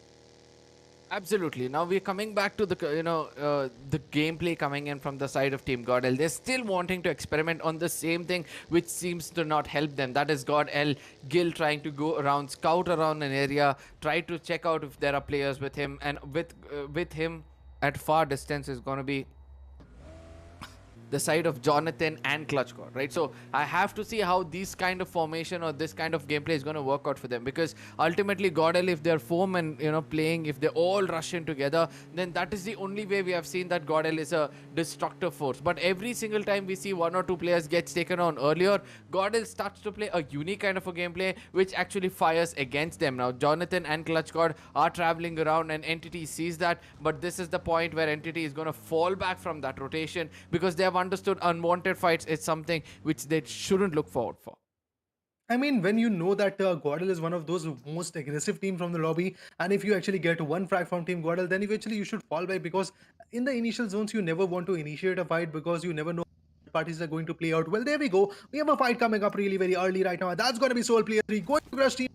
Absolutely. Now we're coming back to the gameplay coming in from the side of Team GodL. They're still wanting to experiment on the same thing, which seems to not help them. That is GodL Gil trying to go around, scout around an area, try to check out if there are players with him, and with him at far distance is going to be the side of Jonathan and Clutchcore, right? So I have to see how this kind of formation or this kind of gameplay is going to work out for them, because ultimately GodL, if they're foam and playing, if they all rush in together, then that is the only way we have seen that GodL is a destructive force. But every single time we see one or two players gets taken on earlier, GodL starts to play a unique kind of a gameplay which actually fires against them. Now Jonathan and Clutchcore are traveling around and Entity sees that, but this is the point where Entity is going to fall back from that rotation, because they have understood unwanted fights is something which they shouldn't look forward for.
I mean, when you know that GodL is one of those most aggressive team from the lobby, and if you actually get one frag from Team GodL, then eventually you should fall back, because in the initial zones you never want to initiate a fight, because you never know parties are going to play out. Well, there we go. We have a fight coming up really very early right now. That's going to be Soul Player 3 going to crush team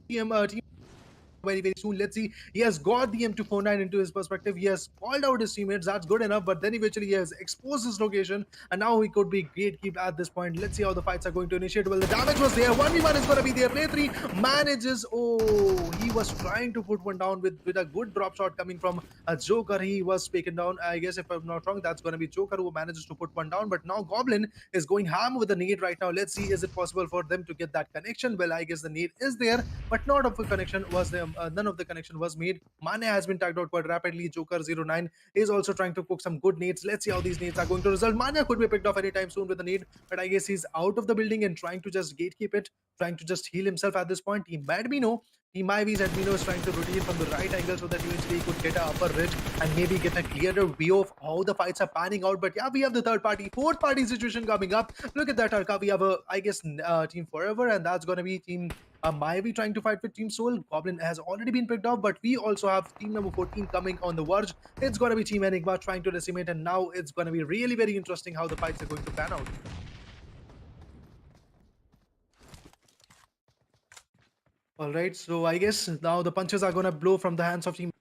very, very soon. Let's see. He has got the M249 into his perspective. He has called out his teammates. That's good enough. But then eventually he has exposed his location. And now he could be gatekept at this point. Let's see how the fights are going to initiate. Well, the damage was there. 1v1 is going to be there. Play 3 manages. Oh, he was trying to put one down with a good drop shot coming from a Joker. He was taken down. I guess if I'm not wrong, that's going to be Joker who manages to put one down. But now Goblin is going ham with the nade right now. Let's see, is it possible for them to get that connection? Well, I guess the nade is there, but not of a connection was there. None of the connection was made. Mane has been tagged out quite rapidly. Joker 09 is also trying to cook some good nades. Let's see how these nades are going to result. Mane could be picked off anytime soon with the nade, but I guess he's out of the building and trying to just gatekeep it, trying to just heal himself at this point. He might be no. Team Ivy's Admino is trying to rotate from the right angle so that eventually he could get an upper ridge and maybe get a clearer view of how the fights are panning out. But yeah, we have the fourth party situation coming up. Look at that, Arka. We have I guess, Team Forever, and that's going to be Team Mayavi trying to fight with Team Soul. Goblin has already been picked off, but we also have team number 14 coming on the verge. It's going to be Team Enigma trying to decimate, and now it's going to be really very interesting how the fights are going to pan out. All right, so I guess now the punches are going to blow from the hands of Team.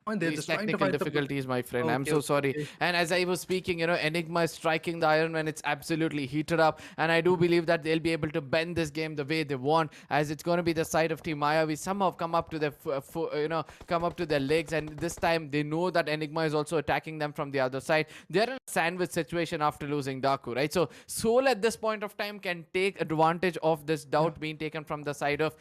They're
These
just trying to
technical
find the
difficulties, my friend. I'm
Okay,
so sorry.
okay.
And as I was speaking, Enigma is striking the iron when it's absolutely heated up. And I do believe that they'll be able to bend this game the way they want, as it's going to be the side of Team Maya. We somehow come up to their, come up to their legs. And this time they know that Enigma is also attacking them from the other side. They're in a sandwich situation after losing Daku, right? So Soul at this point of time can take advantage of this doubt being taken from the side of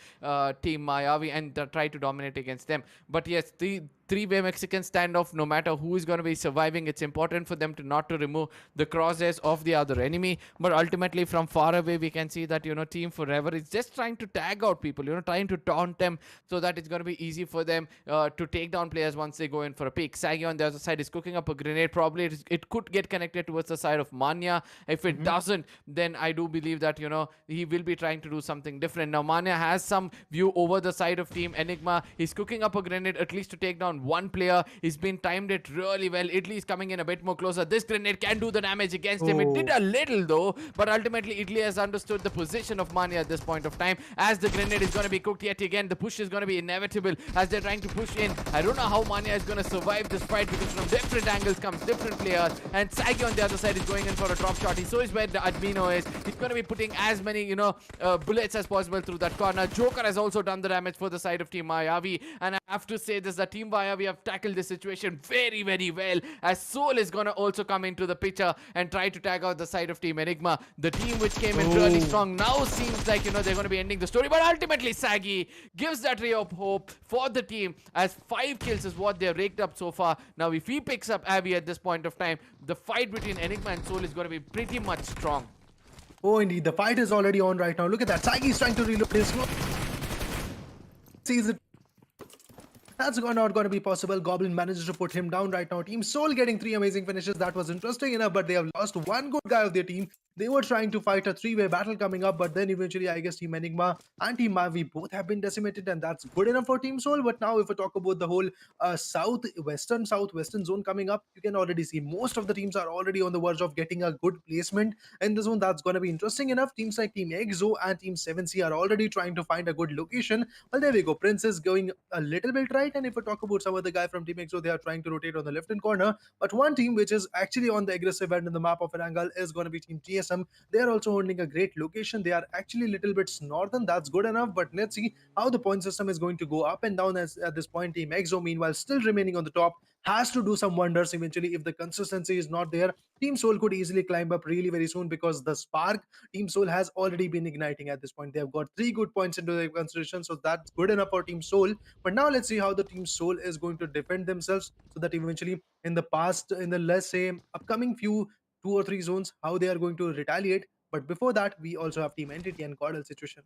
Team Mayavi and try to dominate against them. But yes, the three-way Mexican standoff, no matter who is going to be surviving, it's important for them to not to remove the crosshairs of the other enemy. But ultimately, from far away, we can see that, Team Forever is just trying to tag out people, trying to taunt them so that it's going to be easy for them to take down players once they go in for a peek. Sagi on the other side is cooking up a grenade. Probably it could get connected towards the side of Manya. If it doesn't, then I do believe that, he will be trying to do something different. Now, Manya has some view over the side of Team Enigma. He's cooking up a grenade at least to take down one player. He's been timed it really well. Italy is coming in a bit more closer. This grenade can do the damage against him. It did a little though, but ultimately Italy has understood the position of Mania at this point of time. As the grenade is going to be cooked yet again, the push is going to be inevitable as they're trying to push in. I don't know how Mania is going to survive this fight because from different angles comes different players, and Sagi on the other side is going in for a drop shot. He knows where the Admino is. He's going to be putting as many bullets as possible through that corner. Joker has also done the damage for the side of Team Mayavi, and I have to say this, the Team Mayavi have tackled this situation very, very well, as Soul is going to also come into the picture and try to tag out the side of Team Enigma. The team which came in really strong now seems like, they're going to be ending the story, but ultimately Sagi gives that ray of hope for the team, as 5 kills is what they've raked up so far. Now if he picks up Abby at this point of time, the fight between Enigma and Soul is going to be pretty much strong.
Oh, indeed. The fight is already on right now. Look at that. Sagi is trying to reload his. Sees it. That's not going to be possible. Goblin manages to put him down right now. Team Soul getting 3 amazing finishes. That was interesting enough, but they have lost one good guy of their team. They were trying to fight a 3-way battle coming up, but then eventually I guess Team Enigma and Team Mavi both have been decimated, and that's good enough for Team Soul. But now if we talk about the whole southwestern zone coming up, you can already see most of the teams are already on the verge of getting a good placement in the zone. That's going to be interesting enough. Teams like Team Exo and Team 7C are already trying to find a good location. Well, there we go. Prince is going a little bit right, and if we talk about some other guy from Team Exo, they are trying to rotate on the left-hand corner. But one team which is actually on the aggressive end in the map of an angle is going to be Team TSM. They are also holding a great location. They are actually a little bit northern. That's good enough, but let's see how the point system is going to go up and down as at this point. Team Exo, meanwhile, still remaining on the top, has to do some wonders eventually. If the consistency is not there, Team Soul could easily climb up really very soon, because the spark Team Soul has already been igniting at this point. They have got 3 good points into their consideration, so that's good enough for Team Soul. But now let's see how the Team Soul is going to defend themselves, so that eventually in the let's say upcoming few 2 or 3 zones, how they are going to retaliate. But before that, we also have Team Entity and GodL situation.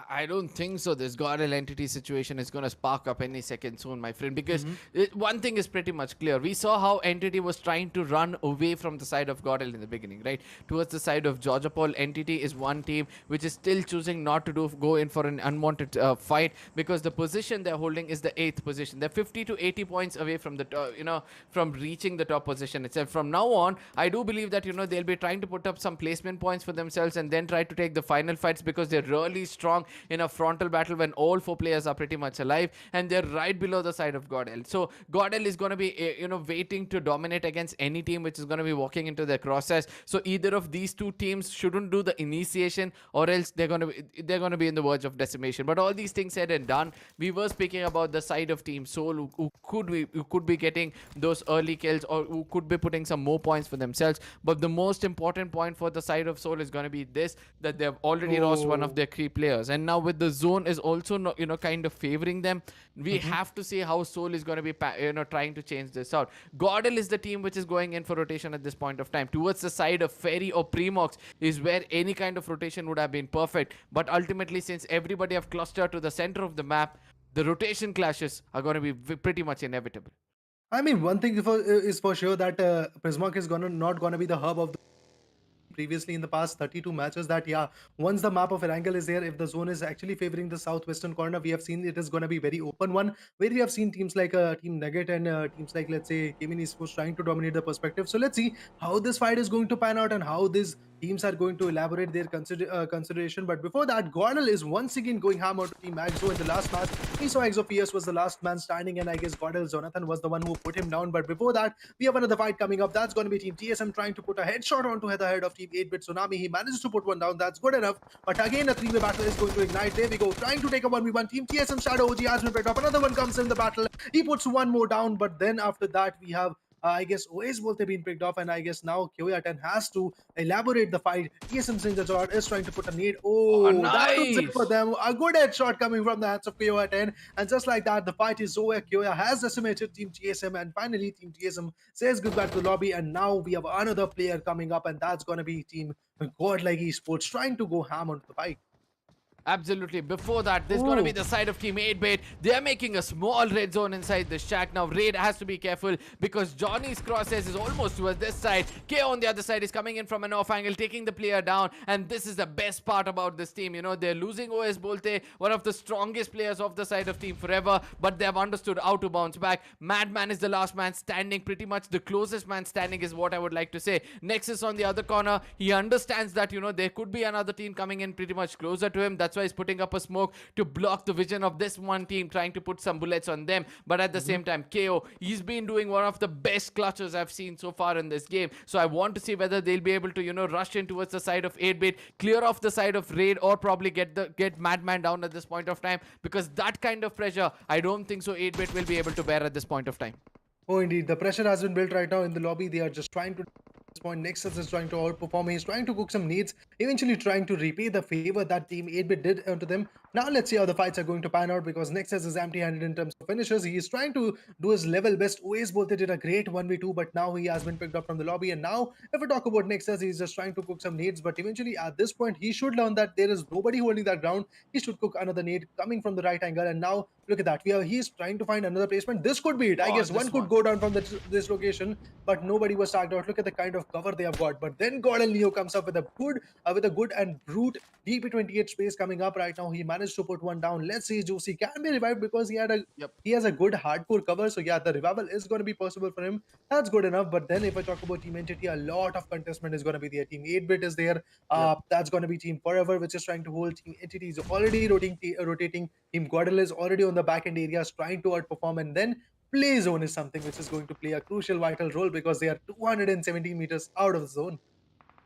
I don't think so. This GodL entity situation is going to spark up any second soon, my friend, because one thing is pretty much clear. We saw how entity was trying to run away from the side of GodL in the beginning, right? Towards the side of Georgia Paul. Entity is one team which is still choosing not to go in for an unwanted fight, because the position they're holding is the 8th position. They're 50 to 80 points away from the from reaching the top position itself. From now on, I do believe that they'll be trying to put up some placement points for themselves and then try to take the final fights, because they're really strong in a frontal battle when all 4 players are pretty much alive, and they're right below the side of GodL. So GodL is going to be waiting to dominate against any team which is going to be walking into their crosshairs. So either of these two teams shouldn't do the initiation, or else they're going to be in the verge of decimation. But all these things said and done, we were speaking about the side of Team Soul, who could be getting those early kills, or who could be putting some more points for themselves. But the most important point for the side of Soul is going to be this, that they've already lost one of their key players, and now with the zone is also kind of favoring them, we have to see how Soul is going to be trying to change this out. GodL is the team which is going in for rotation at this point of time. Towards the side of Ferry or Premox is where any kind of rotation would have been perfect, but ultimately, since everybody have clustered to the center of the map, the rotation clashes are going to be pretty much inevitable.
I mean, one thing is for sure that Prismark is not gonna be the hub of the previously in the past 32 matches, that yeah, once the map of Erangel is there, if the zone is actually favoring the southwestern corner, we have seen it is going to be very open one, where we have seen teams like Team Nugget and teams like, let's say, Chemin Esports trying to dominate the perspective. So let's see how this fight is going to pan out and how these teams are going to elaborate their consideration. But before that, GodL is once again going ham on Team Exo. In the last match, we saw Exo PS was the last man standing, and I guess GodL Jonathan was the one who put him down. But before that, we have another fight coming up. That's going to be Team TSM trying to put a headshot onto the head of Team 8-bit Tsunami. He managed to put one down. That's good enough. But again, a 3-way battle is going to ignite. There we go. Trying to take a 1v1. Team TSM Shadow OG has been picked up. Another one comes in the battle. He puts one more down. But then after that, we have I guess OS both have been picked off, and I guess now Kyoya10 has to elaborate the fight. TSM Ninja is trying to put a nade. Oh, that was it for them. A good headshot coming from the hands of Kyoya10. And just like that, the fight is over. Kyoya has decimated Team TSM, and finally Team TSM says goodbye to the lobby. And now we have another player coming up, and that's going to be Team GodL Esports trying to go ham onto the fight.
Absolutely. Before that, this is going to be the side of Team 8-bit. They're making a small red zone inside the shack. Now, Raid has to be careful, because Johnny's crosshairs is almost towards this side. K on the other side is coming in from an off angle, taking the player down. And this is the best part about this team. They're losing OS Bolte, one of the strongest players of the side of Team Forever, but they have understood how to bounce back. Madman is the last man standing. Pretty much the closest man standing is what I would like to say. Nexus on the other corner. He understands that, there could be another team coming in pretty much closer to him. That's why he's putting up a smoke to block the vision of this one team, trying to put some bullets on them. But at the same time, KO, he's been doing one of the best clutches I've seen so far in this game. So I want to see whether they'll be able to, rush in towards the side of 8-bit, clear off the side of Raid, or probably get Madman down at this point of time, because that kind of pressure, I don't think so 8-bit will be able to bear at this point of time.
Oh, indeed. The pressure has been built right now in the lobby. They are just trying to this point. Nexus is trying to outperform. He's trying to cook some needs, eventually trying to repay the favor that Team 8-bit did to them. Now let's see how the fights are going to pan out, because Nexus is empty-handed in terms of finishes. He is trying to do his level best. OS both did a great 1v2, but now he has been picked up from the lobby. And now, if we talk about Nexus, he's just trying to cook some needs, but eventually at this point, he should learn that there is nobody holding that ground. He should cook another nade coming from the right angle. And now, look at that. He's trying to find another placement. This could be it. I guess one could go down from this location, but nobody was tagged out. Look at the kind of cover they have got. But then GodL Neo comes up with a good and brute DP28 space coming up right now. He managed to put one down. Let's see, Juicy can be revived, because he has a good hardcore cover. So yeah, the revival is going to be possible for him. That's good enough. But then if I talk about Team Entity, a lot of contestment is going to be there. Team 8-bit is there. That's going to be Team Forever, which is trying to hold. Team Entity is already rotating. Team GodL is already on the back end areas trying to outperform. And then play zone is something which is going to play a crucial vital role, because they are 217 meters out of the zone.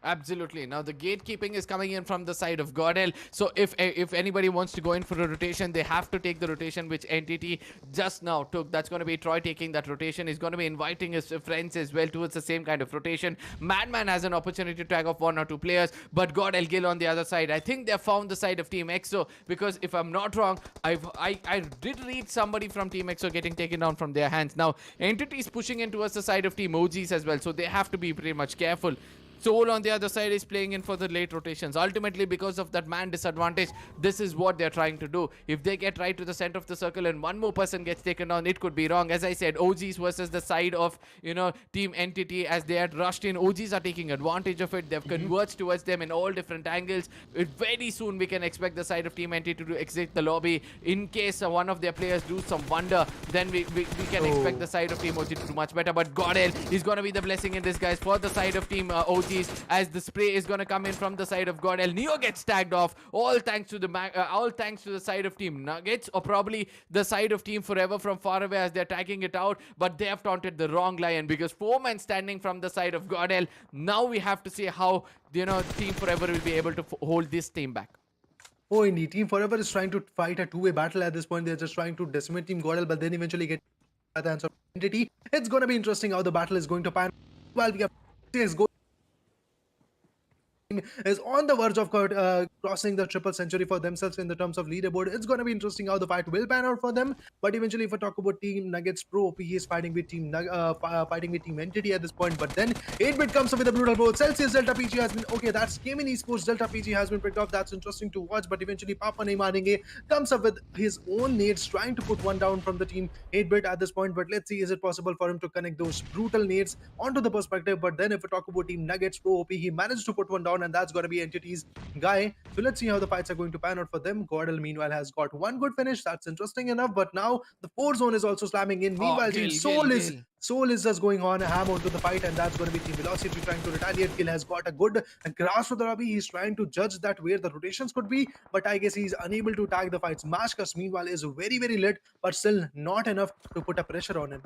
Absolutely. Now the gatekeeping is coming in from the side of GodL. So if anybody wants to go in for a rotation, they have to take the rotation which Entity just now took. That's going to be Troy taking that rotation. He's going to be inviting his friends as well towards the same kind of rotation. Madman has an opportunity to tag off one or two players, but GodL Gill on the other side. I think they have found the side of Team EXO, because if I'm not wrong, I did read somebody from Team EXO getting taken down from their hands. Now Entity is pushing in towards the side of Team OGs as well, so they have to be pretty much careful. Soul on the other side is playing in for the late rotations. Ultimately, because of that man disadvantage, this is what they're trying to do. If they get right to the center of the circle and one more person gets taken down, it could be wrong. As I said, OGs versus the side of, Team Entity, as they had rushed in. OGs are taking advantage of it. They've converged towards them in all different angles. Very soon we can expect the side of Team Entity to exit the lobby. In case one of their players do some wonder, then we can expect the side of Team OG to do much better. But GodL is going to be the blessing in disguise for the side of Team OGs, as the spray is going to come in from the side of GodL. Neo gets tagged off, all thanks to the side of Team Nuggets, or probably the side of Team Forever from far away, as they're tagging it out. But they have taunted the wrong Lion, because 4 men standing from the side of GodL. Now we have to see how Team Forever will be able to hold this team back.
Oh, indeed. Team Forever is trying to fight a two-way battle at this point. They're just trying to decimate Team GodL, but then eventually get at the hands of Entity. It's going to be interesting how the battle is going to pan. While we have is on the verge of crossing the triple century for themselves in the terms of leaderboard. It's going to be interesting how the fight will pan out for them. But eventually, if I talk about Team Nuggets Pro, he is fighting with Team Entity at this point. But then 8-bit comes up with a brutal blow. Celsius Delta PG has been okay. That's Chemin Esports Delta PG has been picked off. That's interesting to watch. But eventually, Papa Neymaringe comes up with his own nades, trying to put one down from the Team 8-bit at this point. But let's see, is it possible for him to connect those brutal nades onto the perspective? But then, if we talk about Team Nuggets Pro OP, he managed to put one down, and that's going to be Entity's guy. So let's see how the fights are going to pan out for them. GodL meanwhile has got one good finish. That's interesting enough. But now the 4 zone is also slamming in. Meanwhile, Team Soul is just going on a ham onto the fight, and that's going to be Team Velocity trying to retaliate. Gil has got a good grasp of the lobby. He's trying to judge that where the rotations could be, but I guess he's unable to tag the fights. Mashkas meanwhile is very, very lit, but still not enough to put a pressure on him.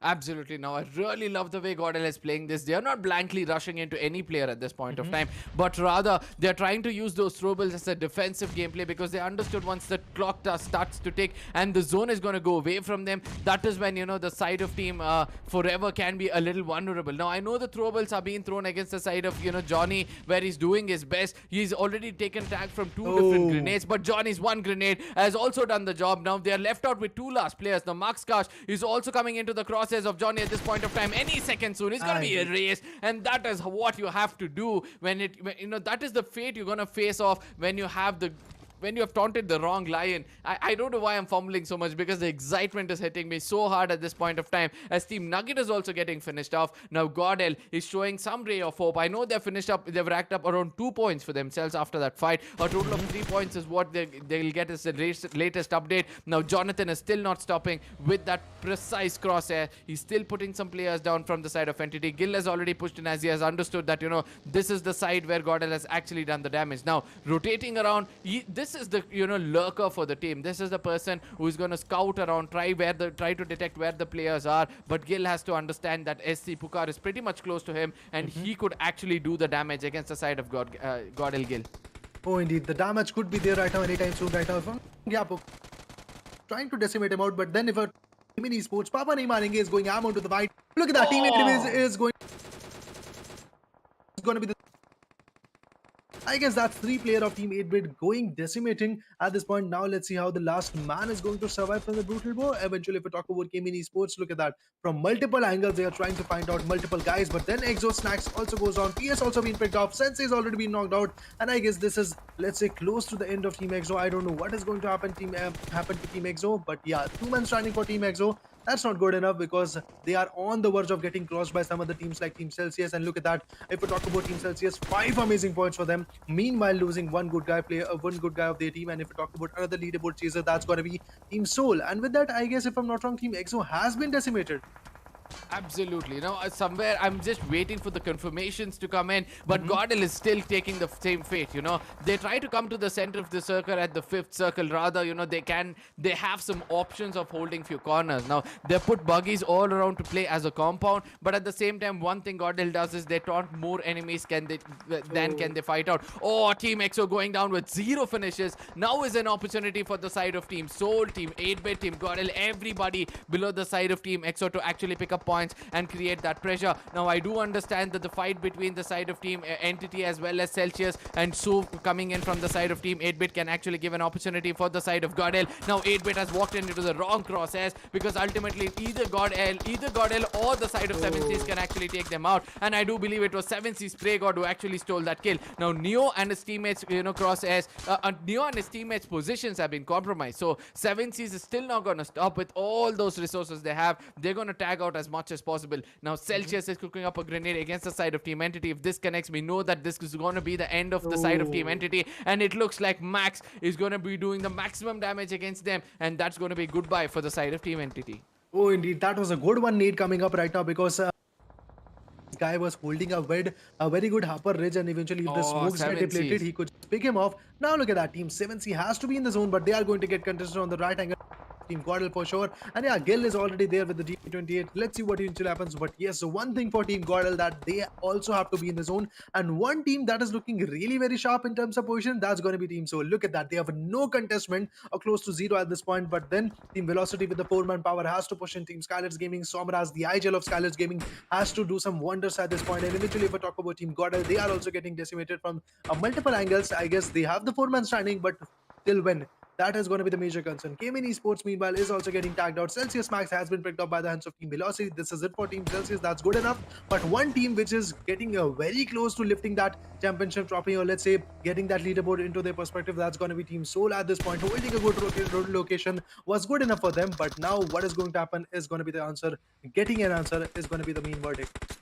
Absolutely. Now, I really love the way GodL is playing this. They are not blankly rushing into any player at this point of time, but rather they're trying to use those throwables as a defensive gameplay, because they understood once the clock starts to tick and the zone is going to go away from them, that is when, the side of Team Forever can be a little vulnerable. Now, I know the throwables are being thrown against the side of, Johnny, where he's doing his best. He's already taken tag from 2 different grenades, but Johnny's one grenade has also done the job. Now, they are left out with 2 last players. Now, Max Kash is also coming into the crosshairs of Johnny at this point of time. Any second soon, it's going to be a race, and that is what you have to do when that is the fate you're going to face off when you have taunted the wrong Lion. I don't know why I'm fumbling so much, because the excitement is hitting me so hard at this point of time, as Team Nugget is also getting finished off. Now GodL is showing some ray of hope. I know they've racked up around 2 points for themselves after that fight. A total of 3 points is what they'll get as the latest update. Now Jonathan is still not stopping with that precise crosshair. He's still putting some players down from the side of Entity. Gil has already pushed in, as he has understood that this is the side where GodL has actually done the damage. Now rotating around, this is the lurker for the team. This is the person who is going to scout around, try to detect where the players are. But Gil has to understand that SC Pukar is pretty much close to him, and he could actually do the damage against the side of GodL Gil.
Oh, indeed, the damage could be there right now, anytime soon. Right now, trying to decimate him out, but then if a Chemin Esports, Papa Neymaringe is going ham onto the fight. Look at that, Team is going to be the. I guess that's 3 player of Team 8-bit going decimating at this point. Now let's see how the last man is going to survive from the brutal blow. Eventually, if we talk about Chemin Esports, look at that. From multiple angles, they are trying to find out multiple guys. But then Exo Snacks also goes on. PS also been picked off. Sensei's already been knocked out. And I guess this is, let's say, close to the end of Team Exo. I don't know what is going to happen to Team Exo. But yeah, 2 men standing for Team Exo. That's not good enough, because they are on the verge of getting crossed by some other teams like Team Celsius. And look at that. If we talk about Team Celsius, 5 amazing points for them. Meanwhile, losing one good guy of their team. And if we talk about another leaderboard chaser, that's going to be Team Soul. And with that, I guess if I'm not wrong, Team EXO has been decimated.
Absolutely. Somewhere I'm just waiting for the confirmations to come in, but GodL is still taking the same fate. They try to come to the center of the circle at the 5th circle. Rather, they have some options of holding few corners. Now they put buggies all around to play as a compound, but at the same time, one thing GodL does is they taunt more enemies can they fight out. Oh, Team EXO going down with 0 finishes. Now is an opportunity for the side of Team Soul, Team 8-bit, Team GodL, everybody below the side of Team EXO to actually pick up up points and create that pressure. Now, I do understand that the fight between the side of team Entity as well as Celsius and So coming in from the side of team 8-bit can actually give an opportunity for the side of GodL. Now, 8-bit has walked into the wrong crosshairs because ultimately either GodL or the side of 7Cs can actually take them out. And I do believe it was 7C Spray God who actually stole that kill. Now, Neo and his teammates, crosshairs, Neo and his teammates' positions have been compromised. So 7Cs is still not going to stop with all those resources they have. They're going to tag out as much as possible. Now, Celsius is cooking up a grenade against the side of Team Entity. If this connects, we know that this is going to be the end of the side of Team Entity. And it looks like Max is going to be doing the maximum damage against them. And that's going to be goodbye for the side of Team Entity.
Oh, indeed. That was a good one, Nate, coming up right now because this guy was holding a very good upper ridge, and eventually if the smokes get depleted, he could just pick him off. Now look at that. Team 7C has to be in the zone, but they are going to get contested on the right angle. Team GodL for sure. And yeah, Gil is already there with the G28. Let's see what eventually happens. But yes, so one thing for Team GodL that they also have to be in the zone. And one team that is looking really very sharp in terms of position, that's going to be Team Soul. Look at that. They have no contestment or close to zero at this point. But then Team Velocity with the 4-man power has to push in. Team Skylightz Gaming, Somras, the IGL of Skylightz Gaming has to do some wonders at this point. And eventually, if we talk about Team GodL, they are also getting decimated from multiple angles. I guess they have the 4-man standing, but till when? That is going to be the major concern. Chemin Esports, meanwhile, is also getting tagged out. Celsius Max has been picked up by the hands of Team Velocity. This is it for Team Celsius. That's good enough. But one team which is getting very close to lifting that championship trophy, or let's say getting that leaderboard into their perspective, that's going to be Team Soul at this point. Holding a good location was good enough for them. But now what is going to happen is going to be the answer. Getting an answer is going to be the main verdict.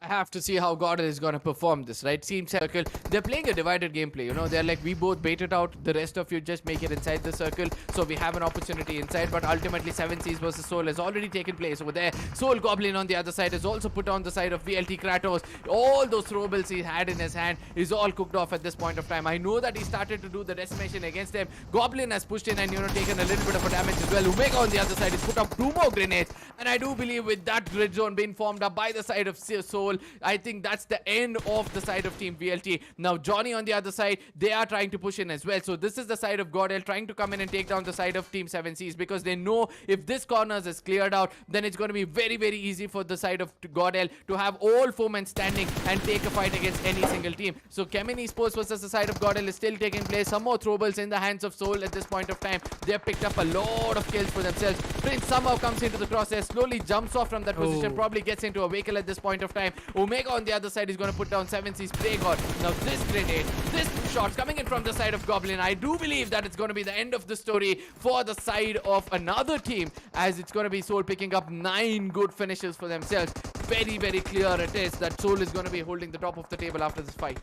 I have to see how GodL is going to perform this, right? Team Circle, they're playing a divided gameplay, they're like, we both bait it out, the rest of you just make it inside the circle, so we have an opportunity inside. But ultimately 7Cs versus Soul has already taken place over there. Soul Goblin on the other side is also put on the side of VLT Kratos. All those throwables he had in his hand is all cooked off at this point of time. I know that he started to do the decimation against them. Goblin has pushed in and taken a little bit of a damage as well. Omega on the other side has put up 2 more grenades, and I do believe with that grid zone being formed up by the side of Soul, I think that's the end of the side of Team VLT. Now Johnny on the other side, they are trying to push in as well. So this is the side of GodL trying to come in and take down the side of Team 7Cs, because they know if this corners is cleared out, then it's going to be very, very easy for the side of GodL to have all 4 men standing and take a fight against any single team. So Chemin Esports versus the side of GodL is still taking place. Some more throwables in the hands of Soul at this point of time. They have picked up a lot of kills for themselves. Prince somehow comes into the crosshair, slowly jumps off from that position, probably gets into a vehicle at this point of time. Omega on the other side is going to put down 7C's Spray God. Now this grenade, this shots coming in from the side of Goblin. I do believe that it's going to be the end of the story for the side of another team, as it's going to be Soul picking up 9 good finishes for themselves. Very, very clear it is that Soul is going to be holding the top of the table after this fight.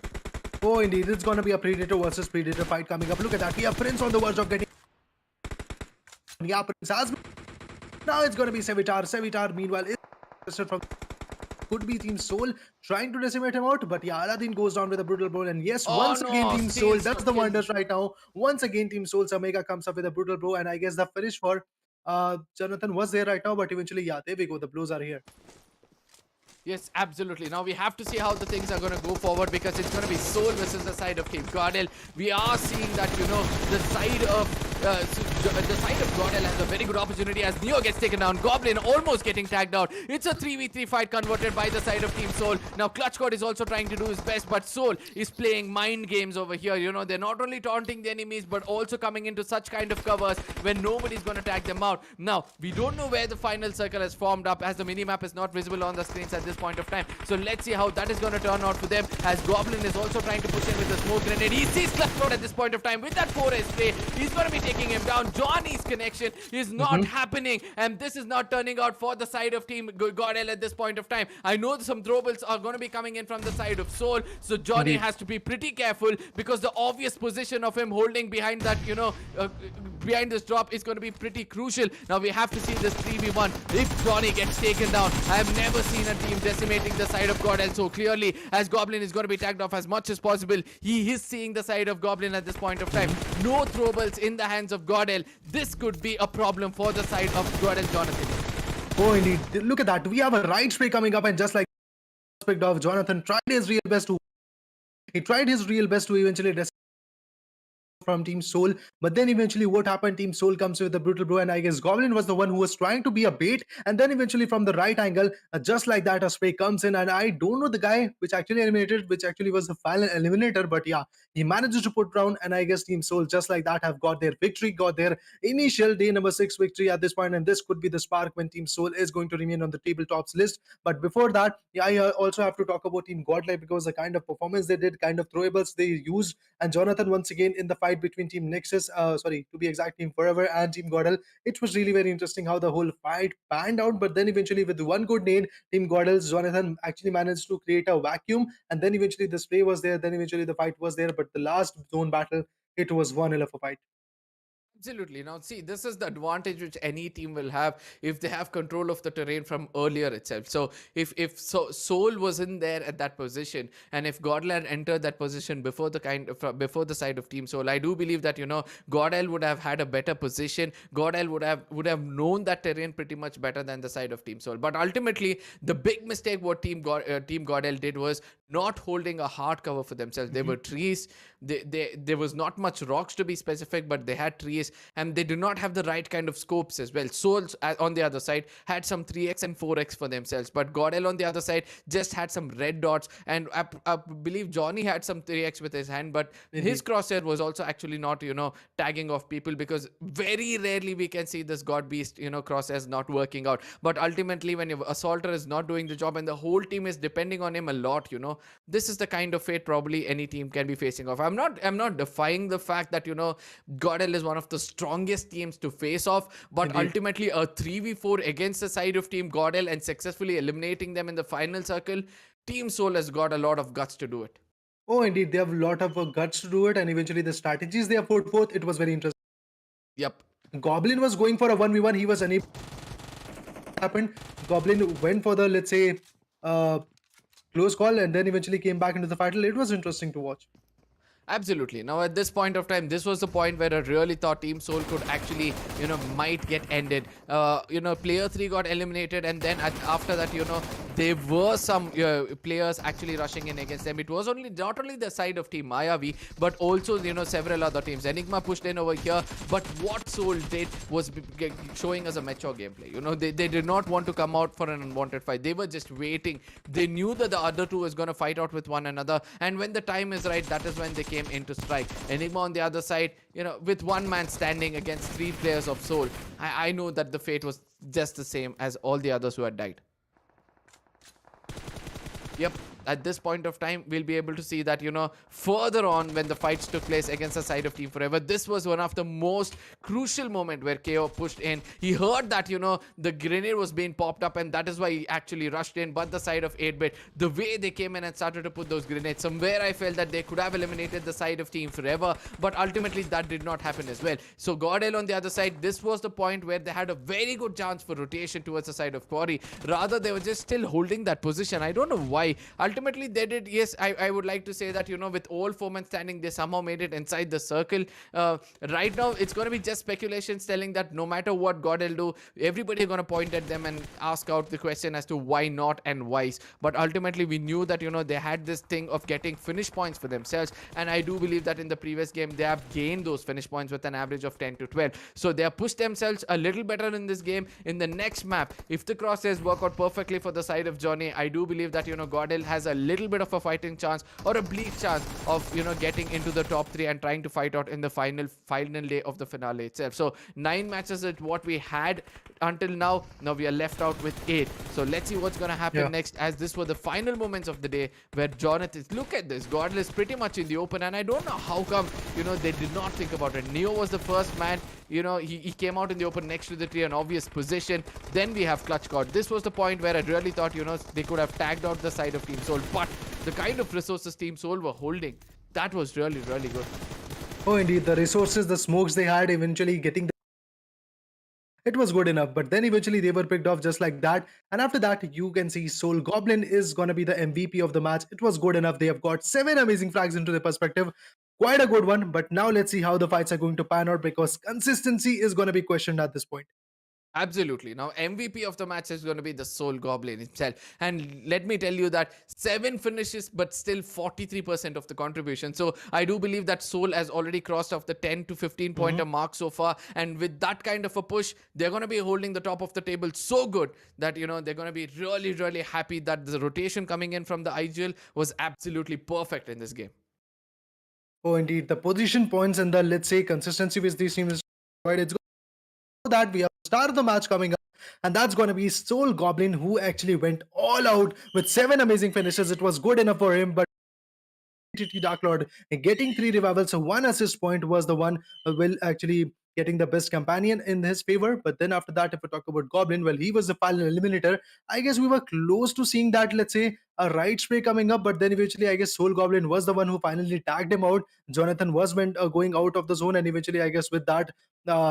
Oh, indeed. It's going to be a Predator versus Predator fight coming up. Look at that. We have Prince on the verge of getting... Yeah, Prince has... Now it's going to be Sevitar. Sevitar, meanwhile, is from... Could be Team Soul trying to decimate him out, but yeah, Aladdin goes down with a brutal blow. And yes, once again, Team Soul does the wonders right now. Once again, Team Soul's Omega comes up with a brutal blow, and I guess the finish for Jonathan was there right now, but eventually, yeah, there we go. The blows are here.
Yes, absolutely. Now we have to see how the things are going to go forward, because it's going to be Soul versus the side of Team GodL. We are seeing that, the side of GodL has a very good opportunity as Neo gets taken down. Goblin almost getting tagged out. It's a 3v3 fight converted by the side of Team Soul. Now Clutchcode is also trying to do his best, but Soul is playing mind games over here. They're not only taunting the enemies, but also coming into such kind of covers when nobody's going to tag them out. Now, we don't know where the final circle has formed up, as the minimap is not visible on the screens at this point of time. So let's see how that is going to turn out for them, as Goblin is also trying to push in with the smoke grenade. He sees Clutchcode at this point of time with that 4S spray. He's going to be taking him down. Johnny's connection is not happening, and this is not turning out for the side of Team GodL at this point of time. I know some throwables are going to be coming in from the side of Soul, so Johnny has to be pretty careful, because the obvious position of him holding behind that, behind this drop is going to be pretty crucial. Now we have to see this 3v1. If Johnny gets taken down, I have never seen a team decimating the side of GodL so clearly, as Goblin is going to be tagged off as much as possible. He is seeing the side of Goblin at this point of time. No throwables in the hands of GodL. This could be a problem for the side of GodL, Jonathan.
Oh, indeed. Look at that. We have a right spray coming up, and just like picked off, Jonathan tried his real best to... He tried his real best to eventually from Team Soul. But then eventually what happened, Team Soul comes with a brutal blow, and I guess Goblin was the one who was trying to be a bait, and then eventually from the right angle, just like that, a spray comes in, and I don't know the guy which actually eliminated, which actually was the final eliminator, but yeah, he manages to put down, and I guess Team Soul just like that have got their victory, got their initial day number 6 victory at this point, and this could be the spark when Team Soul is going to remain on the tabletops list. But before that, yeah, I also have to talk about Team Godlike, because the kind of performance they did, kind of throwables they used, and Jonathan once again in the fight between Team Nexus, sorry, to be exact, Team Forever and Team GodL. It was really very interesting how the whole fight panned out. But then eventually, with one good nade, Team GodL's Jonathan actually managed to create a vacuum, and then eventually the spray was there. Then eventually the fight was there. But the last zone battle, it was one hell of a fight.
Absolutely. Now, see, this is the advantage which any team will have if they have control of the terrain from earlier itself. So, if Soul was in there at that position, and if GodL had entered that position before before the side of Team Soul, I do believe that GodL would have had a better position. GodL would have known that terrain pretty much better than the side of Team Soul. But ultimately, the big mistake what Team GodL did was not holding a hard cover for themselves. There were trees. There was not much rocks to be specific, but they had trees, and they do not have the right kind of scopes as well. Souls on the other side had some 3x and 4x for themselves, but GodL on the other side just had some red dots, and I believe Johnny had some 3x with his hand, but his crosshair was also actually not tagging off people, because very rarely we can see this God Beast crosshairs not working out. But ultimately, when your assaulter is not doing the job and the whole team is depending on him a lot, this is the kind of fate probably any team can be facing off. I'm not defying the fact that GodL is one of the strongest teams to face off, but ultimately a 3v4 against the side of Team GodL and successfully eliminating them in the final circle, Team Soul has got a lot of guts to do it.
Oh, indeed, they have a lot of guts to do it, and eventually the strategies they have put forth, it was very interesting.
Yep.
Goblin was going for a 1v1, he was unable. Happened. Goblin went for the, let's say, close call, and then eventually came back into the battle. It was interesting to watch.
Absolutely. Now, at this point of time, this was the point where I really thought Team Soul could actually, might get ended. Player 3 got eliminated, and then after that, there were some players actually rushing in against them. It was not only the side of Team Mayavi, but also, several other teams. Enigma pushed in over here, but what Soul did was showing us a mature gameplay. They did not want to come out for an unwanted fight. They were just waiting. They knew that the other two was going to fight out with one another, and when the time is right, that is when they came in to strike. Enigma on the other side, with one man standing against 3 players of Soul, I know that the fate was just the same as all the others who had died. Yep. At this point of time, we'll be able to see that, further on when the fights took place against the side of Team Forever, this was one of the most crucial moment where KO pushed in. He heard that, the grenade was being popped up, and that is why he actually rushed in. But the side of 8-bit, the way they came in and started to put those grenades, somewhere I felt that they could have eliminated the side of Team Forever, but ultimately that did not happen as well. So GodL on the other side, this was the point where they had a very good chance for rotation towards the side of Quarry. Rather, they were just still holding that position. I don't know why. Ultimately, they did. Yes, I would like to say that, with all 4 men standing, they somehow made it inside the circle. Right now, it's going to be just speculations telling that no matter what GodL do, everybody is going to point at them and ask out the question as to why not and why. But ultimately, we knew that, they had this thing of getting finish points for themselves. And I do believe that in the previous game, they have gained those finish points with an average of 10 to 12. So they have pushed themselves a little better in this game. In the next map, if the crosshairs work out perfectly for the side of Johnny, I do believe that, GodL has a little bit of a fighting chance or a bleak chance of getting into the top 3 and trying to fight out in the final day of the finale itself. So 9 matches is what we had until now. Now we are left out with 8. So let's see what's going to happen next, as this were the final moments of the day where Jonathan, look at this, GodL is pretty much in the open, and I don't know how come they did not think about it. Neo was the first man. He came out in the open next to the tree, an obvious position. Then we have Clutch Card. This was the point where I really thought, they could have tagged out the side of Team Soul. But the kind of resources Team Soul were holding, that was really, really good.
Oh, indeed. The resources, the smokes they had, eventually getting it was good enough. But then eventually they were picked off just like that. And after that, you can see Soul Goblin is going to be the MVP of the match. It was good enough. They have got 7 amazing flags into their perspective. Quite a good one. But now let's see how the fights are going to pan out, because consistency is going to be questioned at this point.
Absolutely. Now, MVP of the match is going to be the Soul Goblin himself. And let me tell you that 7 finishes, but still 43% of the contribution. So I do believe that Soul has already crossed off the 10 to 15 pointer mark so far. And with that kind of a push, they're going to be holding the top of the table so good that, they're going to be really, really happy that the rotation coming in from the IGL was absolutely perfect in this game.
Oh, indeed. The position points and the, let's say, consistency which these teams provide, it's that we have the star of the match coming up, and that's going to be Soul Goblin, who actually went all out with 7 amazing finishes. It was good enough for him, but Dark Lord getting 3 revivals, so 1 assist point was the one will actually getting the best companion in his favor. But then after that, if we talk about Goblin, well, he was the final eliminator. I guess we were close to seeing that, let's say, a right spray coming up, but then eventually, I guess Soul Goblin was the one who finally tagged him out. Jonathan was went going out of the zone, and eventually, I guess with that,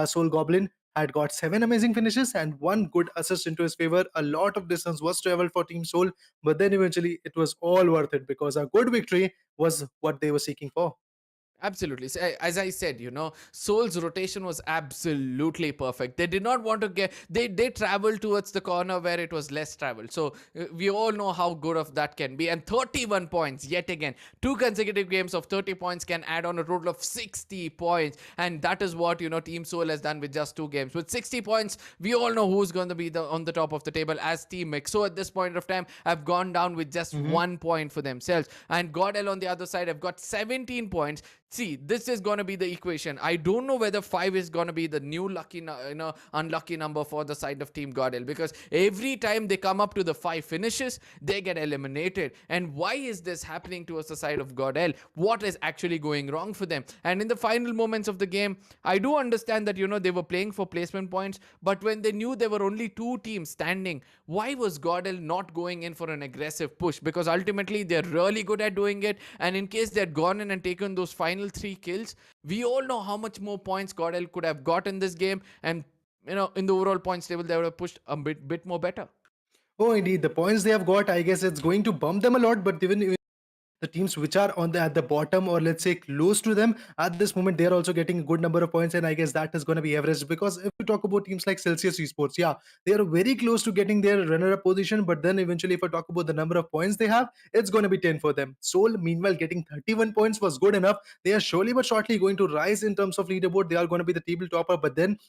Soul Goblin had got 7 amazing finishes and 1 good assist into his favor. A lot of distance was traveled for Team Soul, but then eventually it was all worth it because a good victory was what they were seeking for.
Absolutely. So, as I said, Soul's rotation was absolutely perfect. They did not want to get they traveled towards the corner where it was less traveled. So we all know how good of that can be. And 31 points yet again. 2 consecutive games of 30 points can add on a total of 60 points. And that is what Team Soul has done with just 2 games. With 60 points, we all know who's going to be on the top of the table as Team EXO at this point of time have gone down with just 1 point for themselves. And GodL on the other side have got 17 points. See, this is going to be the equation. I don't know whether 5 is going to be the new unlucky number for the side of Team GodL, because every time they come up to the 5 finishes, they get eliminated. And why is this happening towards the side of GodL? What is actually going wrong for them? And in the final moments of the game, I do understand that they were playing for placement points, but when they knew there were only 2 teams standing, why was GodL not going in for an aggressive push? Because ultimately they're really good at doing it, and in case they had gone in and taken those final 3 kills, we all know how much more points GodL could have got in this game, and in the overall points table they would have pushed a bit more better.
Oh, indeed, the points they have got, I guess it's going to bump them a lot, but even the teams which are on the at the bottom, or let's say close to them at this moment, they are also getting a good number of points, and I guess that is going to be averaged. Because if we talk about teams like Celsius Esports, yeah, they are very close to getting their runner-up position, but then eventually if I talk about the number of points they have, it's going to be 10 for them. Soul meanwhile getting 31 points was good enough. They are surely but shortly going to rise in terms of leaderboard. They are going to be the table topper, but then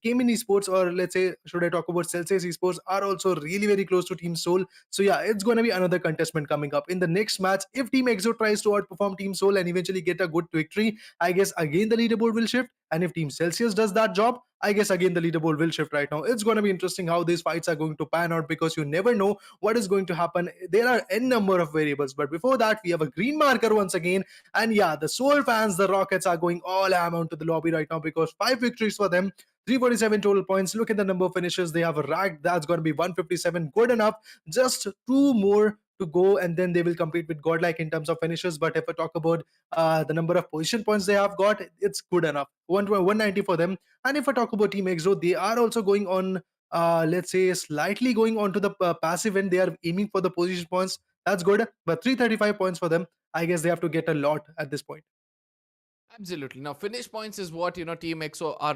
Chemin Esports, or let's say, should I talk about Celsius Esports, are also really very close to Team Soul. So yeah, it's going to be another contestment coming up in the next match. If Team EXO tries to outperform Team Soul and eventually get a good victory, I guess again the leaderboard will shift. And if Team Celsius does that job, I guess again the leaderboard will shift. Right now, it's going to be interesting how these fights are going to pan out, because you never know what is going to happen. There are n number of variables, but before that, we have a green marker once again. And yeah, the Soul fans, the Rockets, are going all ham onto the lobby right now, because 5 victories for them, 347 total points. Look at the number of finishes they have racked. That's going to be 157. Good enough. Just 2 more to go, and then they will compete with Godlike in terms of finishes. But if I talk about the number of position points they have got, it's good enough. 190 for them. And if I talk about Team EXO, they are also going on, let's say, slightly going on to the passive end. They are aiming for the position points. That's good. But 335 points for them. I guess they have to get a lot at this point.
Absolutely. Now, finish points is what Team EXO are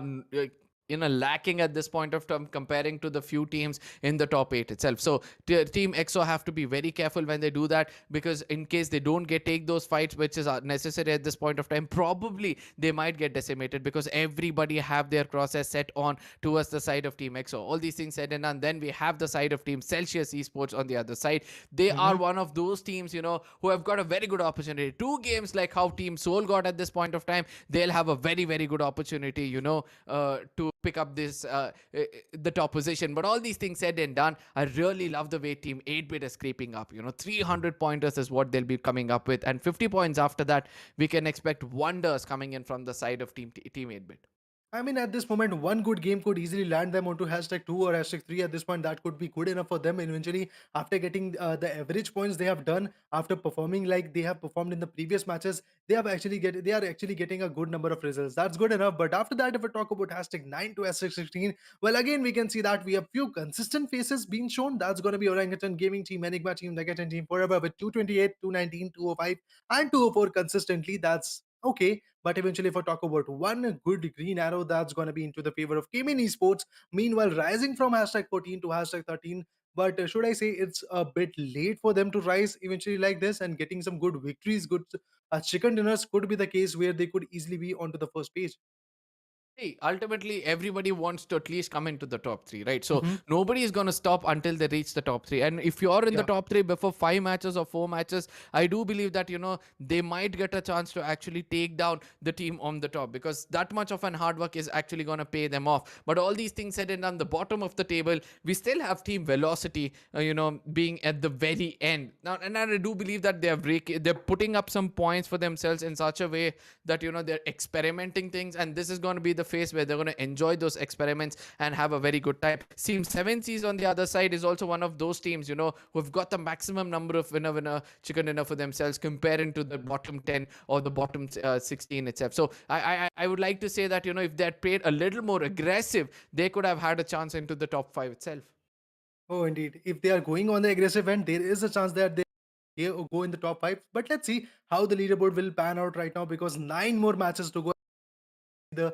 lacking at this point of time, comparing to the few teams in the top 8 itself. So Team EXO have to be very careful when they do that, because in case they don't take those fights which is necessary at this point of time, probably they might get decimated, because everybody have their crosshairs set on towards the side of Team EXO. All these things said and done, then we have the side of Team Celsius Esports on the other side. They are one of those teams who have got a very good opportunity. 2 games like how Team Soul got at this point of time, they'll have a very, very good opportunity to pick up this the top position. But all these things said and done, I really love the way Team 8-bit is creeping up. 300 pointers is what they'll be coming up with, and 50 points after that. We can expect wonders coming in from the side of Team 8-bit.
I mean, at this moment, one good game could easily land them onto #2 or #3. At this point, that could be good enough for them. And eventually, after getting the average points they have done, after performing like they have performed in the previous matches, they are actually getting a good number of results. That's good enough. But after that, if we talk about #9 to #16, well, again, we can see that we have few consistent faces being shown. That's going to be Orangutan Gaming Team, Enigma Team, Nugget Team Forever with 228, 219, 205, and 204 consistently. That's okay. But eventually, if I talk about one good green arrow, that's going to be into the favor of Chemin Esports. Meanwhile, rising from hashtag 14 to hashtag 13. But should I say it's a bit late for them to rise eventually like this and getting some good victories, good chicken dinners could be the case where they could easily be onto the first page.
Hey, ultimately, everybody wants to at least come into the top three, right? So
Hmm.
nobody is going to stop until they reach the top three. And if you're in the
Yeah.
top three before 5 matches or 4 matches, I do believe that, they might get a chance to actually take down the team on the top, because that much of an hard work is actually going to pay them off. But all these things said and done, the bottom of the table, we still have Team Velocity, being at the very end. Now, and I do believe that they're putting up some points for themselves in such a way that, they're experimenting things, and this is going to be the phase where they're going to enjoy those experiments and have a very good time. Team 7 Seas on the other side is also one of those teams, who've got the maximum number of winner chicken dinner for themselves, comparing to the bottom 10 or the bottom 16 itself. So I would like to say that, if they had played a little more aggressive, they could have had a chance into the top 5 itself.
Oh, indeed. If they are going on the aggressive end, there is a chance that they go in the top five. But let's see how the leaderboard will pan out right now because nine more matches to go. The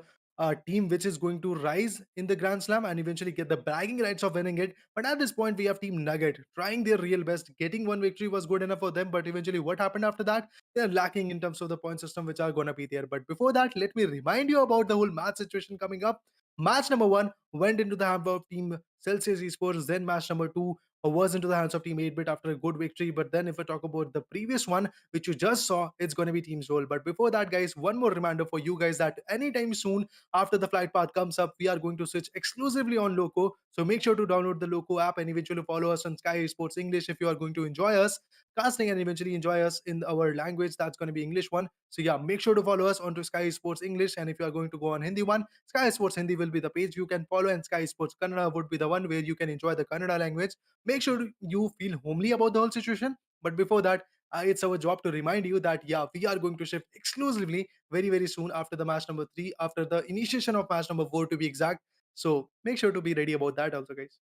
team which is going to rise in the Grand Slam and eventually get the bragging rights of winning it. But at this point, we have Team Nugget trying their real best. Getting one victory was good enough for them, but eventually, what happened after that? They're lacking in terms of the point system which are going to be there. But before that, let me remind you about the whole match situation coming up. Match number one went into the hands of Team Celsius Esports. Then match number two was into the hands of Team 8-Bit after a good victory. But then, if I talk about the previous one, which you just saw, it's going to be Team Soul. But before that, guys, one more reminder for you guys that anytime soon after the flight path comes up, we are going to switch exclusively on Loco. So make sure to download the Loco app and eventually follow us on Sky Sports English if you are going to enjoy us casting and eventually enjoy us in our language. That's going to be English one. So yeah, make sure to follow us onto Sky Sports English. And if you are going to go on Hindi one, Sky Sports Hindi will be the page you can follow, and Sky Sports Kannada would be the one where you can enjoy the Kannada language. Make sure you feel homely about the whole situation. But before that, it's our job to remind you that yeah, we are going to shift exclusively very soon after the match number three, after the initiation of match number four to be exact. So make sure to be ready about that also, guys.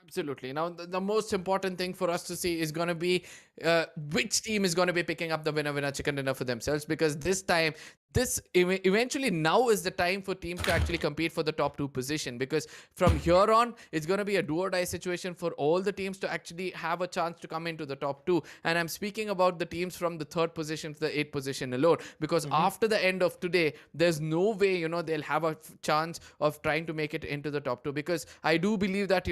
Absolutely. Now, the most important thing for us to see is going to be which team is going to be picking up the winner chicken dinner for themselves, because this time, eventually now is the time for teams to actually compete for the top two position, because from here on, it's going to be a do or die situation for all the teams to actually have a chance to come into the top two. And I'm speaking about the teams from the third position to the eighth position alone, because
Mhm.
after the end of today, there's no way, they'll have a chance of trying to make it into the top two, because I do believe that,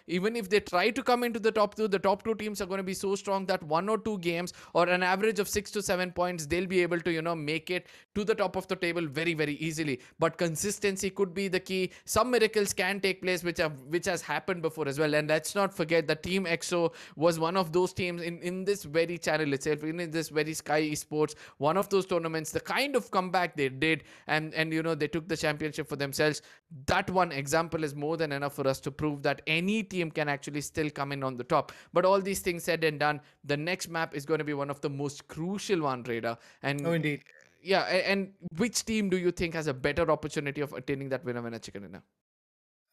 even if they try to come into the top two teams are going to be so strong that one or two games or an average of 6 to 7 points, they'll be able to, make it to the top of the table very easily. But consistency could be the key. Some miracles can take place, which has happened before as well. And let's not forget that Team EXO was one of those teams in this very channel itself, in this very Sky Esports, one of those tournaments, the kind of comeback they did, and they took the championship for themselves. That one example is more than enough for us to prove that any team can actually still come in on the top. But all these things said and done, the next map is going to be one of the most crucial one, Raider.
Oh,
And
indeed.
yeah, and which team do you think has a better opportunity of attaining that winner chicken dinner?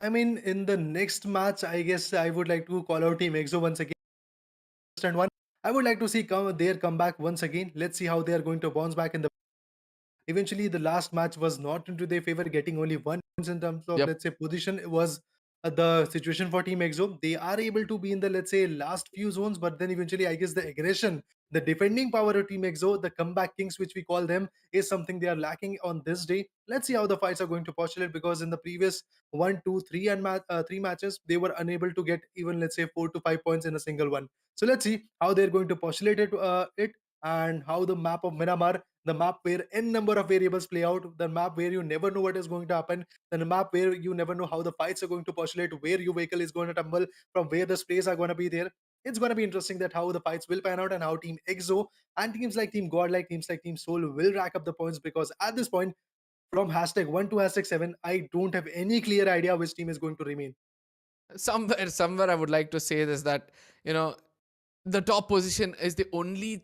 I mean, in the next match, I guess I would like to call out Team EXO once again. And one, I would like to see their comeback once again. Let's see how they are going to bounce back in the. Eventually, the last match was not into their favor, getting only 1 points in terms of,
Yep.
let's say, position. It was the situation for Team EXO. They are able to be in the, let's say, last few zones, but then eventually, I guess the aggression, the defending power of Team EXO, the comeback kings, which we call them, is something they are lacking on this day. Let's see how the fights are going to postulate because in the previous one, two, three, and three matches, they were unable to get even, let's say, 4 to 5 points in a single one. So let's see how they're going to postulate it and how the map of Miramar, the map where n number of variables play out, the map where you never know what is going to happen, then the map where you never know how the fights are going to postulate, where your vehicle is going to tumble, from where the sprays are going to be there. It's going to be interesting that how the fights will pan out and how Team EXO and teams like Team God, like teams like Team Soul will rack up the points because at this point, from hashtag 1 to hashtag 7, I don't have any clear idea which team is going to remain.
Somewhere I would like to say this, that, you know the top position is the only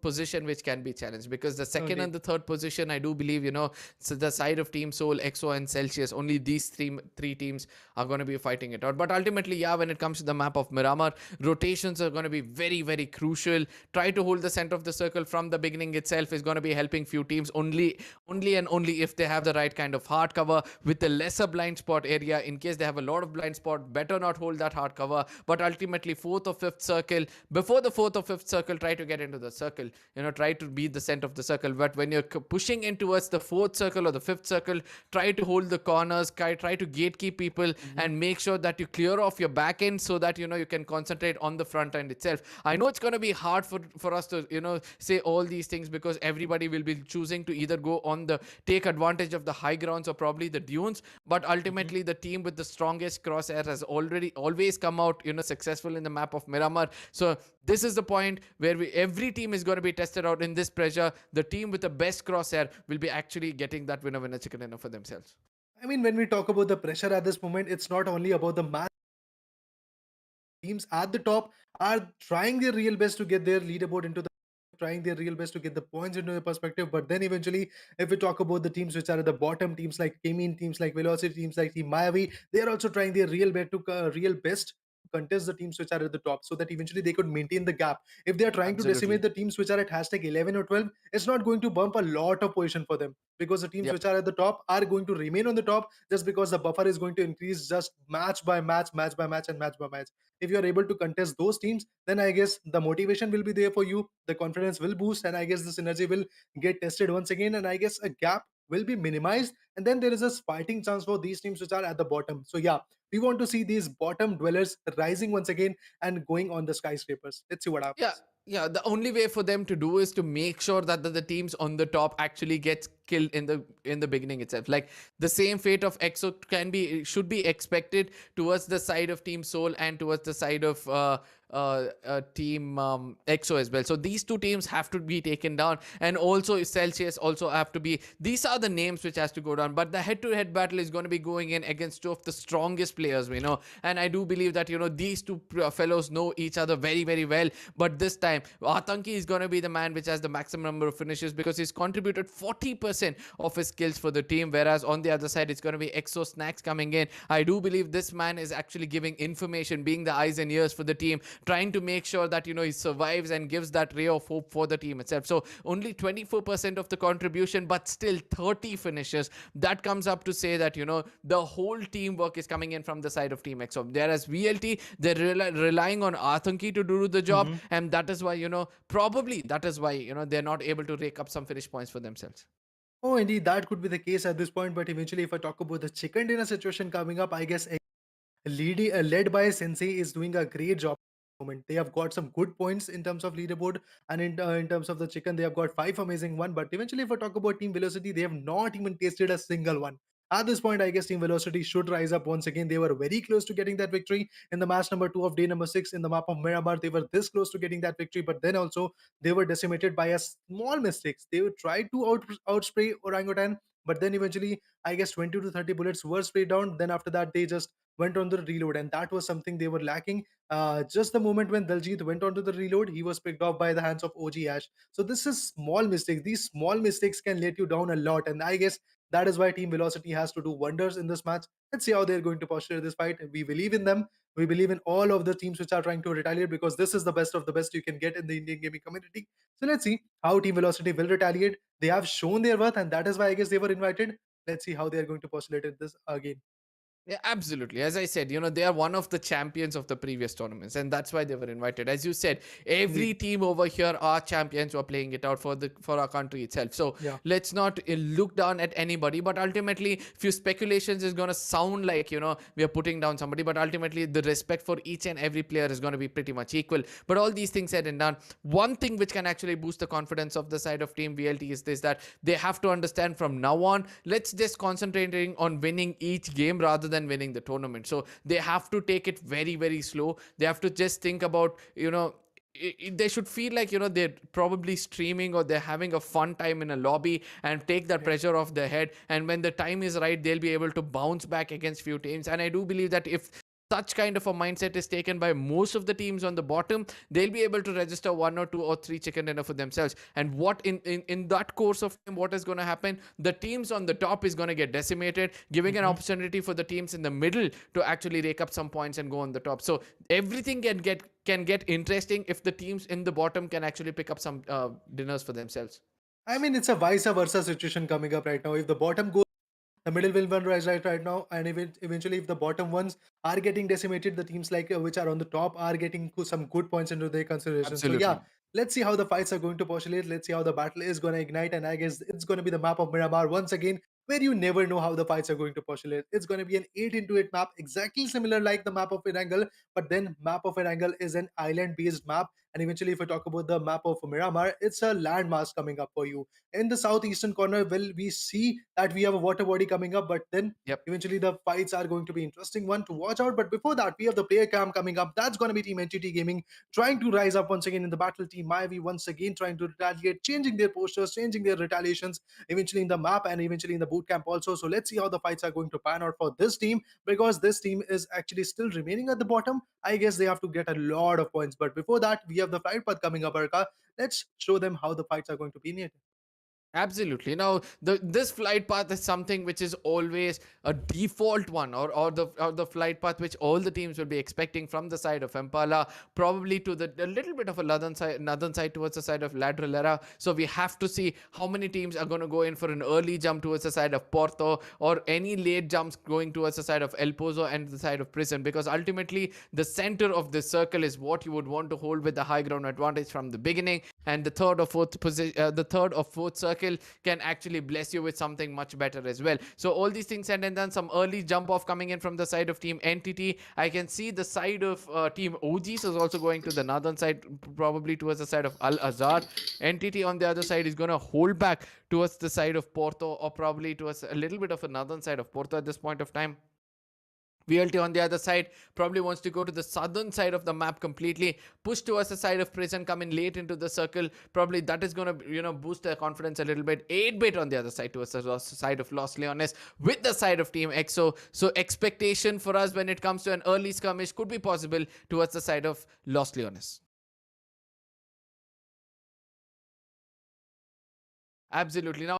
position which can be challenged, because the second
Okay.
and the third position, I do believe, so the side of Team Soul, EXO and Celsius, only these three teams are going to be fighting it out. But ultimately, yeah, when it comes to the map of Miramar, rotations are going to be very, very crucial. Try to hold the center of the circle from the beginning itself is going to be helping few teams, only if they have the right kind of hard cover with the lesser blind spot area. In case they have a lot of blind spot, better not hold that hard cover. But ultimately, fourth or fifth circle, before the fourth or fifth circle, try to get into the circle, try to be the center of the circle. But when you're pushing in towards the fourth circle or the fifth circle, try to hold the corners, try to gatekeep people, and make sure that you clear off your back end, so that you can concentrate on the front end itself. I know it's going to be hard for us to say all these things, because everybody will be choosing to either go on the take advantage of the high grounds or probably the dunes. But ultimately, the team with the strongest crosshair has always come out successful in the map of Miramar. So this is the point where every team is going to be tested out in this pressure. The team with the best crosshair will be actually getting that winner chicken dinner for themselves.
I mean, when we talk about the pressure at this moment, it's not only about the match. Teams at the top are trying their real best to get their leaderboard into the trying their real best to get the points into the perspective. But then eventually, if we talk about the teams which are at the bottom, teams like Chemin, teams like Velocity, teams like Team Mayavi, they are also trying their real best to contest the teams which are at the top, so that eventually they could maintain the gap. If they are trying to decimate
Absolutely.
the teams which are at hashtag 11 or 12, it's not going to bump a lot of position for them, because the teams
Yep.
which are at the top are going to remain on the top, just because the buffer is going to increase just match by match, match by match, and match by match. If you are able to contest those teams, then I guess the motivation will be there for you, the confidence will boost, and I guess the synergy will get tested once again, and I guess a gap will be minimized, and then there is a fighting chance for these teams which are at the bottom. So yeah, we want to see these bottom dwellers rising once again and going on the skyscrapers. Let's see what
Yeah,
happens.
yeah. The only way for them to do is to make sure that the teams on the top actually gets killed in the beginning itself. Like the same fate of EXO should be expected towards the side of Team Soul and towards the side of Team EXO as well. So these two teams have to be taken down, and also Celsius also have to be. These are the names which has to go down. But the head-to-head battle is going to be going in against two of the strongest players we know, and I do believe that these two fellows know each other very, very well. But this time, Atanki is going to be the man which has the maximum number of finishes, because he's contributed 40% of his kills for the team, whereas on the other side, it's going to be Exo Snacks coming in. I do believe this man is actually giving information, being the eyes and ears for the team, trying to make sure that he survives and gives that ray of hope for the team itself. So only 24% of the contribution, but still 30 finishes. That comes up to say that the whole teamwork is coming in from the side of Team EXO. Whereas VLT, they're relying on Atanki to do the job, and that is why probably that is why they're not able to rake up some finish points for themselves.
Oh, indeed, that could be the case at this point. But eventually, if I talk about the chicken dinner situation coming up, I guess led by Sensei is doing a great job at the moment. They have got some good points in terms of leaderboard, and in terms of the chicken, they have got five amazing one. But eventually, if I talk about Team Velocity, they have not even tasted a single one. At this point, I guess Team Velocity should rise up once again. They were very close to getting that victory in the match number 2 of day number 6 in the map of Miramar. They were this close to getting that victory, but then also they were decimated by a small mistakes. They tried to outspray Orangutan, but then eventually, I guess 20 to 30 bullets were sprayed down. Then after that, they just went on the reload, and that was something they were lacking. Just the moment when Daljit went on to the reload, he was picked off by the hands of OG Ash. So this is small mistakes. These small mistakes can let you down a lot, and I guess that is why Team Velocity has to do wonders in this match. Let's see how they're going to posture this fight. We believe in them. We believe in all of the teams which are trying to retaliate, because this is the best of the best you can get in the Indian gaming community. So let's see how Team Velocity will retaliate. They have shown their worth, and that is why I guess they were invited. Let's see how they are going to postulate this again.
Yeah, absolutely. As I said, they are one of the champions of the previous tournaments, and that's why they were invited. As you said, every
Indeed.
team over here are champions who are playing it out for our country itself. So
Yeah.
let's not look down at anybody. But ultimately, few speculations is gonna sound like we are putting down somebody, but ultimately the respect for each and every player is gonna be pretty much equal. But all these things said and done, one thing which can actually boost the confidence of the side of Team VLT is this: that they have to understand from now on, let's just concentrating on winning each game rather than winning the tournament. So they have to take it very, very slow. They have to just think about they should feel like they're probably streaming, or they're having a fun time in a lobby, and take that pressure off their head. And when the time is right, they'll be able to bounce back against few teams. And I do believe that if such kind of a mindset is taken by most of the teams on the bottom, they'll be able to register 1 or 2 or 3 chicken dinner for themselves. And what in that course of time, what is going to happen? The teams on the top is going to get decimated, giving an opportunity for the teams in the middle to actually rake up some points and go on the top. So everything can get interesting if the teams in the bottom can actually pick up some dinners for themselves.
I mean, it's a vice versa situation coming up right now. If the bottom goes, the middle will win right now, and eventually, if the bottom ones are getting decimated, the teams like which are on the top are getting some good points into their consideration. So yeah,
Absolutely.
let's see how the fights are going to postulate. Let's see how the battle is going to ignite, and I guess it's going to be the map of Miramar once again, where you never know how the fights are going to postulate. It's going to be an 8 into 8 map, exactly similar like the map of Erangel, but then map of Erangel is an island-based map, and eventually, if I talk about the map of Miramar, it's a landmass coming up for you in the southeastern corner. Well, we see that we have a water body coming up, but then
Yep.
eventually the fights are going to be interesting one to watch out. But before that, we have the player cam coming up. That's going to be Team NTT Gaming trying to rise up once again in the battle. Team Mayavi once again trying to retaliate, changing their posters, changing their retaliations, eventually in the map and eventually in the boot camp also. So let's see how the fights are going to pan out for this team, because this team is actually still remaining at the bottom. I guess they have to get a lot of points. But before that, we have the flight path coming up, Arka. Let's show them how the fights are going to be in it.
Absolutely. Now, this flight path is something which is always a default one, or the flight path which all the teams will be expecting from the side of Impala, probably to a little bit of a northern side towards the side of Ladrillera. So we have to see how many teams are going to go in for an early jump towards the side of Porto, or any late jumps going towards the side of El Pozo and the side of Prison, because ultimately the center of this circle is what you would want to hold with the high ground advantage from the beginning, and the third or fourth circle can actually bless you with something much better as well. So all these things said and done, some early jump off coming in from the side of Team NTT. I can see the side of Team OGs is also going to the northern side, probably towards the side of Al Azhar. NTT on the other side is going to hold back towards the side of Porto, or probably towards a little bit of a northern side of Porto at this point of time. VLT on the other side probably wants to go to the southern side of the map completely, push towards the side of Prison, come in late into the circle. Probably that is going to, boost their confidence a little bit. 8-bit on the other side towards the side of Los Leones with the side of Team EXO. So expectation for us when it comes to an early skirmish could be possible towards the side of Los Leones. Absolutely. Now,